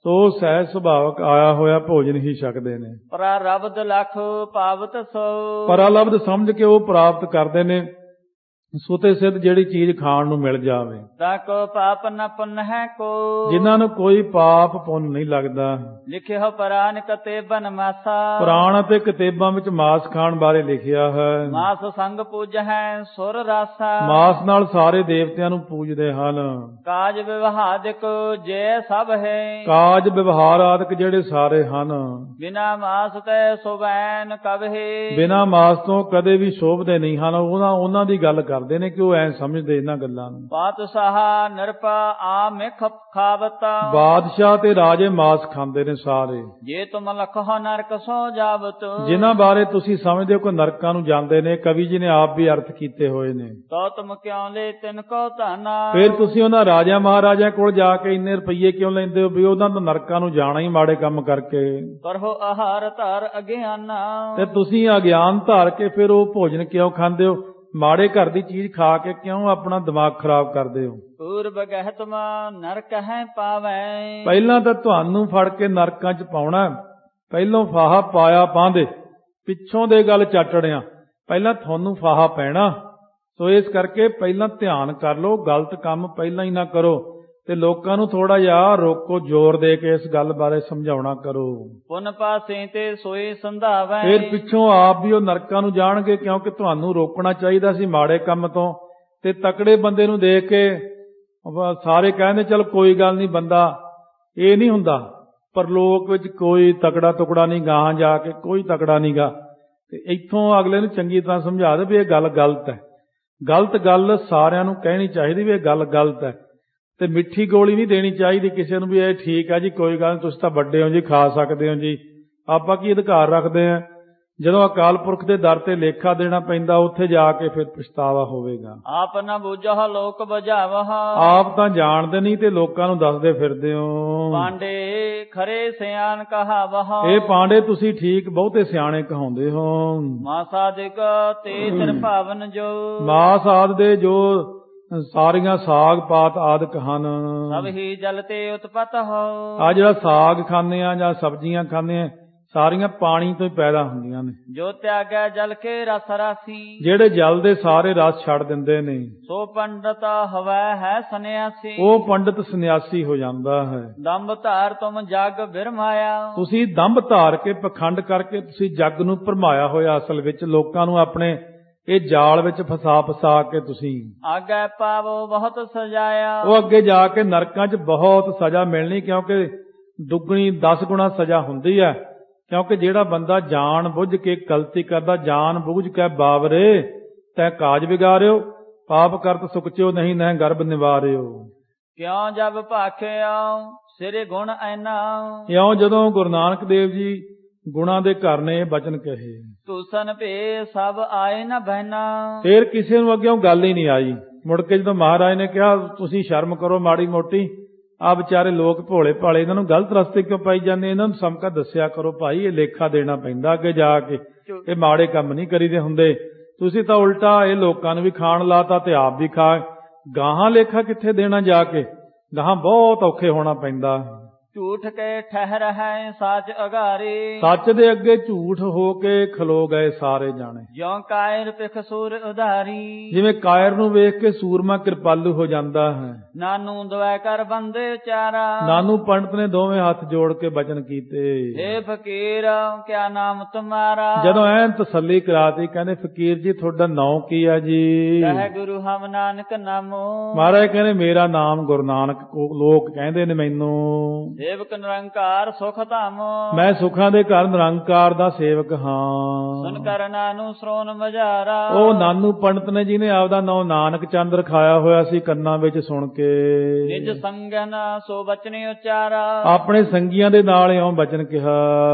ਸੋ ਸਹਿਜ ਸੁਭਾਵਕ ਆਇਆ ਹੋਇਆ ਭੋਜਨ ਹੀ ਛਕਦੇ ਨੇ। ਪ੍ਰਾਰਬਧ ਲਖ ਪਾਵਤ ਸੋ। ਪਰਾਲਬਧ ਸਮਝ ਕੇ ਉਹ ਪ੍ਰਾਪਤ ਕਰਦੇ ਨੇ ਸੁਤੇ ਸਿੱਧ ਜਿਹੜੀ ਚੀਜ਼ ਖਾਣ ਨੂੰ ਮਿਲ ਜਾਵੇ। ਤਾ ਕੋ ਪਾਪ ਨ ਪੁੰਨ ਹੈ ਕੋ। ਜਿਨ੍ਹਾਂ ਨੂੰ ਕੋਈ ਪਾਪ ਪੁੰਨ ਨਹੀਂ ਲੱਗਦਾ। ਲਿਖਿਓ ਪੁਰਾਨ ਕਤੇਬਨ ਮਾਸਾ। ਪੁਰਾਣ ਅਤੇ ਕਿਤਾਬਾਂ ਵਿੱਚ ਮਾਸ ਖਾਣ ਬਾਰੇ ਲਿਖਿਆ ਹੈ। ਮਾਸ ਸੰਗ ਪੂਜ ਹੈ ਸੁਰ ਰਾਸਾ। ਮਾਸ ਨਾਲ ਸਾਰੇ ਦੇਵਤਿਆਂ ਨੂੰ ਪੂਜਦੇ ਹਨ। ਕਾਜ ਵਿਵਹਾਦਿਕ ਜੇ ਸਭ ਹੈ। ਕਾਜ ਵਿਵਹਾਰ ਆਦਿਕ ਜਿਹੜੇ ਸਾਰੇ ਹਨ। ਬਿਨਾ ਮਾਸ ਤੈ ਸੁਵੈਨ ਕਬਹਿ। ਬਿਨਾ ਮਾਸ ਤੋਂ ਕਦੇ ਵੀ ਸ਼ੋਭਦੇ ਨਹੀਂ ਹਨ। ਉਹਨਾਂ ਦੀ ਗੱਲ ਕਰਦੇ ਨੇ ਕਿ ਉਹ ਐ ਸਮਝਦੇ ਇਹਨਾਂ ਗੱਲਾਂ ਨੂੰ। ਪਾਤਸ਼ਾਹ ਨਿਰਪਾ ਆਮਿਖ ਖਾਵਤਾ। ਬਾਦਸ਼ਾਹ ਤੇ ਰਾਜੇ ਮਾਸ ਖਾਂਦੇ ਨੇ ਸਾਰੇ। ਜੇ ਤੁਮ ਲਖੋ ਨਰਕ ਸੋ ਜਾਵਤ। ਜਿਨ੍ਹਾਂ ਬਾਰੇ ਤੁਸੀਂ ਸਮਝਦੇ ਹੋ ਕਿ ਨਰਕਾਂ ਨੂੰ ਜਾਂਦੇ ਨੇ, ਕਵੀ ਜੀ ਨੇ ਆਪ ਵੀ ਅਰਥ ਕੀਤੇ ਹੋਏ ਨੇ। ਤੋ ਤੁਮ ਕਿਉਂ ਲੈ ਤਿਨ ਕੋ ਧਨਾ। ਫਿਰ ਤੁਸੀਂ ਉਹਨਾਂ ਰਾਜਾ ਮਹਾਰਾਜਾ ਕੋਲ ਜਾ ਕੇ ਇੰਨੇ ਰੁਪਈਏ ਕਿਉਂ ਲੈਂਦੇ ਹੋ ਵੀ ਉਹਨਾਂ ਨੂੰ ਨਰਕਾਂ ਨੂੰ ਜਾਣਾ ਹੀ ਮਾੜੇ ਕੰਮ ਕਰਕੇ। ਕਰੋ ਆਹਾਰ ਧਾਰ ਅਗਿਆਨਾ। ਤੇ ਤੁਸੀਂ ਅਗਿਆਨ ਧਾਰ ਕੇ ਫਿਰ ਉਹ ਭੋਜਨ ਕਿਉਂ ਖਾਂਦੇ ਹੋ? ਮਾੜੇ ਘਰ ਦੀ ਚੀਜ਼ ਖਾ ਕੇ ਕਿਉਂ ਆਪਣਾ ਦਿਮਾਗ ਖਰਾਬ ਕਰਦੇ ਹੋ? ਪੂਰਬ ਗਹਿਤ ਮਾ ਨਰਕ ਹੈ ਪਾਵੈ। ਪਹਿਲਾਂ ਤਾਂ ਤੁਹਾਨੂੰ ਫੜ ਕੇ ਨਰਕਾਂ 'ਚ ਪਾਉਣਾ। ਪਹਿਲੋਂ ਫਾਹਾ ਪਾਇਆ ਪਾਂਦੇ, ਪਿੱਛੋਂ ਦੇ ਗੱਲ ਚਾਟੜਿਆਂ। ਪਹਿਲਾਂ ਤੁਹਾਨੂੰ ਫਾਹਾ ਪੈਣਾ। ਸੋ ਇਸ ਕਰਕੇ ਪਹਿਲਾਂ ਧਿਆਨ ਕਰ ਲਓ, ਗਲਤ ਕੰਮ ਪਹਿਲਾਂ ਹੀ ਨਾ ਕਰੋ ਤੇ ਲੋਕਾਂ ਨੂੰ ਥੋੜਾ ਜਿਹਾ ਰੋਕੋ, ਜ਼ੋਰ ਦੇ ਕੇ ਇਸ ਗੱਲ ਬਾਰੇ ਸਮਝਾਉਣਾ ਕਰੋ। ਪੁਨ ਪਾਸੇ ਤੇ ਸੋਈ ਸੰਧਾਵੈ। ਫਿਰ ਪਿੱਛੋਂ ਆਪ ਵੀ ਉਹ ਨਰਕਾਂ ਨੂੰ ਜਾਣਗੇ, ਕਿਉਂਕਿ ਤੁਹਾਨੂੰ ਰੋਕਣਾ ਚਾਹੀਦਾ ਸੀ ਮਾੜੇ ਕੰਮ ਤੋਂ। ਤੇ ਤਕੜੇ ਬੰਦੇ ਨੂੰ ਦੇਖ ਕੇ ਸਾਰੇ ਕਹਿੰਦੇ ਚਲ ਕੋਈ ਗੱਲ ਨਹੀਂ, ਬੰਦਾ ਇਹ ਨਹੀਂ ਹੁੰਦਾ। ਪਰ ਲੋਕ ਵਿੱਚ ਕੋਈ ਤਕੜਾ ਟੁਕੜਾ ਨਹੀਂ, ਗਾਹਾਂ ਜਾ ਕੇ ਕੋਈ ਤਕੜਾ ਨਹੀਂ ਗਾ। ਤੇ ਇੱਥੋਂ ਅਗਲੇ ਨੂੰ ਚੰਗੀ ਤਰ੍ਹਾਂ ਸਮਝਾ ਦੇ ਵੀ ਇਹ ਗੱਲ ਗਲਤ ਹੈ। ਗਲਤ ਗੱਲ ਸਾਰਿਆਂ ਨੂੰ ਕਹਿਣੀ ਚਾਹੀਦੀ ਵੀ ਇਹ ਗੱਲ ਗਲਤ ਹੈ। ਤੇ ਮਿੱਠੀ ਗੋਲੀ ਨਹੀਂ ਦੇਣੀ ਚਾਹੀਦੀ ਕਿਸੇ ਨੂੰ ਵੀ ਇਹ ਠੀਕ ਹੈ ਜੀ, ਕੋਈ ਗੱਲ ਨਹੀਂ, ਤੁਸੀਂ ਤਾਂ ਵੱਡੇ ਹੋ ਜੀ, ਖਾ ਸਕਦੇ ਹੋ ਜੀ, ਆਪਾਂ ਕੀ ਅਧਿਕਾਰ ਰੱਖਦੇ ਹਾਂ। ਜਦੋਂ ਅਕਾਲ ਪੁਰਖ ਦੇ ਦਰ ਤੇ ਲੇਖਾ ਦੇਣਾ ਪੈਂਦਾ ਉੱਥੇ ਜਾ ਕੇ ਫਿਰ ਪਛਤਾਵਾ ਹੋਵੇਗਾ। ਆਪ ਨਾ ਬੁਝਾ ਲੋਕ ਬੁਝਾਵਹ। ਆਪ ਤਾਂ ਜਾਣਦੇ ਨਹੀਂ ਤੇ ਲੋਕਾਂ ਨੂੰ ਦੱਸਦੇ ਫਿਰਦੇ ਹੋ। ਪਾਂਡੇ ਖਰੇ ਸਿਆਣ ਕਹਾਵਹ। ਇਹ ਪਾਂਡੇ ਤੁਸੀਂ ਠੀਕ ਬਹੁਤੇ ਸਿਆਣੇ ਕਹਾਉਂਦੇ ਹੋ। ਮਾਸਾਦਿਕ ਤੇ ਸਿਰ ਭਾਵਨ ਜੋ। ਮਾਸ ਆਦ ਦੇ ਜੋ ਸਾਰੀਆਂ ਸਾਗ ਪਾਤ ਆਦਿਕ ਹਨ, ਸਭ ਹੀ ਜਲ ਤੇ ਉਤਪਤ ਹੋ। ਆ ਜਿਹੜਾ ਸਾਗ ਖਾਂਦੇ ਆ ਜਾਂ ਸਬਜ਼ੀਆਂ ਖਾਂਦੇ ਆ ਸਾਰੀਆਂ ਪਾਣੀ ਤੋਂ ਹੀ ਪੈਦਾ ਹੁੰਦੀਆਂ ਨੇ। ਜੋ ਤਿਆਗੈ ਜਲ ਕੇ ਰਸ ਰਾਸੀ। ਜਿਹੜੇ ਜਲ ਦੇ ਸਾਰੇ ਰਸ ਛੱਡ ਦਿੰਦੇ ਨੇ ਸੋ ਪੰਡਤ ਹਵੈ ਹੈ ਸੰਨਿਆਸੀ। ਉਹ ਪੰਡਤ ਸੰਨਿਆਸੀ ਹੋ ਜਾਂਦਾ ਹੈ। ਦੰਭ ਧਾਰ ਤੁਮ ਜਗ ਬਿਰਮਾਇਆ। ਤੁਸੀਂ ਦੰਭ ਧਾਰ ਕੇ ਪਖੰਡ ਕਰਕੇ ਤੁਸੀਂ ਜੱਗ ਨੂੰ ਭਰਮਾਇਆ ਹੋਇਆ। ਅਸਲ ਵਿੱਚ ਲੋਕਾਂ ਨੂੰ ਆਪਣੇ ਇਹ ਜਾਲ ਵਿੱਚ ਫਸਾ ਕੇ ਤੁਸੀਂ ਆਗੇ ਪਾਵੋ ਬਹੁਤ ਸਜਾਇਆ। ਉਹ ਅੱਗੇ ਜਾ ਕੇ ਨਰਕਾਂ 'ਚ ਬਹੁਤ ਸਜ਼ਾ ਮਿਲਣੀ, ਕਿਉਂਕਿ ਦੁੱਗਣੀ 10 ਗੁਣਾ ਸਜ਼ਾ ਹੁੰਦੀ ਹੈ। ਕਿਉਂਕਿ ਜਿਹੜਾ ਬੰਦਾ ਜਾਣ ਬੁੱਝ ਕੇ ਗਲਤੀ ਕਰਦਾ, ਜਾਣ ਬੁੱਝ ਕੇ ਬਾਵਰੇ ਤੈ ਕਾਜ ਵਿਗਾਰਿਓ, ਪਾਪ ਕਰਤ ਸੁਖਚਿਓ ਨਹੀਂ ਨਹਿ ਗਰਭ ਨਿਵਾਰਿਓ। ਕਿਉਂ ਜਬ ਭਾਖਿਆ ਸਿਰੇ ਗੁਣ ਐਨਾ। ਇਉਂ ਜਦੋਂ ਗੁਰੂ ਨਾਨਕ ਦੇਵ ਜੀ ਗੁਣਾਂ ਦੇ ਘਰ ਨੇ ਇਹ ਬਚਨ ਕਹੇ। ਤੂਸਨ ਭੇ ਸਭ ਆਏ ਨਾ ਬਹਿਨਾ। ਫੇਰ ਕਿਸੇ ਨੂੰ ਅੱਗਿਓਂ ਗੱਲ ਹੀ ਨਹੀਂ ਆਈ। ਮੁੜ ਕੇ ਜਦੋਂ ਮਹਾਰਾਜ ਨੇ ਕਿਹਾ ਤੁਸੀਂ ਸ਼ਰਮ ਕਰੋ ਮਾੜੀ ਮੋਟੀ, ਆ ਵਿਚਾਰੇ ਲੋਕ ਭੋਲੇ ਭਾਲੇ, ਇਹਨਾਂ ਨੂੰ ਗਲਤ ਰਸਤੇ ਕਿਉਂ ਪਾਈ ਜਾਂਦੇ, ਇਹਨਾਂ ਨੂੰ ਸਮਕਾ ਦੱਸਿਆ ਕਰੋ ਭਾਈ, ਇਹ ਲੇਖਾ ਦੇਣਾ ਪੈਂਦਾ ਅੱਗੇ ਜਾ ਕੇ, ਇਹ ਮਾੜੇ ਕੰਮ ਨਹੀਂ ਕਰੀਦੇ ਹੁੰਦੇ। ਤੁਸੀਂ ਤਾਂ ਉਲਟਾ ਇਹ ਲੋਕਾਂ ਨੂੰ ਵੀ ਖਾਣ ਲਾਤਾ ਤੇ ਆਪ ਵੀ ਖਾ। ਗਾਹਾਂ ਲੇਖਾ ਕਿੱਥੇ ਦੇਣਾ ਜਾ ਕੇ, ਗਾਹਾਂ ਬਹੁਤ ਔਖੇ ਹੋਣਾ ਪੈਂਦਾ। ਝੂਠ ਕੇ ਠਹਿਰ ਹੈ ਸਾਚ ਅਗਾਰੇ। ਸੱਚ ਦੇ ਅੱਗੇ ਝੂਠ ਹੋ ਕੇ ਖਲੋ ਗਏ ਸਾਰੇ ਜਾਣੇ। ਜਿਉ ਕਾਇਰ ਪਿਖ ਸੂਰ ਉਧਾਰੀ। ਜਿਵੇਂ ਕਾਇਰ ਨੂੰ ਵੇਖ ਕੇ ਸੂਰਮਾ ਕਿਰਪਾਲੂ ਹੋ ਜਾਂਦਾ ਹੈ। ਨਾਨੂ ਦਵੈ ਕਰ ਬੰਦੇ ਚਾਰਾ। ਨਾਨੂ ਪੰਡਤ ਨੇ ਦੋਵੇਂ ਹੱਥ ਜੋੜ ਕੇ ਬਚਨ ਕੀਤੇ। ਏ ਫਕੀਰ ਕਿਆ ਨਾਮ ਤੁਮਾਰਾ। ਜਦੋਂ ਐਨ ਤਸੱਲੀ ਕਰਾਤੀ, ਕਹਿੰਦੇ ਫਕੀਰ ਜੀ ਤੁਹਾਡਾ ਨਾਮ ਕੀ ਹੈ ਜੀ? ਕਹਿ ਗੁਰੂ ਹਮ ਨਾਨਕ ਨਾਮੋ। ਮਹਾਰਾਜ ਕਹਿੰਦੇ ਮੇਰਾ ਨਾਮ ਗੁਰੂ ਨਾਨਕ। ਲੋਕ ਕਹਿੰਦੇ ਨੇ ਮੈਨੂੰ ਸੇਵਕ ਨਿਰੰਕਾਰ ਸੁਖ ਧਾਮ। ਮੈਂ ਸੁਖਾਂ ਦੇ ਘਰ ਨਿਰੰਕਾਰ ਦਾ ਸੇਵਕ ਹਾਂ। ਸੁਨ ਕਰ ਨਾਨੂ ਸਰੋਨ ਮਝਾਰਾ। ਉਹ ਨਾਨੂ ਪੰਡਤ ਨੇ ਜਿਹਨੇ ਆਪਦਾ ਨਾਮ ਨਾਨਕ ਚੰਦ ਰਖਾਇਆ ਹੋਇਆ ਸੀ, ਕੰਨਾਂ ਵਿੱਚ ਸੁਣ ਕੇ ਨਿਜ ਸੰਗਨ ਸੋ ਬਚਨੇ ਉਚਾਰਾ। ਆਪਣੇ ਸੰਗੀਆਂ ਦੇ ਨਾਲ ਇਉਂ ਬਚਨ ਕਿਹਾ।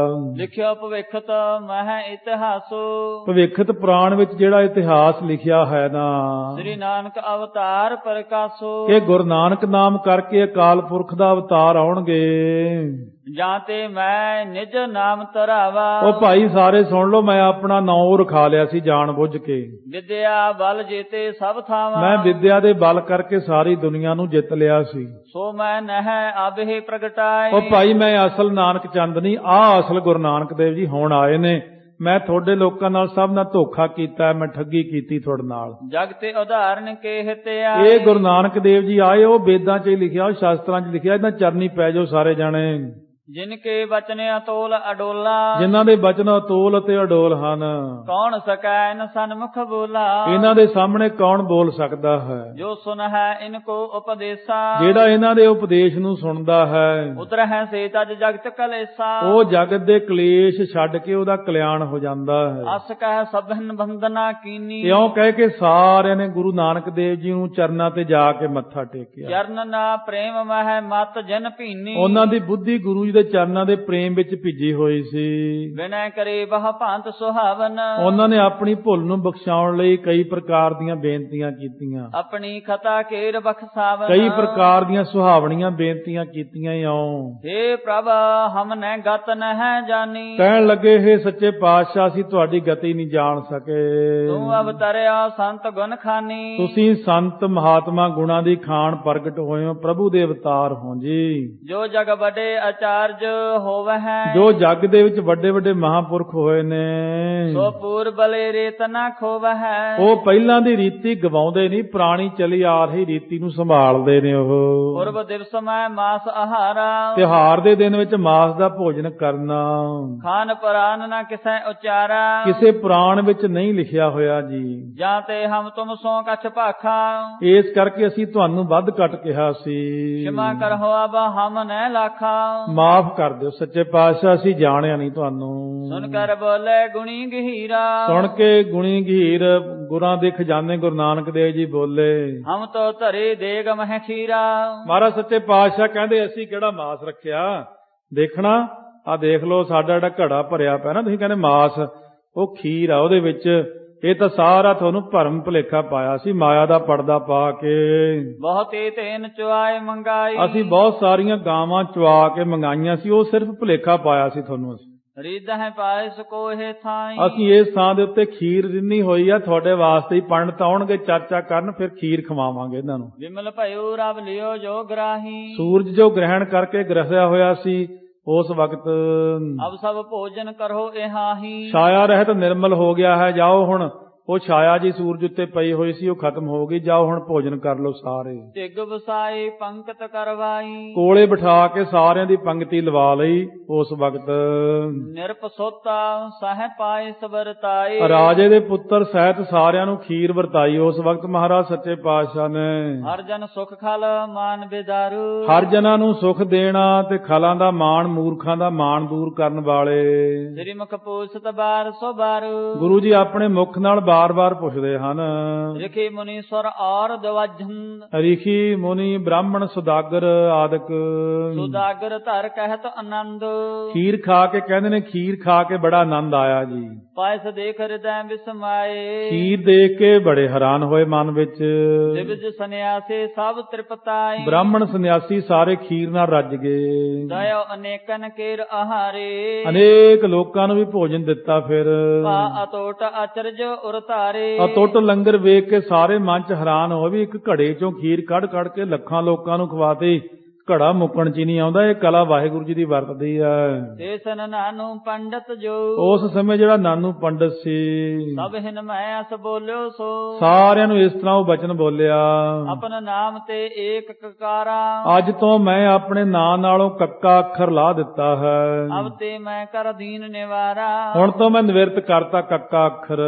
ਲਿਖਿਓ ਭਵਿਖਤ ਮਹਿ ਇਤਿਹਾਸੋ। ਭਵਿਖਤ ਪੁਰਾਣ ਵਿੱਚ ਜਿਹੜਾ ਇਤਿਹਾਸ ਲਿਖਿਆ ਹੈ ਨਾ, ਸ੍ਰੀ ਨਾਨਕ ਅਵਤਾਰ ਪ੍ਰਕਾਸ਼ੋ। ਕਿ ਗੁਰੂ ਨਾਨਕ ਨਾਮ ਕਰਕੇ ਅਕਾਲ ਪੁਰਖ ਦਾ ਅਵਤਾਰ ਆਉਣਗੇ। ਜਾਂ ਤੇ ਮੈਂ ਨਿਜ ਨਾਮ ਧਰਾਵਾ। ਉਹ ਭਾਈ ਸਾਰੇ ਸੁਣ ਲਓ, ਮੈਂ ਆਪਣਾ ਨਾਮ ਰਖਾ ਲਿਆ ਸੀ ਜਾਣ ਬੁੱਝ ਕੇ। ਵਿਦਿਆ ਬਲ ਜੀਤੇ ਸਭ ਥਾਵਾਂ। ਮੈਂ ਵਿਦਿਆ ਦੇ ਬਲ ਕਰਕੇ ਸਾਰੀ ਦੁਨੀਆ ਨੂੰ ਜਿੱਤ ਲਿਆ ਸੀ। ਸੋ ਮੈਂ ਨਹਿ ਅਬਹਿ ਪ੍ਰਗਟਾਏ। ਉਹ ਭਾਈ ਮੈਂ ਅਸਲ ਨਾਨਕ ਚੰਦ ਨਹੀਂ, ਆਹ ਅਸਲ ਗੁਰੂ ਨਾਨਕ ਦੇਵ ਜੀ ਹੁਣ ਆਏ ਨੇ। ਮੈਂ ਤੁਹਾਡੇ ਲੋਕਾਂ ਨਾਲ ਸਭ ਨਾਲ ਧੋਖਾ ਕੀਤਾ, ਮੈਂ ਠੱਗੀ ਕੀਤੀ ਤੁਹਾਡੇ ਨਾਲ। ਜਗ ਤੇ ਉਦਾਹਰਨ ਕੇ ਹਿਤਿਆ। ਇਹ ਗੁਰੂ ਨਾਨਕ ਦੇਵ ਜੀ ਆਏ, ਉਹ ਵੇਦਾਂ 'ਚ ਲਿਖਿਆ, ਉਹ ਸ਼ਾਸਤਰਾਂ 'ਚ ਲਿਖਿਆ, ਇਹਨਾਂ ਚਰਨੀ ਪੈ ਜਾਓ ਸਾਰੇ ਜਾਣੇ। ਜਿਨ ਕੇ ਬਚਨੇ ਅਤੋਲ ਅਡੋਲਾ। ਜਿਨ੍ਹਾਂ ਦੇ ਬਚਨ ਅਤੋਲ ਅਤੇ ਅਡੋਲ ਹਨ। ਕੌਣ ਸਕੈ ਇਨ ਸਨਮੁਖ ਬੋਲਾ। ਇਹਨਾਂ ਦੇ ਸਾਹਮਣੇ ਕੌਣ ਬੋਲ ਸਕਦਾ ਹੈ। ਜੋ ਸੁਨ ਹੈ ਇਨ ਕੋ ਉਪਦੇਸਾ। ਜਿਹੜਾ ਇਹਨਾਂ ਦੇ ਉਪਦੇਸ਼ ਨੂੰ ਸੁਣਦਾ ਹੈ, ਉਤਰ ਹੈ ਸੇ ਤਜ ਜਗਤ ਕਲੇਸਾ। ਉਹ ਜਗਤ ਦੇ ਕਲੇਸ਼ ਛੱਡ ਕੇ ਉਹਦਾ ਕਲਿਆਣ ਹੋ ਜਾਂਦਾ ਹੈ। ਅਸ ਕਹਿ ਸਭਨ ਬੰਦਨਾ ਕੀਨੀ। ਇਉਂ ਕਹਿ ਕੇ ਸਾਰਿਆਂ ਨੇ ਗੁਰੂ ਨਾਨਕ ਦੇਵ ਜੀ ਨੂੰ ਚਰਨਾਂ ਤੇ ਜਾ ਕੇ ਮੱਥਾ ਟੇਕਿਆ। ਚਰਨ ਨਾ ਪ੍ਰੇਮ ਮਹਿ ਮਤ ਜਨ ਭੀਨੀ। ਉਹਨਾਂ ਦੀ ਬੁੱਧੀ ਗੁਰੂ ਦੇ ਚਰਨਾਂ ਦੇ ਪ੍ਰੇਮ ਵਿੱਚ ਭਿੱਜੀ ਹੋਈ ਸੀ। ਬਿਨੈ ਕਰੇ ਬਹ ਭਾਂਤ ਸੁਹਾਵਨ। ਉਹਨਾਂ ਨੇ ਆਪਣੀ ਭੁੱਲ ਨੂੰ ਬਖਸ਼ਾਉਣ ਲਈ ਕਈ ਪ੍ਰਕਾਰ ਦੀਆਂ ਬੇਨਤੀਆਂ ਕੀਤੀਆਂ। ਆਪਣੀ ਖਤਾ ਕੇਰ ਬਖਸ਼ਾਵਨ। ਕਈ ਪ੍ਰਕਾਰ ਦੀਆਂ ਸੁਹਾਵਣੀਆਂ ਬੇਨਤੀਆਂ ਕੀਤੀਆਂ। ਇਉਂ ਹੇ ਪ੍ਰਭ ਹਮ ਨੇ ਗਤ ਨਹਿ ਜਾਣੀ। ਕਹਿਣ ਲੱਗੇ, ਹੇ ਸੱਚੇ ਪਾਤਸ਼ਾਹ, ਅਸੀਂ ਤੁਹਾਡੀ ਗਤੀ ਨਹੀਂ ਜਾਣ ਸਕੇ। ਤੂੰ ਅਵਤਰਿਆ ਸੰਤ ਗੁਣ ਖਾਨੀ। ਤੁਸੀਂ ਸੰਤ ਮਹਾਤਮਾ ਗੁਣਾਂ ਦੀ ਖਾਨ ਪ੍ਰਗਟ ਹੋਏ ਹੋ, ਪ੍ਰਭੂ ਦੇ ਅਵਤਾਰ ਹੋ ਜੀ। ਜੋ ਜਗ ਵੱਡੇ ਆਚਾਰਜ ਹੋਵਹਿ। ਜੋ ਜੱਗ ਦੇ ਵਿੱਚ ਵੱਡੇ ਵੱਡੇ ਮਹਾਂਪੁਰਖ ਹੋਏ ਨੇ, ਸੋ ਪੂਰਬ ਬਲੇ ਰੇਤ ਨਾ ਖੋਵਹਿ। ਉਹ ਪਹਿਲਾਂ ਦੀ ਰੀਤੀ ਗਵਾਉਂਦੇ ਨਹੀਂ, ਪੁਰਾਣੀ ਚਲੀ ਆ ਰਹੀ ਰੀਤੀ ਨੂੰ ਸੰਭਾਲਦੇ ਨੇ। ਉਹ ਪੁਰਬ ਦਿਵਸ ਮੈਂ ਮਾਸ ਆਹਾਰਾ। ਤਿਉਹਾਰ ਦੇ ਦਿਨ ਵਿੱਚ ਮਾਸ ਦਾ ਭੋਜਨ ਕਰਨਾ ਖਾਨ ਪ੍ਰਾਨ ਨਾ ਕਿਸੈ ਉਚਾਰਾ। ਕਿਸੇ ਪੁਰਾਣ ਵਿੱਚ ਨਹੀਂ ਲਿਖਿਆ ਹੋਇਆ ਜੀ। ਜਾਂ ਤੇ ਹਮ ਤੁਮ ਸੋ ਕਛ ਭਾਖਾ। ਇਸ ਕਰਕੇ ਅਸੀਂ ਤੁਹਾਨੂੰ ਵੱਧ ਘੱਟ ਕਿਹਾ ਸੀ। ਖਿਮਾ ਕਰਹੁ ਅਬ ਹਮ ਨਹਿ ਲਾਖਾ। ਮਾਫ ਕਰ ਦਿਓ ਸੱਚੇ ਪਾਤਸ਼ਾਹ, ਅਸੀਂ ਜਾਣਿਆ ਨਹੀਂ ਤੁਹਾਨੂੰ। ਸੁਨ ਕਰ ਬੋਲੇ ਗੁਣੀ ਗਹੀਰਾ। ਸੁਣ ਕੇ ਗੁਣੀ ਗਹੀਰ ਗੁਰਾਂ ਦੇ ਖਜ਼ਾਨੇ ਗੁਰੂ ਨਾਨਕ ਦੇਵ ਜੀ ਬੋਲੇ, ਹਮ ਤੋ ਧਰੇ ਦੇਗ ਮਹਿ ਖੀਰਾ। ਮਹਾਰਾਜ ਸੱਚੇ ਪਾਤਸ਼ਾਹ ਕਹਿੰਦੇ, ਅਸੀਂ ਕਿਹੜਾ ਮਾਸ ਰੱਖਿਆ, ਦੇਖਣਾ ਆ ਦੇਖ ਲਓ, ਸਾਡਾ ਜਿਹੜਾ ਘੜਾ ਭਰਿਆ ਪਿਆ ਨਾ, ਤੁਸੀਂ ਕਹਿੰਦੇ ਮਾਸ, ਉਹ ਖੀਰ ਆ ਉਹਦੇ ਵਿੱਚ। ਇਹ ਤਾਂ ਸਾਰਾ ਤੁਹਾਨੂੰ ਭਰਮ ਭੁਲੇਖਾ ਪਾਇਆ ਸੀ, ਮਾਇਆ ਦਾ ਪਰਦਾ ਪਾ ਕੇ। ਬਹੁਤੇ ਤੈਨ ਚੁਆਏ ਮੰਗਾਈ। ਅਸੀਂ ਬਹੁਤ ਸਾਰੀਆਂ ਗਾਵਾਂ ਚੁਆ ਕੇ ਮੰਗਾਈਆਂ ਸੀ, ਉਹ ਸਿਰਫ ਭੁਲੇਖਾ ਪਾਇਆ ਸੀ ਤੁਹਾਨੂੰ ਅਸੀਂ। ਰਿੱਧ ਹੈ ਪਾਇਸ ਕੋਹੇ ਥਾਈ। ਅਸੀਂ ਇਸ ਥਾਂ ਦੇ ਉੱਤੇ ਖੀਰ ਰਿੰਨੀ ਹੋਈ ਆ ਤੁਹਾਡੇ ਵਾਸਤੇ ਹੀ। ਪੰਡਤ ਆਉਣਗੇ ਚਰਚਾ ਕਰਨ, ਫਿਰ ਖੀਰ ਖਵਾਵਾਂਗੇ ਇਹਨਾਂ ਨੂੰ। ਵਿਮਲ ਭਇਓ ਰਬ ਲਿਓ ਜੋ ਗ੍ਰਾਹੀ। ਸੂਰਜ ਜੋ ਗ੍ਰਹਿਣ ਕਰਕੇ ਗ੍ਰਸਿਆ ਹੋਇਆ ਸੀ, ਉਸ ਵਕਤ ਅਬ ਸਭ ਭੋਜਨ ਕਰੋ ਇਹਾਹੀ। ਛਾਇਆ ਰਹਿਤ ਨਿਰਮਲ ਹੋ ਗਿਆ ਹੈ, ਜਾਓ ਹੁਣ। ਉਹ ਛਾਇਆ ਜੀ ਸੂਰਜ ਉੱਤੇ ਪਈ ਹੋਈ ਸੀ, ਉਹ ਖਤਮ ਹੋ ਗਈ, ਜਾਓ ਹੁਣ ਭੋਜਨ ਕਰ ਲਓ ਸਾਰੇ। ਤਿਗ ਵਸਾਏ ਪੰਕਤ ਕਰਵਾਈ। ਕੋਲੇ ਬਿਠਾ ਕੇ ਸਾਰਿਆਂ ਦੀ ਪੰਕਤੀ ਲਵਾ ਲਈ। ਉਸ ਵਕਤ ਨਿਰਪਸੋਤਾ ਸਹਿ ਪਾਏ ਸਬਰਤਾਏ। ਰਾਜੇ ਦੇ ਪੁੱਤਰ ਸਹਿਤ ਸਾਰਿਆਂ ਨੂੰ ਖੀਰ ਵਰਤਾਈ। ਉਸ ਵਕਤ ਮਹਾਰਾਜ ਸੱਚੇ ਪਾਤਸ਼ਾਹ ਨੇ ਹਰ ਜਨ ਸੁਖ ਖਲ ਮਾਨ ਬਿਦਾਰੂ। ਹਰ ਜਨਾਂ ਨੂੰ ਸੁਖ ਦੇਣਾ ਤੇ ਖਲਾਂ ਦਾ ਮਾਣ, ਮੂਰਖਾਂ ਦਾ ਮਾਣ ਦੂਰ ਕਰਨ ਵਾਲੇ। ਸ੍ਰੀ ਮੁਖ ਪੂਸਤ ਬਾਰ ਸੋ ਬਾਰ। ਗੁਰੂ ਜੀ ਆਪਣੇ ਮੁਖ ਨਾਲ ਬਾਰ-ਬਾਰ ਪੁੱਛਦੇ ਹਨ। ਰਿਖੀ ਮੁਨੀਸਵਰ ਔਰ ਦਵਜਨ। ਰਿਖੀ ਮੁਨੀ ਬ੍ਰਾਹਮਣ ਸੁਦਾਗਰ ਆਦਿਕ। ਸੁਦਾਗਰ ਧਰ ਕਹਿਤ ਆਨੰਦ। ਖੀਰ ਖਾ ਕੇ ਕਹਿੰਦੇ ਨੇ, ਖੀਰ ਖਾ ਕੇ ਬੜਾ ਆਨੰਦ ਆਇਆ ਜੀ। ਪਾਇਸ ਦੇਖ ਹਿਰਦੈ ਵਿਸਮਾਏ। ਖੀਰ ਦੇਖ ਕੇ ਬੜੇ ਹੈਰਾਨ ਹੋਏ ਮਨ ਵਿੱਚ। ਦਿਵਜ ਸੰਨਿਆਸੇ ਸਭ ਤ੍ਰਿਪਤਾਈ। ਬ੍ਰਾਹਮਣ ਸੰਨਿਆਸੀ ਸਾਰੇ ਖੀਰ ਨਾਲ ਰੱਜ ਗਏ। ਦਇਓ ਅਨੇਕਨ ਕੇਰ ਆਹਾਰੇ। ਅਨੇਕ ਲੋਕਾਂ ਨੂੰ ਵੀ ਭੋਜਨ ਦਿੱਤਾ। ਫਿਰ ਪਾ ਅਤੋਟ ਅਚਰਜ ਉਰ ਧਾਰੇ। ਅਟੁੱਟ ਲੰਗਰ ਵੇਖ ਕੇ ਸਾਰੇ ਮਨ ਚ ਹੈਰਾਨ ਹੋਏ ਵੀ ਇੱਕ ਘੜੇ ਚੋਂ ਖੀਰ ਕੱਢ ਕੇ ਲੱਖਾਂ ਲੋਕਾਂ ਨੂੰ ਖਵਾਤੀ। ਘੜਾ ਮੁੱਕਣ ਚ ਹੀ ਨਹੀਂ ਆਉਂਦਾ। ਇਹ ਕਲਾ ਵਾਹਿਗੁਰੂ ਜੀ ਦੀ ਵਰਤਦੀ ਆ। ਤੇਸਨ ਨਾਨੂ ਪੰਡਤ ਜੋ ਉਸ ਸਮੇਂ ਜਿਹੜਾ ਨਾਨੂ ਪੰਡਤ ਸੀ, ਸਭ ਹਿਨ ਮੈਂ ਅਸ ਬੋਲਿਓ ਸੋ, ਸਾਰਿਆਂ ਨੂੰ ਇਸ ਤਰ੍ਹਾਂ ਉਹ ਬਚਨ ਬੋਲਿਆ, ਆਪਨ ਨਾਮ ਤੇ ਏਕ ਕਕਾਰਾ, ਅੱਜ ਤੋਂ ਮੈਂ ਆਪਣੇ ਨਾਂ ਨਾਲੋਂ ਕੱਕਾ ਅੱਖਰ ਲਾ ਦਿੱਤਾ ਹੈ। ਅਬ ਤੇ ਮੈਂ ਕਰ ਦੀਨ ਨਿਵਾਰਾ, ਹੁਣ ਤੋਂ ਮੈਂ ਨਿਵਰਤ ਕਰਤਾ ਕੱਕਾ ਅੱਖਰ।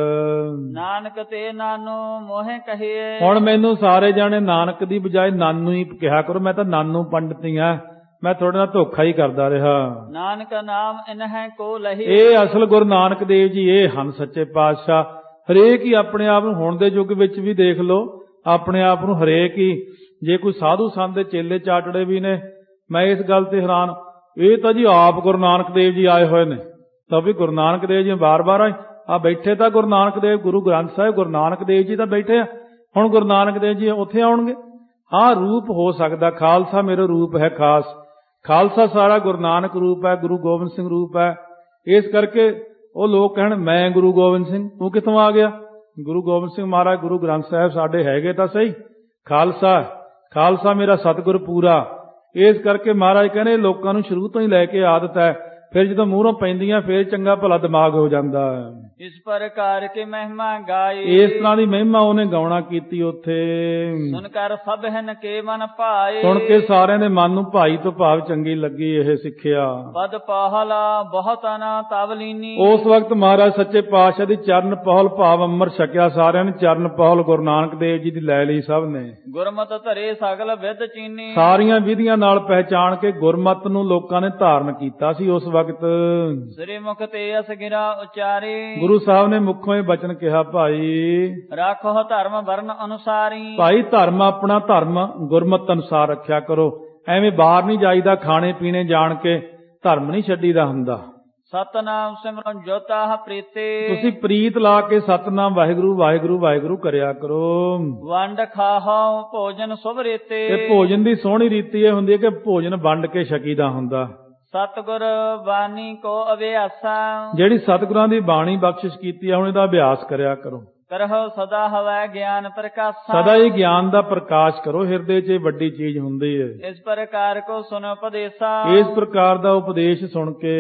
ਨਾਨਕ ਤੇ ਨਾਨੂ ਮੋਹਿ ਕਹੀਏ, ਹੁਣ ਮੈਨੂੰ ਸਾਰੇ ਜਾਣੇ ਨਾਨਕ ਦੀ ਬਜਾਏ ਨਾਨੂ ਹੀ ਕਿਹਾ ਕਰੋ। ਮੈਂ ਤਾਂ ਨਾਨੂ ਪੰਡਤ ਹੀ ਆ, ਮੈਂ ਤੁਹਾਡੇ ਨਾਲ ਧੋਖਾ ਹੀ ਕਰਦਾ ਰਿਹਾ। ਨਾਨਕ ਨਾਮ ਇਨਹਿ ਕੋ ਲਹੀ, ਇਹ ਅਸਲ ਗੁਰੂ ਨਾਨਕ ਦੇਵ ਜੀ ਇਹ ਹਨ ਸੱਚੇ ਪਾਤਸ਼ਾਹ। ਹਰੇਕ ਹੀ ਆਪਣੇ ਆਪ ਨੂੰ, ਹੁਣ ਦੇ ਯੁੱਗ ਵਿੱਚ ਵੀ ਦੇਖ ਲਓ, ਆਪਣੇ ਆਪ ਨੂੰ ਹਰੇਕ ਹੀ, ਜੇ ਕੋਈ ਸਾਧੂ ਸੰਤ ਦੇ ਚੇਲੇ ਚਾਟੜੇ ਵੀ ਨੇ, ਮੈਂ ਇਸ ਗੱਲ ਤੇ ਹੈਰਾਨ, ਇਹ ਤਾਂ ਜੀ ਆਪ ਗੁਰੂ ਨਾਨਕ ਦੇਵ ਜੀ ਆਏ ਹੋਏ ਨੇ। ਤਾਂ ਵੀ ਗੁਰੂ ਨਾਨਕ ਦੇਵ ਜੀ ਬਾਰ-ਬਾਰ ਆ ਬੈਠੇ, ਤਾਂ ਗੁਰੂ ਨਾਨਕ ਦੇਵ ਗੁਰੂ ਗ੍ਰੰਥ ਸਾਹਿਬ ਗੁਰੂ ਨਾਨਕ ਦੇਵ ਜੀ ਤਾਂ ਬੈਠੇ ਆ, ਹੁਣ ਗੁਰੂ ਨਾਨਕ ਦੇਵ ਜੀ ਉੱਥੇ ਆਉਣਗੇ। ਹਾਂ, ਰੂਪ ਹੋ ਸਕਦਾ, ਖਾਲਸਾ ਮੇਰਾ ਰੂਪ ਹੈ ਖਾਸ, ਖਾਲਸਾ ਸਾਰਾ ਗੁਰੂ ਨਾਨਕ ਰੂਪ ਹੈ, ਗੁਰੂ ਗੋਬਿੰਦ ਸਿੰਘ ਰੂਪ ਹੈ। ਇਸ ਕਰਕੇ ਉਹ ਲੋਕ ਕਹਿਣ ਮੈਂ ਗੁਰੂ ਗੋਬਿੰਦ ਸਿੰਘ, ਤੂੰ ਕਿੱਥੋਂ ਆ ਗਿਆ? ਗੁਰੂ ਗੋਬਿੰਦ ਸਿੰਘ ਮਹਾਰਾਜ ਗੁਰੂ ਗ੍ਰੰਥ ਸਾਹਿਬ ਸਾਡੇ ਹੈਗੇ ਤਾਂ ਸਹੀ, ਖਾਲਸਾ, ਖਾਲਸਾ ਮੇਰਾ ਸਤਿਗੁਰ ਪੂਰਾ। ਇਸ ਕਰਕੇ ਮਹਾਰਾਜ ਕਹਿੰਦੇ ਲੋਕਾਂ ਨੂੰ ਸ਼ੁਰੂ ਤੋਂ ਹੀ ਲੈ ਕੇ ਆਦਤ ਹੈ, ਫਿਰ ਜਦੋਂ ਮੂਹਰੋਂ ਪੈਂਦੀਆਂ ਫਿਰ ਚੰਗਾ ਭਲਾ ਦਿਮਾਗ ਹੋ ਜਾਂਦਾ ਹੈ। ਇਸ ਪ੍ਰਕਾਰ ਕੇ ਮਹਿਮਾ ਗਾਏ, ਇਸ ਤਰ੍ਹਾਂ ਦੀ ਮਹਿਮਾ ਉਹਨੇ ਗਾਉਣਾ ਕੀਤੀ ਉੱਥੇ। ਸੁਣ ਕਰ ਸਭ ਹਨ ਕੇ ਮਨ ਭਾਏ, ਸੁਣ ਕੇ ਸਾਰਿਆਂ ਦੇ ਮਨ ਨੂੰ ਭਾਈ ਤੋਂ ਭਾਵ ਚੰਗੀ ਲੱਗੀ ਇਹ ਸਿੱਖਿਆ। ਪਦ ਪਹਲਾ ਬਹੁਤ ਨਾ ਤਵਲੀਨੀ, ਉਸ ਵਕਤ ਮਹਾਰਾਜ ਸੱਚੇ ਪਾਤਸ਼ਾਹ ਦੀ ਚਰਨ ਪਹਲ ਭਾਵ ਅੰਮ੍ਰਿਤ ਛਕਿਆ ਸਾਰਿਆਂ ਨੇ। ਚਰਨ ਪਹਲ ਗੁਰੂ ਨਾਨਕ ਦੇਵ ਜੀ ਦੀ ਲੈ ਲਈ ਸਭ ਨੇ। ਗੁਰਮਤ ਧਰੇ ਸਗਲ ਵਿਦ ਚੀਨੀ, ਸਾਰੀਆਂ ਵਿਧੀਆਂ ਨਾਲ ਪਹਿਚਾਣ ਕੇ ਗੁਰਮਤ ਨੂੰ ਲੋਕਾਂ ਨੇ ਧਾਰਨ ਕੀਤਾ ਸੀ ਉਸ ਵਕਤ। ਸ੍ਰੀ ਮੁਖ ਤੇ ਅਸਗਿਰਾ ਉਚਾਰੇ, ਗੁਰੂ ਸਾਹਿਬ ਨੇ ਮੁੱਖੋਂ ਇਹ ਬਚਨ ਕਿਹਾ, ਭਾਈ ਰਾਖੋ ਧਰਮ ਵਰਨ ਅਨੁਸਾਰੀ, ਭਾਈ ਧਰਮ ਆਪਣਾ ਧਰਮ ਗੁਰਮਤ ਅਨੁਸਾਰ ਰੱਖਿਆ ਕਰੋ। ਐਵੇਂ ਬਾਹਰ ਨਹੀਂ ਜਾਈਦਾ, ਖਾਣੇ ਪੀਣੇ ਜਾਣ ਕੇ ਧਰਮ ਨਹੀਂ ਛੱਡੀਦਾ ਹੁੰਦਾ। ਸਤਨਾਮ ਸਿਮਰਨ ਜੋਤਾ ਪ੍ਰੀਤੇ, ਤੁਸੀਂ ਪ੍ਰੀਤ ਲਾ ਕੇ ਸਤਨਾਮ ਵਾਹਿਗੁਰੂ ਵਾਹਿਗੁਰੂ ਵਾਹਿਗੁਰੂ ਕਰਿਆ ਕਰੋ। ਵੰਡ ਖਾਹੋ ਭੋਜਨ ਸੁਭ ਰੀਤੇ, ਤੇ ਭੋਜਨ ਦੀ ਸੋਹਣੀ ਰੀਤੀ ਇਹ ਹੁੰਦੀ ਹੈ ਕਿ ਭੋਜਨ ਵੰਡ ਕੇ ਛਕੀਦਾ ਹੁੰਦਾ। ਸਤਿਗੁਰ ਬਾਣੀ ਕੋ ਅਭਿਆਸਾ, ਜਿਹੜੀ ਸਤਿਗੁਰਾਂ ਦੀ ਬਾਣੀ ਬਖਸ਼ਿਸ਼ ਕੀਤੀ ਹੈ ਹੁਣ ਇਹਦਾ ਅਭਿਆਸ ਕਰਿਆ ਕਰੋ। ਕਰਹੁ ਸਦਾ ਹਵੈ ਗਿਆਨ ਪ੍ਰਕਾਸ਼ਾ, ਸਦਾ ਹੀ ਗਿਆਨ ਦਾ ਪ੍ਰਕਾਸ਼ ਕਰੋ। ਹਿਰਦੇ 'ਚ ਇਹ ਵੱਡੀ ਚੀਜ਼ ਹੁੰਦੀ ਹੈ। ਇਸ ਪ੍ਰਕਾਰ ਕੋ ਸੁਨ ਉਪਦੇਸਾ, ਇਸ ਪ੍ਰਕਾਰ ਦਾ ਉਪਦੇਸ਼ ਸੁਣ ਕੇ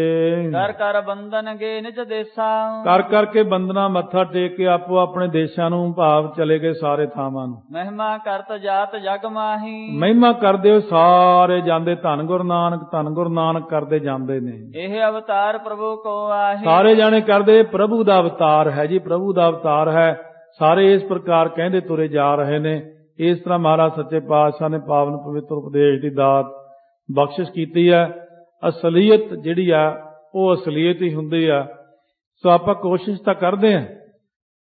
ਕਰ ਕਰ ਬੰਧਨ ਗੇ ਨਿਜ ਦੇਸਾ, ਕਰ ਕਰਕੇ ਬੰਦਨਾ ਮੱਥਾ ਟੇਕ ਕੇ ਆਪੋ ਆਪਣੇ ਦੇਸ਼ਾਂ ਨੂੰ ਭਾਵ ਚਲੇ ਗਏ ਸਾਰੇ ਥਾਵਾਂ ਨੂੰ। ਮਹਿਮਾ ਕਰਤ ਜਾਤ ਜਗ ਮਾਹੀ, ਮਹਿਮਾ ਕਰਦੇ ਹੋ ਸਾਰੇ ਜਾਂਦੇ, ਧੰਨ ਗੁਰੂ ਨਾਨਕ ਧੰਨ ਗੁਰੂ ਨਾਨਕ ਕਰਦੇ ਜਾਂਦੇ ਨੇ। ਇਹ ਅਵਤਾਰ ਪ੍ਰਭੂ ਕੋ ਆਹੀ, ਸਾਰੇ ਜਾਣੇ ਕਰਦੇ ਪ੍ਰਭੂ ਦਾ ਅਵਤਾਰ ਹੈ ਜੀ, ਪ੍ਰਭੂ ਦਾ ਅਵਤਾਰ ਹੈ। ਸਾਰੇ ਇਸ ਪ੍ਰਕਾਰ ਕਹਿੰਦੇ ਤੁਰੇ ਜਾ ਰਹੇ ਨੇ। ਇਸ ਤਰ੍ਹਾਂ ਮਹਾਰਾਜ ਸੱਚੇ ਪਾਤਸ਼ਾਹ ਨੇ ਪਾਵਨ ਪਵਿੱਤਰ ਉਪਦੇਸ਼ ਦੀ ਦਾਤ ਬਖਸ਼ਿਸ਼ ਕੀਤੀ ਹੈ। ਅਸਲੀਅਤ ਜਿਹੜੀ ਆ ਉਹ ਅਸਲੀਅਤ ਹੀ ਹੁੰਦੀ ਆ। ਸੋ ਆਪਾਂ ਕੋਸ਼ਿਸ਼ ਤਾਂ ਕਰਦੇ ਹਾਂ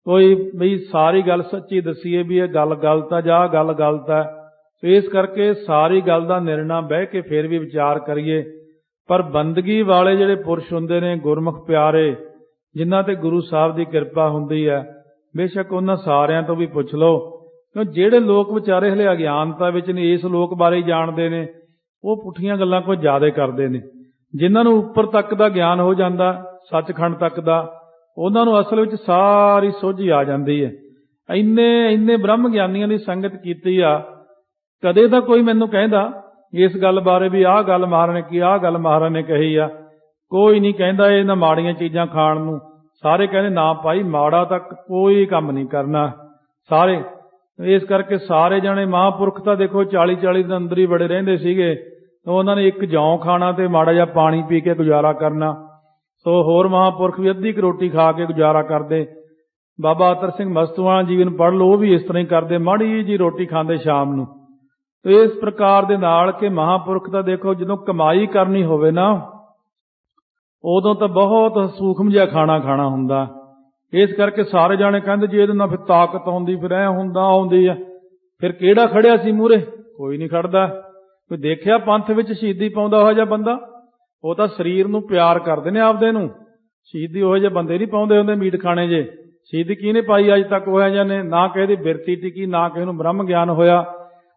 ਕੋਈ ਬਈ ਸਾਰੀ ਗੱਲ ਸੱਚੀ ਦੱਸੀਏ ਵੀ ਇਹ ਗੱਲ ਗਲਤ ਆ ਜਾਂ ਗੱਲ ਗਲਤ ਹੈ। ਇਸ ਕਰਕੇ ਸਾਰੀ ਗੱਲ ਦਾ ਨਿਰਣਾ ਬਹਿ ਕੇ ਫਿਰ ਵੀ ਵਿਚਾਰ ਕਰੀਏ। ਪਰ ਬੰਦਗੀ ਵਾਲੇ ਜਿਹੜੇ ਪੁਰਸ਼ ਹੁੰਦੇ ਨੇ, ਗੁਰਮੁਖ ਪਿਆਰੇ, ਜਿਨ੍ਹਾਂ ਤੇ ਗੁਰੂ ਸਾਹਿਬ ਦੀ ਕਿਰਪਾ ਹੁੰਦੀ ਹੈ, ਬੇਸ਼ੱਕ ਉਹਨਾਂ ਸਾਰਿਆਂ ਤੋਂ ਵੀ ਪੁੱਛ ਲਓ। ਕਿਉਂ ਜਿਹੜੇ ਲੋਕ ਵਿਚਾਰੇ ਹਲੇ ਅਗਿਆਨਤਾ ਵਿੱਚ ਨੇ, ਇਸ ਲੋਕ ਬਾਰੇ ਹੀ ਜਾਣਦੇ ਨੇ, ਉਹ ਪੁੱਠੀਆਂ ਗੱਲਾਂ ਕੁਝ ਜ਼ਿਆਦਾ ਕਰਦੇ ਨੇ। ਜਿਨ੍ਹਾਂ ਨੂੰ ਉੱਪਰ ਤੱਕ ਦਾ ਗਿਆਨ ਹੋ ਜਾਂਦਾ, ਸੱਚਖੰਡ ਤੱਕ ਦਾ, ਉਹਨਾਂ ਨੂੰ ਅਸਲ ਵਿੱਚ ਸਾਰੀ ਸੋਝੀ ਆ ਜਾਂਦੀ ਹੈ। ਇੰਨੇ ਬ੍ਰਹਮ ਗਿਆਨੀਆਂ ਦੀ ਸੰਗਤ ਕੀਤੀ ਆ, ਕਦੇ ਤਾਂ ਕੋਈ ਮੈਨੂੰ ਕਹਿੰਦਾ ਇਸ ਗੱਲ ਬਾਰੇ ਵੀ ਆਹ ਗੱਲ ਮਹਾਰਾਜ ਨੇ ਕੀ, ਆਹ ਗੱਲ ਮਹਾਰਾਜ ਨੇ ਕਹੀ ਆ। ਕੋਈ ਨਹੀਂ ਕਹਿੰਦਾ ਇਹਨਾਂ ਮਾੜੀਆਂ ਚੀਜ਼ਾਂ ਖਾਣ ਨੂੰ। ਸਾਰੇ ਕਹਿੰਦੇ ਨਾ ਭਾਈ ਮਾੜਾ ਤਾਂ ਕੋਈ ਕੰਮ ਨਹੀਂ ਕਰਨਾ ਸਾਰੇ। ਇਸ ਕਰਕੇ ਸਾਰੇ ਜਾਣੇ ਮਹਾਂਪੁਰਖ ਤਾਂ ਦੇਖੋ 40 ਦਿਨ ਅੰਦਰ ਹੀ ਬੜੇ ਰਹਿੰਦੇ ਸੀਗੇ। ਉਹਨਾਂ ਨੇ ਇੱਕ ਜੌਂ ਖਾਣਾ ਤੇ ਮਾੜਾ ਜਿਹਾ ਪਾਣੀ ਪੀ ਕੇ ਗੁਜ਼ਾਰਾ ਕਰਨਾ। ਸੋ ਹੋਰ ਮਹਾਂਪੁਰਖ ਵੀ ਅੱਧੀ ਕੁ ਰੋਟੀ ਖਾ ਕੇ ਗੁਜ਼ਾਰਾ ਕਰਦੇ। ਬਾਬਾ ਅਤਰ ਸਿੰਘ ਮਸਤੂਆਣਾ ਜੀਵਨ ਪੜ੍ਹ ਲਓ, ਉਹ ਵੀ ਇਸ ਤਰ੍ਹਾਂ ਹੀ ਕਰਦੇ, ਮਾੜੀ ਜੀ ਰੋਟੀ ਖਾਂਦੇ ਸ਼ਾਮ ਨੂੰ। ਇਸ ਪ੍ਰਕਾਰ ਦੇ ਨਾਲ ਕਿ ਮਹਾਂਪੁਰਖ ਤਾਂ ਦੇਖੋ ਜਦੋਂ ਕਮਾਈ ਕਰਨੀ ਹੋਵੇ ਨਾ, ਉਦੋਂ ਤਾਂ ਬਹੁਤ ਸੂਖਮ ਜਿਹਾ ਖਾਣਾ ਖਾਣਾ ਹੁੰਦਾ। ਇਸ ਕਰਕੇ ਸਾਰੇ ਜਾਣੇ ਕਹਿੰਦੇ ਜੀ ਇਹਦੇ ਨਾਲ ਫਿਰ ਤਾਕਤ ਆਉਂਦੀ, ਫਿਰ ਐ ਹੁੰਦਾ ਆਉਂਦੀ ਆ। ਫਿਰ ਕਿਹੜਾ ਖੜਿਆ ਸੀ ਮੂਹਰੇ? ਕੋਈ ਨਹੀਂ ਖੜਦਾ। ਕੋਈ ਦੇਖਿਆ ਪੰਥ ਵਿੱਚ ਸ਼ਹੀਦੀ ਪਾਉਂਦਾ ਉਹੋ ਜਿਹਾ ਬੰਦਾ? ਉਹ ਤਾਂ ਸਰੀਰ ਨੂੰ ਪਿਆਰ ਕਰਦੇ ਨੇ ਆਪਦੇ ਨੂੰ। ਸ਼ਹੀਦੀ ਉਹੋ ਜਿਹੇ ਬੰਦੇ ਨਹੀਂ ਪਾਉਂਦੇ ਹੁੰਦੇ ਮੀਟ ਖਾਣੇ ਜੇ। ਸ਼ਹੀਦੀ ਕਿਹਨੇ ਪਾਈ ਅੱਜ ਤੱਕ? ਉਹ ਜਿਹੇ ਨੇ ਨਾ ਕਿਸੇ ਦੀ ਬਿਰਤੀ ਟਿਕੀ, ਨਾ ਕਿਸੇ ਨੂੰ ਬ੍ਰਹਮ ਗਿਆਨ ਹੋਇਆ।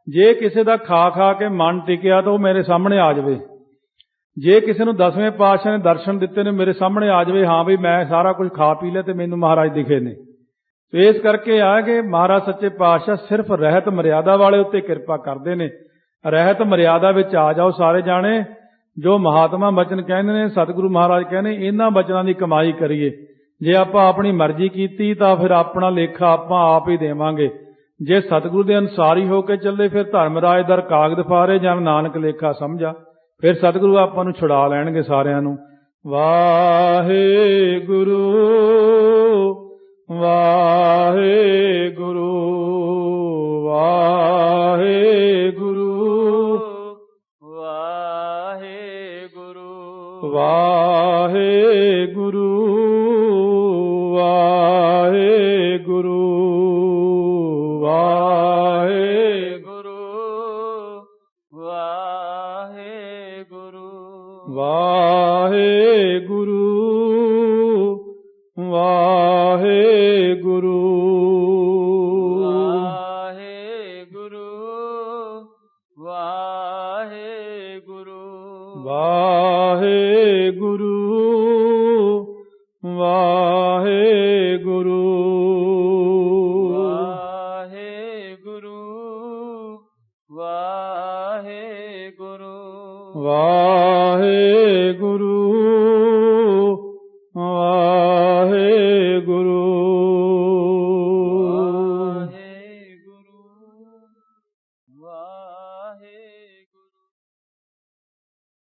ਜੇ ਕਿਸੇ ਦਾ ਖਾ ਖਾ ਕੇ ਮਨ ਟਿਕਿਆ ਤਾਂ ਉਹ ਮੇਰੇ ਸਾਹਮਣੇ ਆ ਜਾਵੇ। ਜੇ ਕਿਸੇ ਨੂੰ 10ਵੇਂ ਪਾਤਸ਼ਾਹ ਨੇ ਦਰਸ਼ਨ ਦਿੱਤੇ ਨੇ, ਮੇਰੇ ਸਾਹਮਣੇ ਆ ਜਾਵੇ, ਹਾਂ ਵੀ ਮੈਂ ਸਾਰਾ ਕੁਝ ਖਾ ਪੀ ਲਿਆ ਤੇ ਮੈਨੂੰ ਮਹਾਰਾਜ ਦਿਖੇ ਨੇ। ਇਸ ਕਰਕੇ ਆ ਕਿ ਮਹਾਰਾਜ ਸੱਚੇ ਪਾਤਸ਼ਾਹ ਸਿਰਫ ਰਹਿਤ ਮਰਿਆਦਾ ਵਾਲੇ ਉੱਤੇ ਕਿਰਪਾ ਕਰਦੇ ਨੇ। ਰਹਿਤ ਮਰਿਆਦਾ ਵਿੱਚ ਆ ਜਾਓ ਸਾਰੇ ਜਾਣੇ। ਜੋ ਮਹਾਤਮਾ ਬਚਨ ਕਹਿੰਦੇ ਨੇ, ਸਤਿਗੁਰੂ ਮਹਾਰਾਜ ਕਹਿੰਦੇ, ਇਹਨਾਂ ਬਚਨਾਂ ਦੀ ਕਮਾਈ ਕਰੀਏ। ਜੇ ਆਪਾਂ ਆਪਣੀ ਮਰਜ਼ੀ ਕੀਤੀ ਤਾਂ ਫਿਰ ਆਪਣਾ ਲੇਖਾ ਆਪਾਂ ਆਪ ਹੀ ਦੇਵਾਂਗੇ। ਜੇ ਸਤਿਗੁਰੂ ਦੇ ਅਨੁਸਾਰੀ ਹੋ ਕੇ ਚੱਲੇ ਫਿਰ ਧਰਮਰਾਜ ਦਰ ਕਾਗਦ ਫਾਰੇ, ਜਨ ਨਾਨਕ ਲੇਖਾ ਸਮਝਾ। ਫਿਰ ਸਤਿਗੁਰੂ ਆਪਾਂ ਨੂੰ ਛੁਡਾ ਲੈਣਗੇ ਸਾਰਿਆਂ ਨੂੰ। ਵਾਹਿਗੁਰੂ ਵਾਹਿਗੁਰੂ ਵਾਹਿਗੁਰੂ ਵਾਹਿਗੁਰੂ ਵਾਹਿਗੁਰੂ ਵਾਹਿਗੁਰੂ ਵਾਹਿਗੁਰੂ ਵਾਹਿਗੁਰੂ ਵਾਹਿਗੁਰੂ ਵਾਹਿਗੁਰੂ